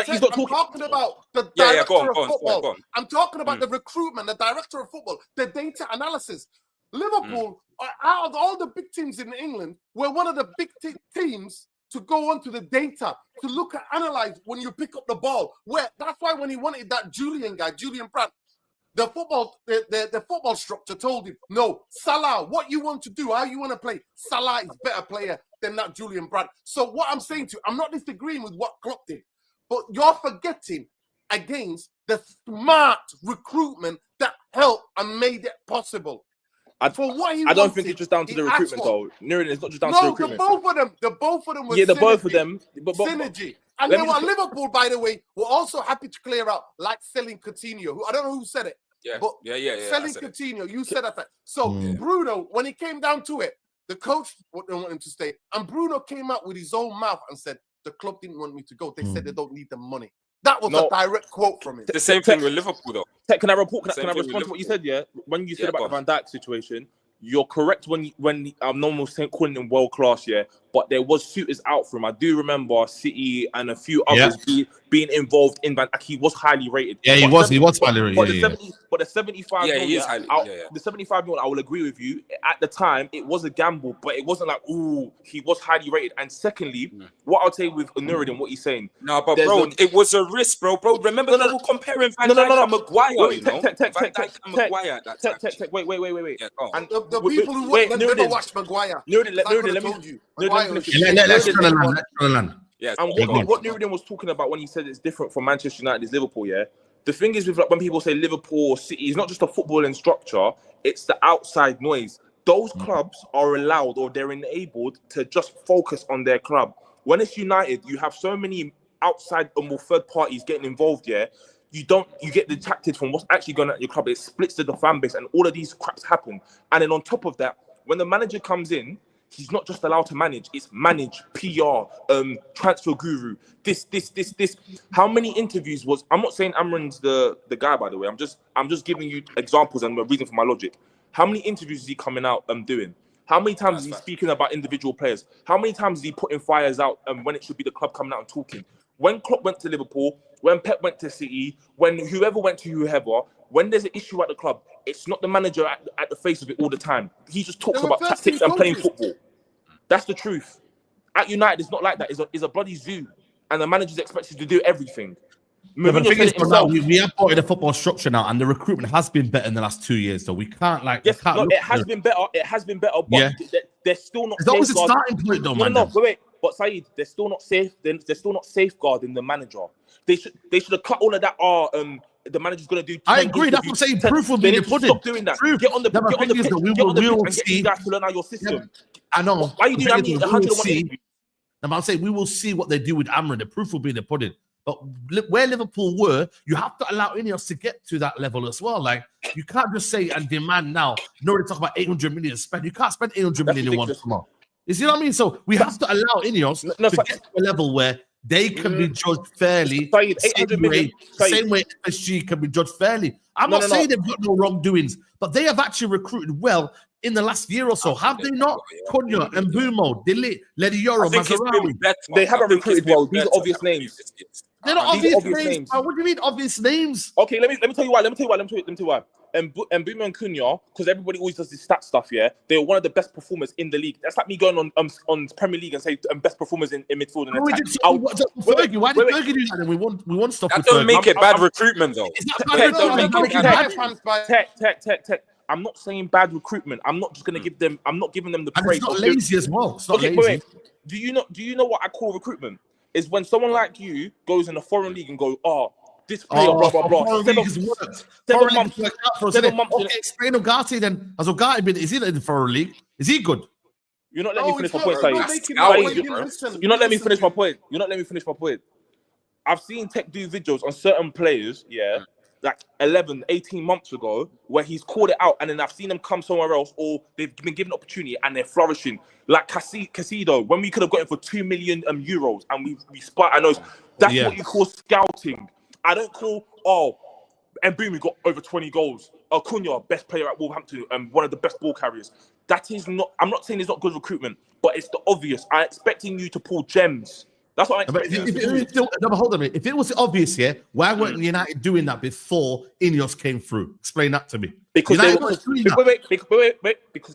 He's not talking about the director of football. I'm talking about the recruitment, the director of football, the data analysis. Liverpool, out of all the big teams in England, were one of the big teams to go onto the data, to look at, analyze when you pick up the ball. That's why when he wanted that Julian Brandt, the football structure told him, no, Salah, what you want to do, how you want to play, Salah is a better player than that Julian Brandt. So what I'm saying to you, I'm not disagreeing with what Klopp did, but you're forgetting against the smart recruitment that helped and made it possible. I don't think it's just down to the recruitment, though. Nurin, it's not just down to the recruitment. The both of them were synergy. And then Liverpool, by the way, were also happy to clear out, like selling Coutinho. I don't know who said it. Selling Coutinho, you said that. So Bruno, when it came down to it, the coach didn't want him to stay. And Bruno came out with his own mouth and said, the club didn't want me to go. They said they don't need the money. That was a direct quote from him. The same thing with Liverpool, though. Can I respond to what you said, when you said about the Van Dijk situation, you're correct when no one was calling him world class, but there was suitors out for him. I do remember City and a few others being involved in Van Dijk. He was highly rated. Yeah, he was highly rated. But the 75 million, the 75 million, I will agree with you. At the time, it was a gamble, but it wasn't like, ooh, he was highly rated. And secondly, what I'll say with Nuruddin, what he's saying. No, but bro, it was a risk, bro. Remember they were comparing Van Dijk and Maguire, you know? Van Dijk and Maguire at that time. Wait. And the people who never watched Maguire. Let's land. Yes. And what Nuruddin was talking about when he said it's different from Manchester United is Liverpool, The thing is with when people say Liverpool or City, it's not just a footballing structure, it's the outside noise. Those clubs are allowed or they're enabled to just focus on their club. When it's United, you have so many outside and more third parties getting involved, you get detracted from what's actually going on at your club. It splits the fan base and all of these craps happen. And then on top of that, when the manager comes in, he's not just allowed to manage, it's manage, PR, transfer guru, this. How many interviews was, I'm not saying Amran's the guy, by the way, I'm just giving you examples and the reason for my logic. How many interviews is he coming out doing? How many times is he speaking about individual players? How many times is he putting fires out when it should be the club coming out and talking? When Klopp went to Liverpool, when Pep went to City, when whoever went to whoever, when there's an issue at the club, it's not the manager at the face of it all the time. He just talks about tactics and playing football. That's the truth. At United, it's not like that. It's a bloody zoo. And the manager's expected to do everything. Yeah, but the thing is, now, we have brought in a football structure now, and the recruitment has been better in the last 2 years. So we can't it has been better. It has been better, but they're still not. It's always a starting point, though, man. No, wait. But Saeed, they're still not safe. They're still not safeguarding the manager. They should have cut all of that. The manager's going to do. I agree. That's what I'm saying. Proof will be the pudding. Stop doing that. Get on the pitch. Get on the pitch and get you guys to learn out your system. I know. Why are you doing that? I'm saying we will see what they do with Amrin. The proof will be in the pudding. But where Liverpool were, you have to allow Ineos to get to that level as well. Like, you can't just say and demand now. No, they talk about 800 million spent. You can't spend 800 million in 1 summer. You see what I mean? So we have to allow Ineos to get to a level where they can be judged fairly. Same way SG can be judged fairly. I'm not saying they've got no wrongdoings, but they have actually recruited well in the last year or so. Have they not? Cunha, Mbumo, Delete, Lady Yoro, Mazarawi. They haven't recruited well. These are obvious names. They're not obvious names. What do you mean obvious names? Okay, let me tell you why. And Mbumo and Cunha, because everybody always does this stat stuff, yeah, they're one of the best performers in the league. That's like me going on Premier League and say best performers in midfield and attack. Why did Fergie do that? And we won stuff. That don't make it bad recruitment, though. Tech. I'm not saying bad recruitment. I'm not just gonna give them. I'm not giving them the praise. It's not lazy as well. It's not lazy. Wait. Do you know what I call recruitment? Is when someone like you goes in a foreign league and go, this player, blah blah blah. 7 months. Okay, explain Ugarte then. Has Ugarte been? Is he in the foreign league? Is he good? You're not letting me finish my point, Saeed. You're not letting me finish my point. You're not letting me finish my point. I've seen Tech do videos on certain players, like 11, 18 months ago, where he's called it out, and then I've seen them come somewhere else, or they've been given opportunity and they're flourishing. Like Casido, when we could have got him for 2 million euros, and we spot our nose. That's what you call scouting. I don't call Mbumo got over 20 goals. Cunha, best player at Wolverhampton, and one of the best ball carriers. That is not. I'm not saying it's not good recruitment, but it's the obvious. I'm expecting you to pull gems. That's what I'm expecting. Hold on a minute. If it was obvious, why weren't United doing that before Ineos came through? Explain that to me. Because because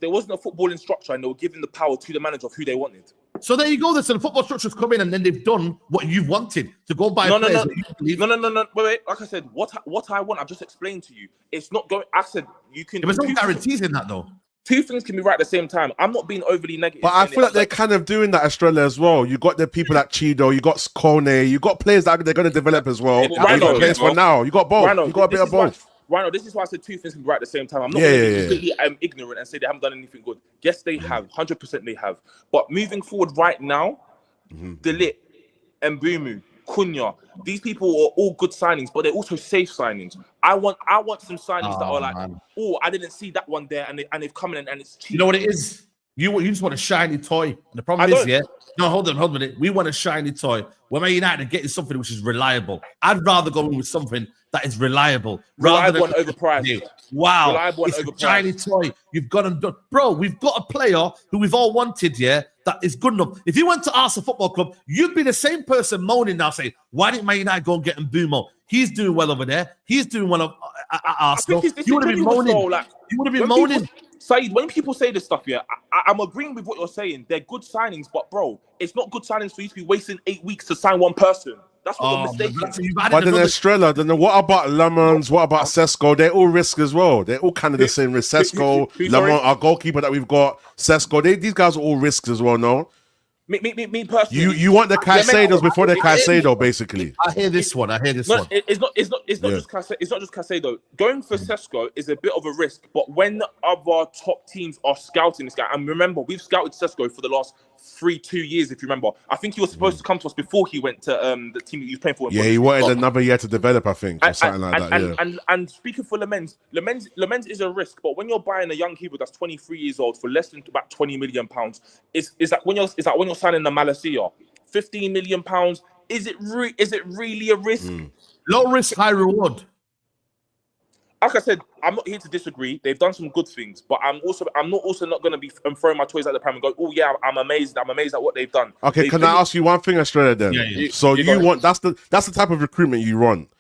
there wasn't a footballing structure, and they were giving the power to the manager of who they wanted. So there you go. So the football structure's come in, and then they've done what you've wanted to go buy players. No. Wait. Like I said, what I want, I've just explained to you. It's not going. I said you can. There's no guarantees in that, though. Two things can be right at the same time. I'm not being overly negative. But I feel like they're kind of doing that, Australia, as well. You got the people like Chido, you got Kone, you got players that they're going to develop as well. You got players for now. You got both. You got a bit of both. Rhino, this is why I said two things can be right at the same time. I'm not going to be completely ignorant and say they haven't done anything good. Yes, they have. 100% they have. But moving forward right now, Delit, Mbumo, Cunha, these people are all good signings, but they're also safe signings. I want some signings that are like, I didn't see that one there, and they've come in and it's cheap. You know what it is? You just want a shiny toy. And the problem is, no, hold on a minute. We want a shiny toy. When Man United are getting something which is reliable, I'd rather go in with something that is reliable. Reliable and overpriced. Wow. Reliable and overpriced. A shiny toy. You've got them done. Bro, we've got a player who we've all wanted, that is good enough. If you went to Arsenal Football Club, you'd be the same person moaning now saying, why didn't Man United go and get Mbumo? He's doing well over there. He's doing well at Arsenal. You would have been moaning. You would have been moaning. Saeed, when people say this stuff, I'm agreeing with what you're saying. They're good signings, but bro, it's not good signings for you to be wasting 8 weeks to sign one person. That's what the mistake is. But then Estrella, then what about Lemons? What about Sesko? They're all risk as well. They're all kind of the same risk. Sesko, Lemon, our goalkeeper that we've got, Sesko. These guys are all risks as well, no? Me personally. You want the Caicedos before the Caicedo, basically. I hear this one. It's not just Caicedo. Going for Sesko is a bit of a risk, but when other top teams are scouting this guy, and remember, we've scouted Sesko for the last 2 years, if you remember. I think he was supposed to come to us before he went to the team that he was playing for. Yeah, he wanted another year to develop, I think, or something like that. And speaking for Lemens is a risk, but when you're buying a young keeper that's 23 years old for less than about £20 million, is that when you're signing the Malacia, £15 million, is it really a risk? Low risk, high reward. like I said, I'm not here to disagree. They've done some good things, but I'm not going to be throwing my toys at the pram and go, oh yeah, I'm amazed at what they've done. Okay, can I ask you one thing, Australia? Then, so you want that's the type of recruitment you want,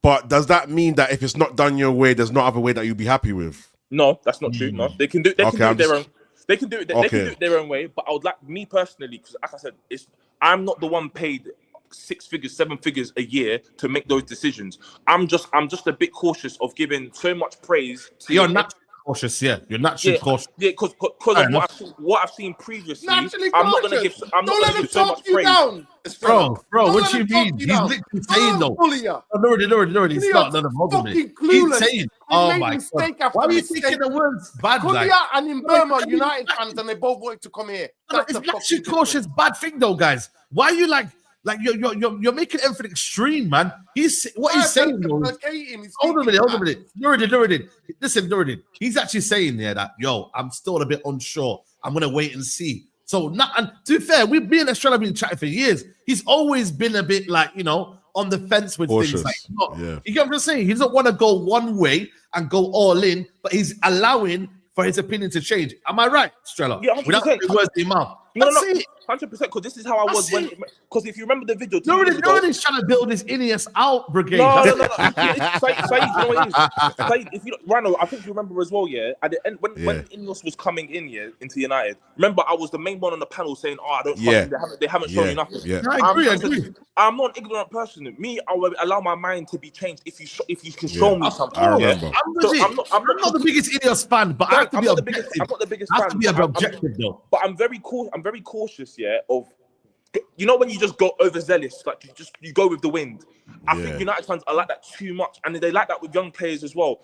but does that mean that if it's not done your way, there's no other way that you'd be happy with? No, that's not true. No, they can do it their own. They can do it their own way. But I would like me personally, because like I said, I'm not the one paid 6 figures, 7 figures a year to make those decisions. I'm just a bit cautious of giving so much praise. You're naturally cautious, yeah. You're naturally cautious. Yeah, because of what I've seen previously. Naturally I'm not going to give so much praise. Bro, what do you mean? He's literally saying though. No, he's not. None of them. He's saying, oh my God. Why are you taking the words bad? Kulia and in Burma, United fans, and they both wanted to come here. It's naturally cautious, bad thing though, guys. Why are you like you're making everything extreme, man. He's saying. Hold on a minute. Nuruddin. Listen, Nuruddin. He's actually saying there that I'm still a bit unsure. I'm gonna wait and see. So and to be fair, me and Estrella have been chatting for years. He's always been a bit like on the fence with cautious. Things. You get what I'm saying? He doesn't want to go one way and go all in, but he's allowing for his opinion to change. Am I right, Estrella? Yeah, 100%. Without putting words in your mouth. No, 100%. Because this is how I was when. Because if you remember the video, nobody's trying to build this Ineos out brigade. No. Saeed, you know what it is? Saeed, if you Rano, I think you remember as well. Yeah, at the end when Ineos was coming in into United, remember I was the main one on the panel saying, "Oh, I don't trust them. They haven't shown me nothing." Yeah. I agree. I'm not an ignorant person. Me, I will allow my mind to be changed if you can show me something. I remember. I'm not the biggest Ineos fan, but I have to be objective. I'm not the biggest fan. I fan. have to be objective though. But I'm very cautious, of when you just go overzealous, like you go with the wind. I think United fans are like that too much, and they like that with young players as well.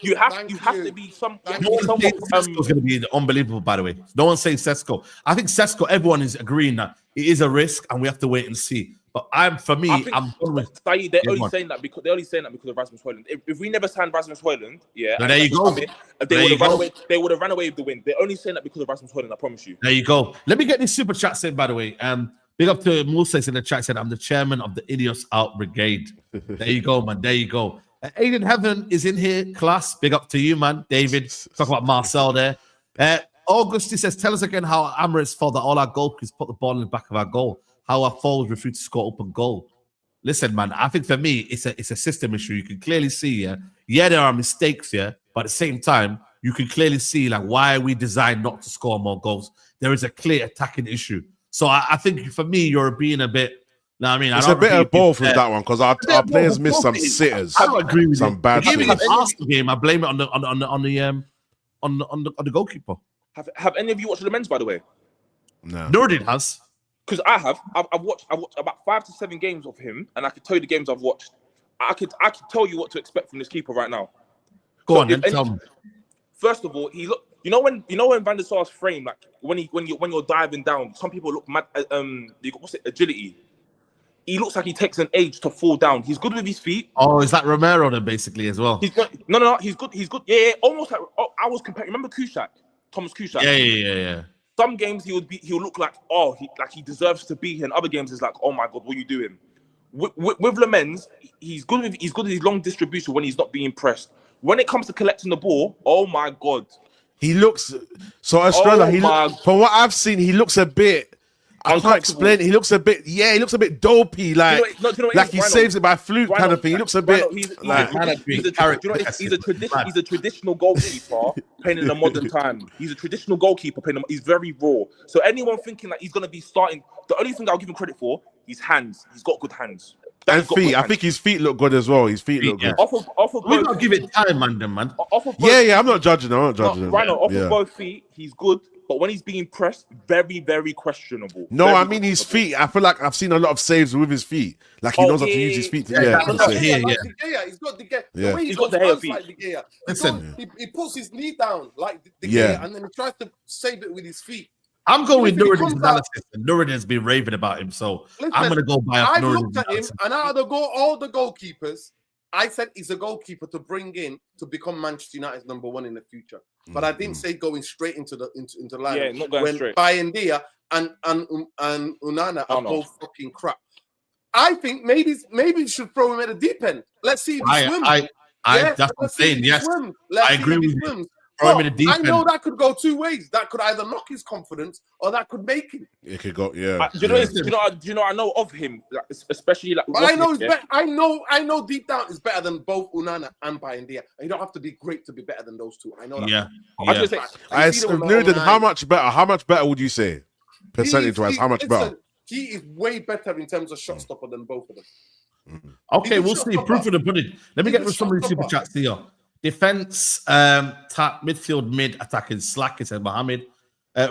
You have to be some. Sesko's going to be unbelievable, by the way. No one's saying Sesko. I think Sesko. Everyone is agreeing that it is a risk, and we have to wait and see. But I'm done with. They're only saying that because of Rasmus Højlund. If we never signed Rasmus Højlund, there you go. They would have run away with the win. They're only saying that because of Rasmus Højlund. I promise you. There you go. Let me get this super chat in, by the way. Big up to Moses in the chat. Said I'm the chairman of the Ineos Out Brigade. There you go, man. There you go. Aiden Heaven is in here. Class. Big up to you, man. David. Talk about Marcel there. August, he says, tell us again how Amarit's fault that all our goalkeepers put the ball in the back of our goal. How our forwards refuse to score open goal. Listen, man, I think for me, it's a system issue. You can clearly see, there are mistakes, but at the same time, you can clearly see like why we designed not to score more goals. There is a clear attacking issue. So I think for me, you're being a bit. No, I mean, it's a bit of both with that one because our players missed some sitters. I don't agree with some bad things. The game, I blame it on the goalkeeper. Have any of you watched the men's, by the way? No. Nuruddin has. Because I have. I've watched about 5 to 7 games of him, and I can tell you the games I've watched. I could tell you what to expect from this keeper right now. Go on, then tell me. First of all, he look. You know when Van der Sar's frame, like when you're diving down, some people look mad. Agility. He looks like he takes an age to fall down. He's good with his feet. Oh, is that Romero then basically as well? No. He's good. Yeah. Almost like I was comparing. Remember Kuszczak, Thomas Kuszczak? Yeah. Some games he'll look like he deserves to be here, and other games is like, oh my God, what are you doing? With Lemens, he's good with his long distribution when he's not being pressed. When it comes to collecting the ball, oh my God, he looks so Estrella. From what I've seen, he looks a bit. I can't explain it. He looks a bit. Yeah, he looks a bit dopey. Like, he saves it by fluke kind of thing. He looks a bit. He's a traditional goalkeeper playing in a modern time. He's a traditional goalkeeper playing. He's very raw. So anyone thinking that he's going to be starting, the only thing I'll give him credit for, his hands. He's got good hands. And feet. I think his feet look good as well. His feet look good. We got to give it time, man. Yeah. I'm not judging him. Off of both feet, he's good. But when he's being pressed, very, very questionable. No, I mean his feet. I feel like I've seen a lot of saves with his feet. Like he knows how to use his feet. He's got the hair feet. Like listen, he puts his knee down like the Gea, and then he tries to save it with his feet. I'm going with Nuruddin's analysis, and Nuruddin has been raving about him, so I'm going to go by. I looked at him, and out of all the goalkeepers, I said he's a goalkeeper to bring in to become Manchester United's number 1 in the future. But I didn't say going straight into the line. Yeah, not going straight. Bayendia and Onana are both fucking crap. I think maybe you should throw him at the deep end. Let's see if he swims. That's what I'm saying. Yes, I agree with you. I know that could go two ways. That could either knock his confidence or that could make him. It could go, yeah. Do you know? I know of him, like, especially like. But I know it's better. I know deep down it's better than both Onana and Bayendia. You don't have to be great to be better than those two. I know that. Yeah. How much better? How much better would you say, percentage-wise? How much better? He is way better in terms of shot stopper than both of them. Okay, we'll see. Proof of the pudding. Let me get with some of these super chats here. Defense, midfield, mid, attacking slack, said Mohammed.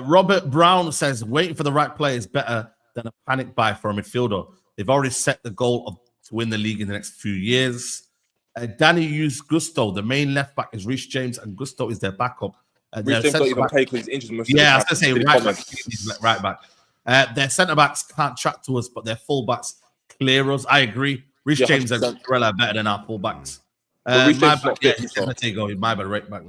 Robert Brown says, waiting for the right player is better than a panic buy for a midfielder. They've already set the goal to win the league in the next few years. Danny used Gusto. The main left back is Reece James, and Gusto is their backup. Reece James don't even play because he's injured. Yeah, I was going to say right back. Their centre backs can't track to us, but their full backs clear us. I agree. Reece James and Torella are better than our full backs. My bad, right back.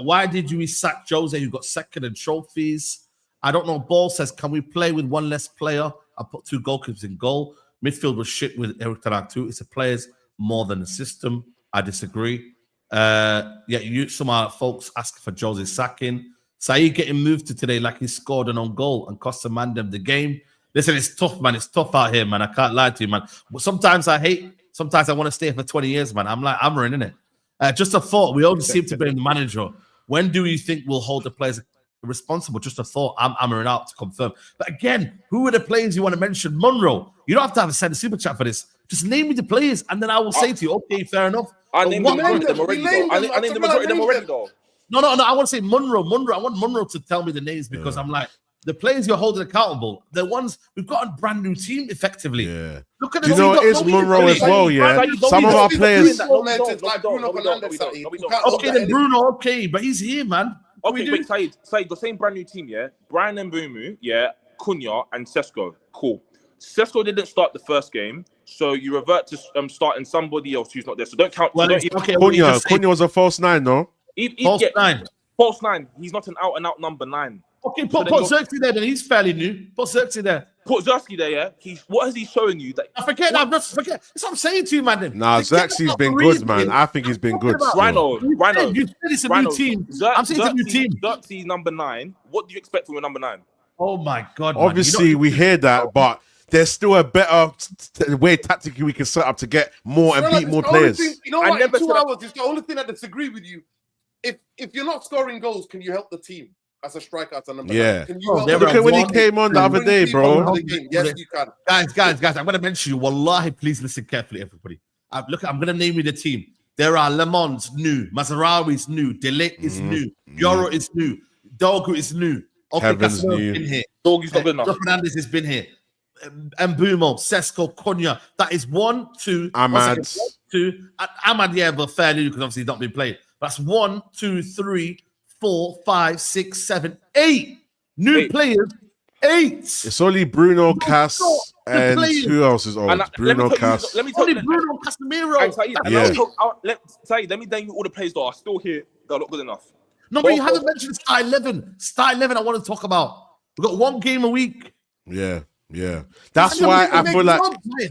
Why did you sack Jose, who got second in trophies? I don't know. Ball says, can we play with one less player? I put 2 goalkeepers in goal. Midfield was shit with Eric Tanak too. It's the players more than the system. I disagree. Some of our folks ask for Jose's sacking. Saeed getting moved to today like he scored an own goal and cost Mandem the game. Listen, it's tough, man. It's tough out here, man. I can't lie to you, man. Sometimes I hate. Sometimes I want to stay for 20 years, man. I'm like hammering, innit? Just a thought. We always seem to blame the manager. When do you think we'll hold the players responsible? Just a thought. I'm hammering out to confirm. But again, who are the players you want to mention? Monroe. You don't have to send a super chat for this. Just name me the players, and then I will say to you, okay, fair enough. I named the majority of them already, though. No. I want to say Monroe. I want Monroe to tell me the names because I'm like, the players you're holding accountable, the ones we've got a brand new team effectively. Yeah. Look at it is Monroe as well, yeah. Some of our players. Okay, then Bruno, okay, but he's here, man. Okay, wait, Saeed, the same brand new team, yeah. Brian and Mbumu, yeah. Cunha and Sesko, cool. Sesko didn't start the first game, so you revert to starting somebody else who's not there. So don't count. Cunha was a false 9, no? False 9. He's not an out-and-out number 9. Okay, put Xerxes there, then he's fairly new. Put Xerxes there. Put Xerxes there, yeah. What has he showing you? That forget. That's what I'm saying to you, man. Nah, Xerxes been good, man. I think he's been good. Rhino. You said it's a new team. I'm saying it's a new team. Xerxes number 9. What do you expect from a number 9? Oh my God! Obviously, we hear that, but there's still a better way tactically we can set up to get more and beat more players. You know what? In 2 hours, it's the only thing I disagree with you. If you're not scoring goals, can you help the team? As a striker, as a number 9. Can you look at when he came on the other day, bro. Yes, you can. Guys, I'm going to mention you. Wallahi, please listen carefully, everybody. I'm going to name you the team. There are Le Mans new, Mazarawi's new, Delic is new, Yoro is new, Dogu is new. Okay, Kevin's new. Been here. Dogu's not good enough. Fernandez has been here. Mbumo, Sesko, Cunha. That is 1, 2, Ahmad. 2. Ahmad, yeah, but fairly because obviously he's not been played. That's 1, 2, 3, 4, 5, 6, 7, 8 new players. 8. It's only Bruno, Cass, and who else is old? Bruno, Cass. Let me tell you, Bruno, Casemiro. Let me name you all the players that are still here that are not good enough. No, but you haven't mentioned Star 11. Star 11 I want to talk about. We've got 1 game a week. Yeah. That's why I feel like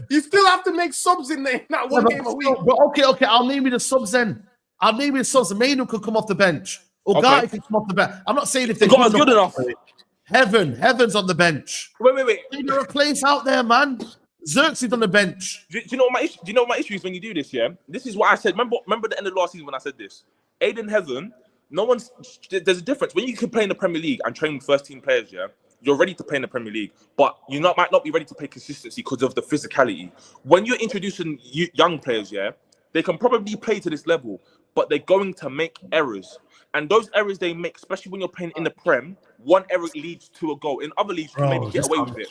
you still have to make subs in there. Not 1 game a week. But okay. I'll name you the subs then. Mainu could come off the bench. Ugarte can come off the bench. I'm not saying if they're good enough. Heaven's on the bench. Wait. There's a place out there, man. Xerxes on the bench. Do you know what my issue? Do you know what my issue is when you do this? Yeah, this is what I said. Remember the end of last season when I said this. Aiden Heaven. There's a difference when you can play in the Premier League and train first team players. Yeah, you're ready to play in the Premier League, but you might not be ready to play consistency because of the physicality. When you're introducing young players, yeah, they can probably play to this level, but they're going to make errors. And those errors they make, especially when you're playing in the Prem, 1 error leads to a goal. In other leagues, you maybe get away with it.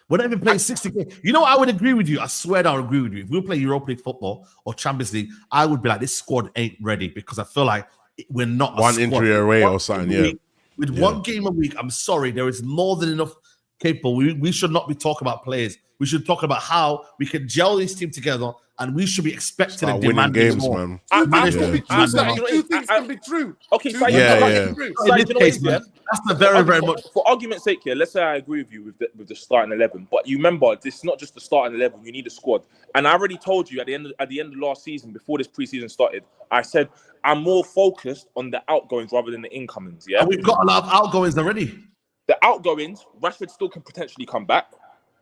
We're not even playing 60 games. You know, I would agree with you. I swear I would agree with you. If we play Europa League football or Champions League, I would be like, this squad ain't ready because I feel like we're not one injury away or something. Yeah. With 1 game a week, I'm sorry, there is more than enough capable. We should not be talking about players. We should talk about how we can gel this team together, and we should be expecting and demanding games, more. man. Two things can be true. Okay, so in this case, man, that's the very, very much. For argument's sake, here, let's say I agree with you with the starting 11, but you remember this is not just the starting 11. You need a squad, and I already told you at the end of last season, before this preseason started, I said I'm more focused on the outgoings rather than the incomings. Yeah, and we've got a lot of outgoings already. The outgoings, Rashford still can potentially come back.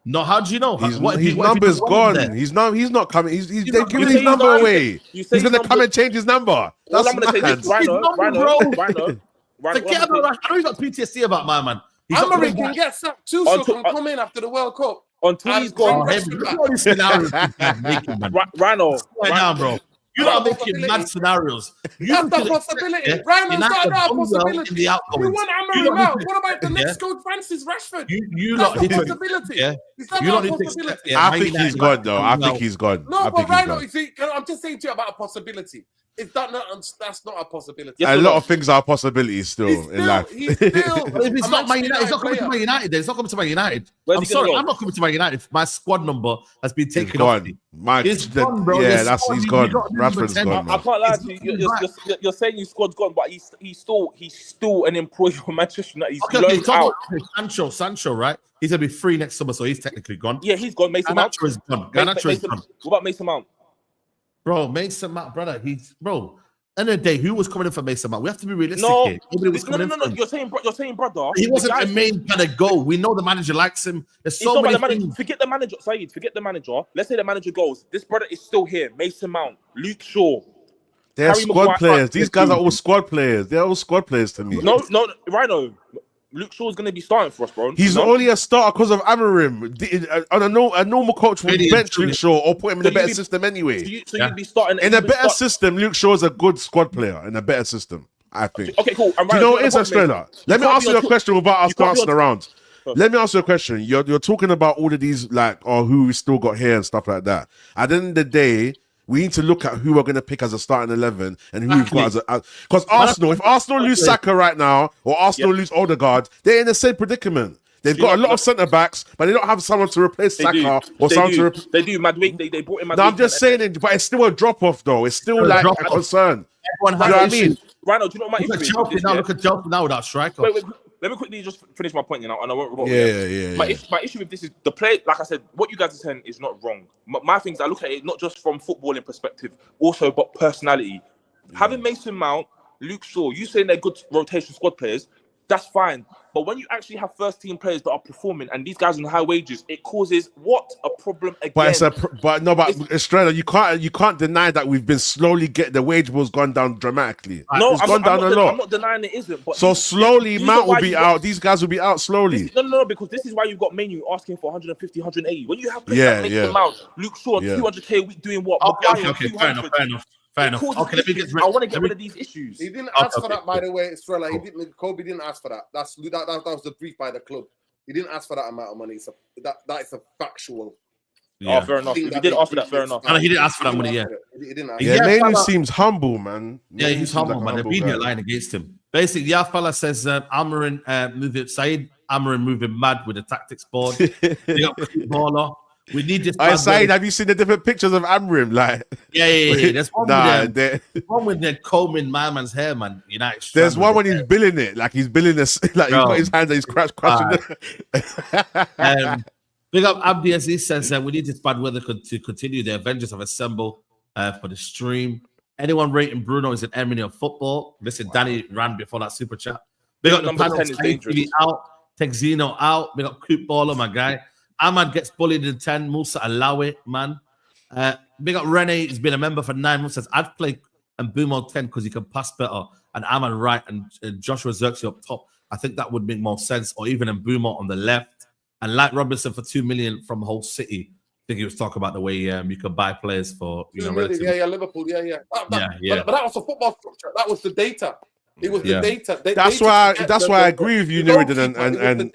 No, how do you know? His number's gone. He's not coming. He's they're giving his number away. He's gonna come and change his number. That's I'm gonna say this, Rhino. Forget about Rashford. I know he's got PTSD about my man. Amarin can get sacked too, so can come in after the World Cup. Until he's gone. Rhino, bro. You're not making mad scenarios. That's the possibility. Rhino's not a possibility. You want Amarin out. What about the next goal, Francis Rashford? That's a possibility. Is that not a possibility? I think he's gone, though. I think he's gone. No, but Rhino, I'm just saying to you about a possibility. Is that not? That's not a possibility. A lot of things are possibilities still in life. If it's not Man United, it's not coming to Man United. It's not coming to Man United. I'm sorry, I'm not coming to Man United. My squad number has been taken off. He's gone, bro. Yeah, he's gone. Rashford's gone. I can't lie to you. You're saying his squad's gone, but he's still an employee of Manchester United. He's talking about Sancho, right? He's gonna be free next summer, so he's technically gone. Yeah, he's gone. Mason Mount is gone. Garnacho is gone. What about Mason Mount? Bro, Mason Mount, brother, end of the day, who was coming in for Mason Mount? We have to be realistic here. No. You're saying, brother. He wasn't the main kind of goal. We know the manager likes him. There's so many things. Forget the manager, Saeed. Forget the manager. Let's say the manager goes. This brother is still here. Mason Mount, Luke Shaw. They're squad players. These guys are all squad players. They're all squad players to me. No, Rhino. Luke Shaw's going to be starting for us, bro. He's only a starter because of Amarim. A normal coach would bench Luke Shaw or put him in a better system anyway. You'd be starting in a better system. Luke Shaw is a good squad player in a better system, I think. Okay, cool. Do you know what it is, Australia? Let me ask you a question without us dancing around. Let me ask you a question. You're talking about all of these, like, who we still got here and stuff like that. At the end of the day, we need to look at who we're going to pick as a starting 11 and who we've got as a... Because Arsenal, if Arsenal lose Saka right now or Arsenal lose Odegaard, they're in the same predicament. They've got a lot of centre-backs, but they don't have someone to replace Saka or someone to... They do. Madweek, they brought in Madweek. No, I'm just saying it, but it's still a drop-off, though. It's still like a concern. You know what I mean? Rhino, do you know what my issue is? Look at Chelsea now with that striker. Wait. Let me quickly just finish my point, and I won't. Yeah. My issue with this is the play. Like I said, what you guys are saying is not wrong. My things, I look at it not just from footballing perspective, also but personality. Having Mason Mount, Luke Shaw, you saying they're good rotation squad players, that's fine. But when you actually have first team players that are performing and these guys on high wages, it causes a problem again. But Australia, you can't deny that we've been slowly the wage was gone down dramatically. No, it's gone down a lot. I'm not denying it isn't. But so slowly, Mount will be out. These guys will be out slowly. No, because this is why you've got Menu asking for 150, 180. When you have players like Mason Mount, Luke Shaw, 200k a week doing what? Okay, fair enough. Okay, let me get I want to get rid of these issues. He didn't ask for that, by the way, Estrella. Kobe didn't ask for that. That was the brief by the club. He didn't ask for that amount of money. So that is a factual. Yeah. Oh, fair enough. If he did ask for that, fair enough. No, he didn't ask for that money. He didn't ask. Manu seems humble, man. Yeah, he's humble, man. The media lying against him. Basically, Fella says Amarin moving Saeed. Amarin moving mad with the tactics board. They got baller. We need this. Saeed, have you seen the different pictures of Amrim? Like, yeah. There's one with the combing my man's hair, man. There's one when he's billing it, like he's billing this, like he's got his hands and he's crushing. Big up Abdi as he says we need this bad weather to continue. The Avengers have assembled for the stream. Anyone rating Bruno is an enemy of football. Listen, Danny ran before that super chat. Big up number the panel. 10 is dangerous. Out. Texino out. Big up Coop Baller, my guy. Ahmad gets bullied in 10. Musa allow it, man. Big up Rene. He's been a member for 9 months. Says I'd play Mbumo 10 because he can pass better. And Ahmad right and Joshua Xerxes up top. I think that would make more sense. Or even Mbumo on the left. And like Robinson for 2 million from Hull City. I think he was talking about the way you could buy players for Liverpool. But that was a football structure. That was the data. It was the data. That's why I agree with you, Nuruddin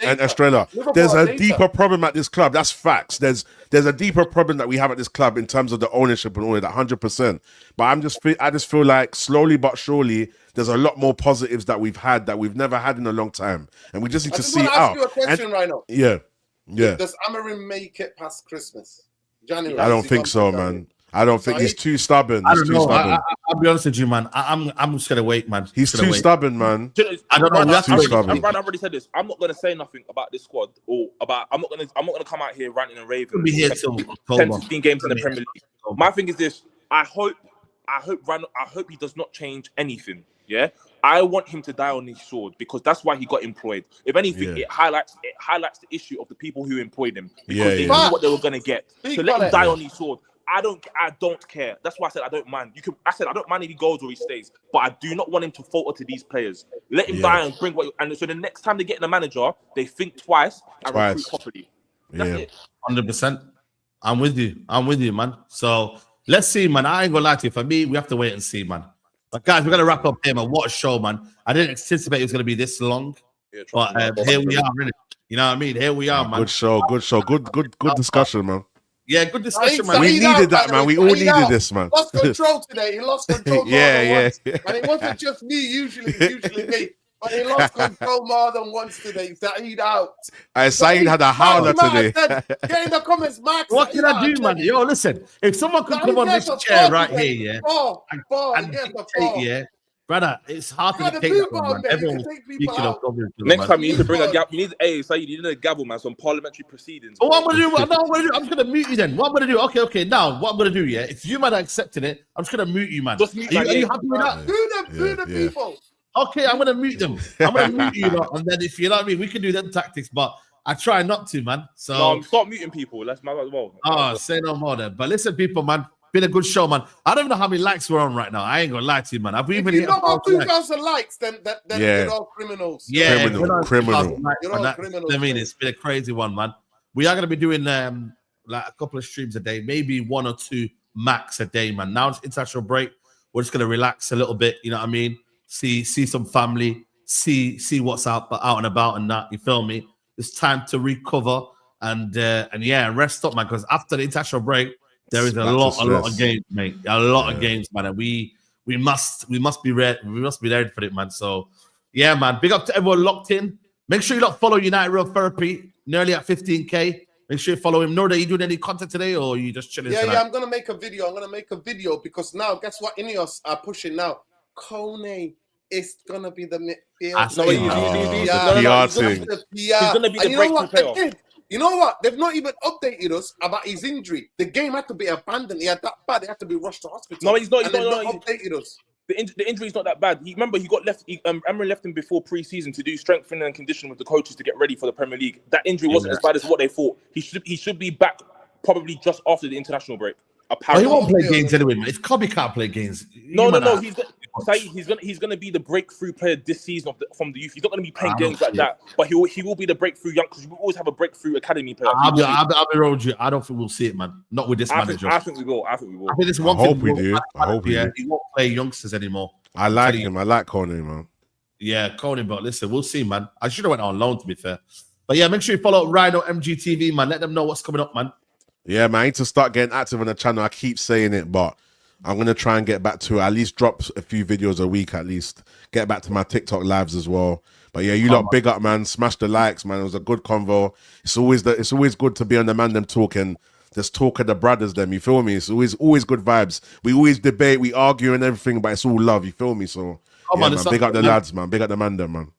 and Estrella. There's a deeper problem at this club. That's facts. There's a deeper problem that we have at this club in terms of the ownership and all of that, 100%. But I just feel like slowly but surely there's a lot more positives that we've had that we've never had in a long time, and we just need to see it out. I ask you a question right now. Yeah. Yeah. Does Amorim make it past Christmas? January? I don't think so, man. I don't think he's too stubborn. He's too stubborn. I'll be honest with you, man. I'm just gonna wait, man. He's too stubborn, man. I don't know. Too stubborn. I've already said this. I'm not gonna say nothing about this squad or about. I'm not gonna come out here ranting and raving. We'll be here till 10, 15 games in the Premier League. My thing is this. I hope he does not change anything. Yeah, I want him to die on his sword because that's why he got employed. If anything, it highlights the issue of the people who employed him because they knew what they were gonna get. So let him die on his sword. I don't care. That's why I said I don't mind. I said I don't mind if he goes or he stays, but I do not want him to falter to these players. Let him die and bring what. And so the next time they get in a manager, they think twice and recruit properly. That's it. 100%. I'm with you, man. So let's see, man. I ain't gonna lie to you. For me, we have to wait and see, man. But guys, we're gonna wrap up here, man. What a show, man. I didn't anticipate it was gonna be this long, but here we are, really. You know what I mean? Here we are, man. Good show. Good discussion, man. Yeah, good discussion, man. We needed that, man. We all needed this, man. Lost control today. He lost control. Yeah. And it wasn't just me. Usually me. But he lost control more than once today. Saeed out. Saeed had a howler today. Get in the comments, Max. What can I do, man? Yo, listen. If someone could come on this chair right here, and dictate, brother, it's hard to take that one, man. Everyone's speaking of government. Next time you need to bring a gavel. You need Saeed, you need a gavel, man. Some parliamentary proceedings. What I'm gonna do? I'm just gonna mute you then. What I'm gonna do? Okay. Now, what I'm gonna do? Yeah, if you man are accepting it, I'm just gonna mute you, man. Just mute. Are you happy with that? Do the people. Okay, I'm gonna mute them. I'm gonna mute you lot, and then if you know what I mean, we can do them tactics, but I try not to, man. So stop muting people. Let's as well. Say no more then. But listen, people, man, been a good show, man. I don't even know how many likes we're on right now. I ain't gonna lie to you, man. I've even hit about 2,000 likes, then you're all criminals. Yeah, criminal. You're all criminals. I mean, it's been a crazy one, man. We are gonna be doing like a couple of streams a day, maybe 1 or 2 max a day, man. Now it's international break. We're just gonna relax a little bit. You know what I mean? See some family, see what's out and about and that. You feel me? It's time to recover and rest up, man. Because after the international break, there is a lot of games, mate. A lot of games, man. And we must be ready. We must be ready for it, man. So yeah, man. Big up to everyone locked in. Make sure you follow United Real Therapy. Nearly at 15K. Make sure you follow him. Know that you doing any content today, or you just chilling? Yeah. I'm gonna make a video. Because now, guess what? Ineos are pushing now. Kone. It's gonna be the midfield. He's gonna be the breakthrough player. You know what? They've not even updated us about his injury. The game had to be abandoned. He had that bad. They had to be rushed to hospital. No, he's not. They've not updated us. The injury's not that bad. Remember, he got left. Emery left him before pre-season to do strengthening and conditioning with the coaches to get ready for the Premier League. That injury wasn't as bad as what they thought. He should be back probably just after the international break. He won't play games anyway, man. If Kobe can't play games, no. He's gonna be the breakthrough player this season from the youth. He's not gonna be playing games like that, but he will be the breakthrough young because we always have a breakthrough academy player. I'll be real with you. I don't think we'll see it, man. Not with this manager. I think we will. I think this one thing. We do. I hope we do. He won't play youngsters anymore. I like him. I like Coney, man. Yeah, Coney, but listen, we'll see, man. I should have went on loan, to be fair. But yeah, make sure you follow Rhino MGTV, man. Let them know what's coming up, man. Yeah, man, I need to start getting active on the channel. I keep saying it, but I'm going to try and get back to it. At least drop a few videos a week, at least. Get back to my TikTok lives as well. But yeah, you lot big up, man. Smash the likes, man. It was a good convo. It's always good to be on the Mandem talking. Just talk of the brothers, them. You feel me? It's always good vibes. We always debate, we argue and everything, but it's all love. You feel me? So, man, big up the lads, man. Big up the Mandem, man.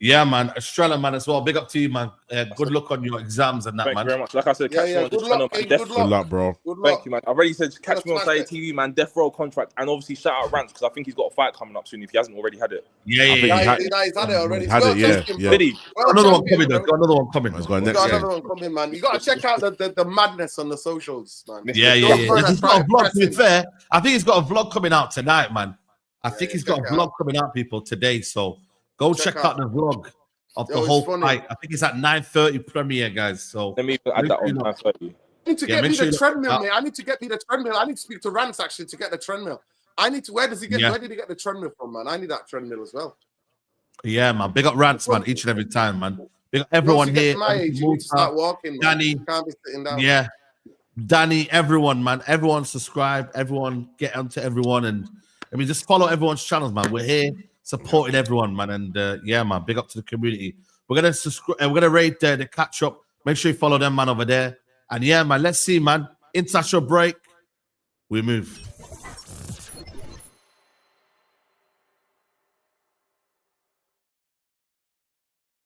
Yeah, man. Australia, man, as well. Big up to you, man. Good luck on your exams and that, man. Thank you very much. Like I said, catch me on this channel, man. Good luck, bro. Thank you, man. I already said catch me on Saeed TV, man. Death Row contract. And obviously, shout out Rance, because I think he's got a fight coming up soon if he hasn't already had it. Yeah. He's had it already. Another one coming, though. Got another one coming. Got another one coming, man. You got to check out the madness on the socials, man. Yeah. He's got a vlog, to be fair. I think he's got a vlog coming out tonight, man. I think he's got a vlog coming out, people, today. So go check out the vlog of the whole fight. I think it's at 9:30 premiere, guys. So let me add that on 9:30. I need to get me the treadmill, mate. I need to get me the treadmill. I need to speak to Rance actually to get the treadmill. Where did he get the treadmill from, man? I need that treadmill as well. Yeah, man. Big up Rance, man, each and every time, man. Big up everyone here. My age, you need to start walking, man. Danny, can't be sitting down. Yeah. Danny, everyone, man. Everyone subscribe. Everyone get onto everyone. And I mean, just follow everyone's channels, man. We're here supporting everyone, man. And yeah, man, big up to the community. We're gonna rate the catch up Make sure you follow them, man, over there. And yeah, man, let's see, man. International break. We move.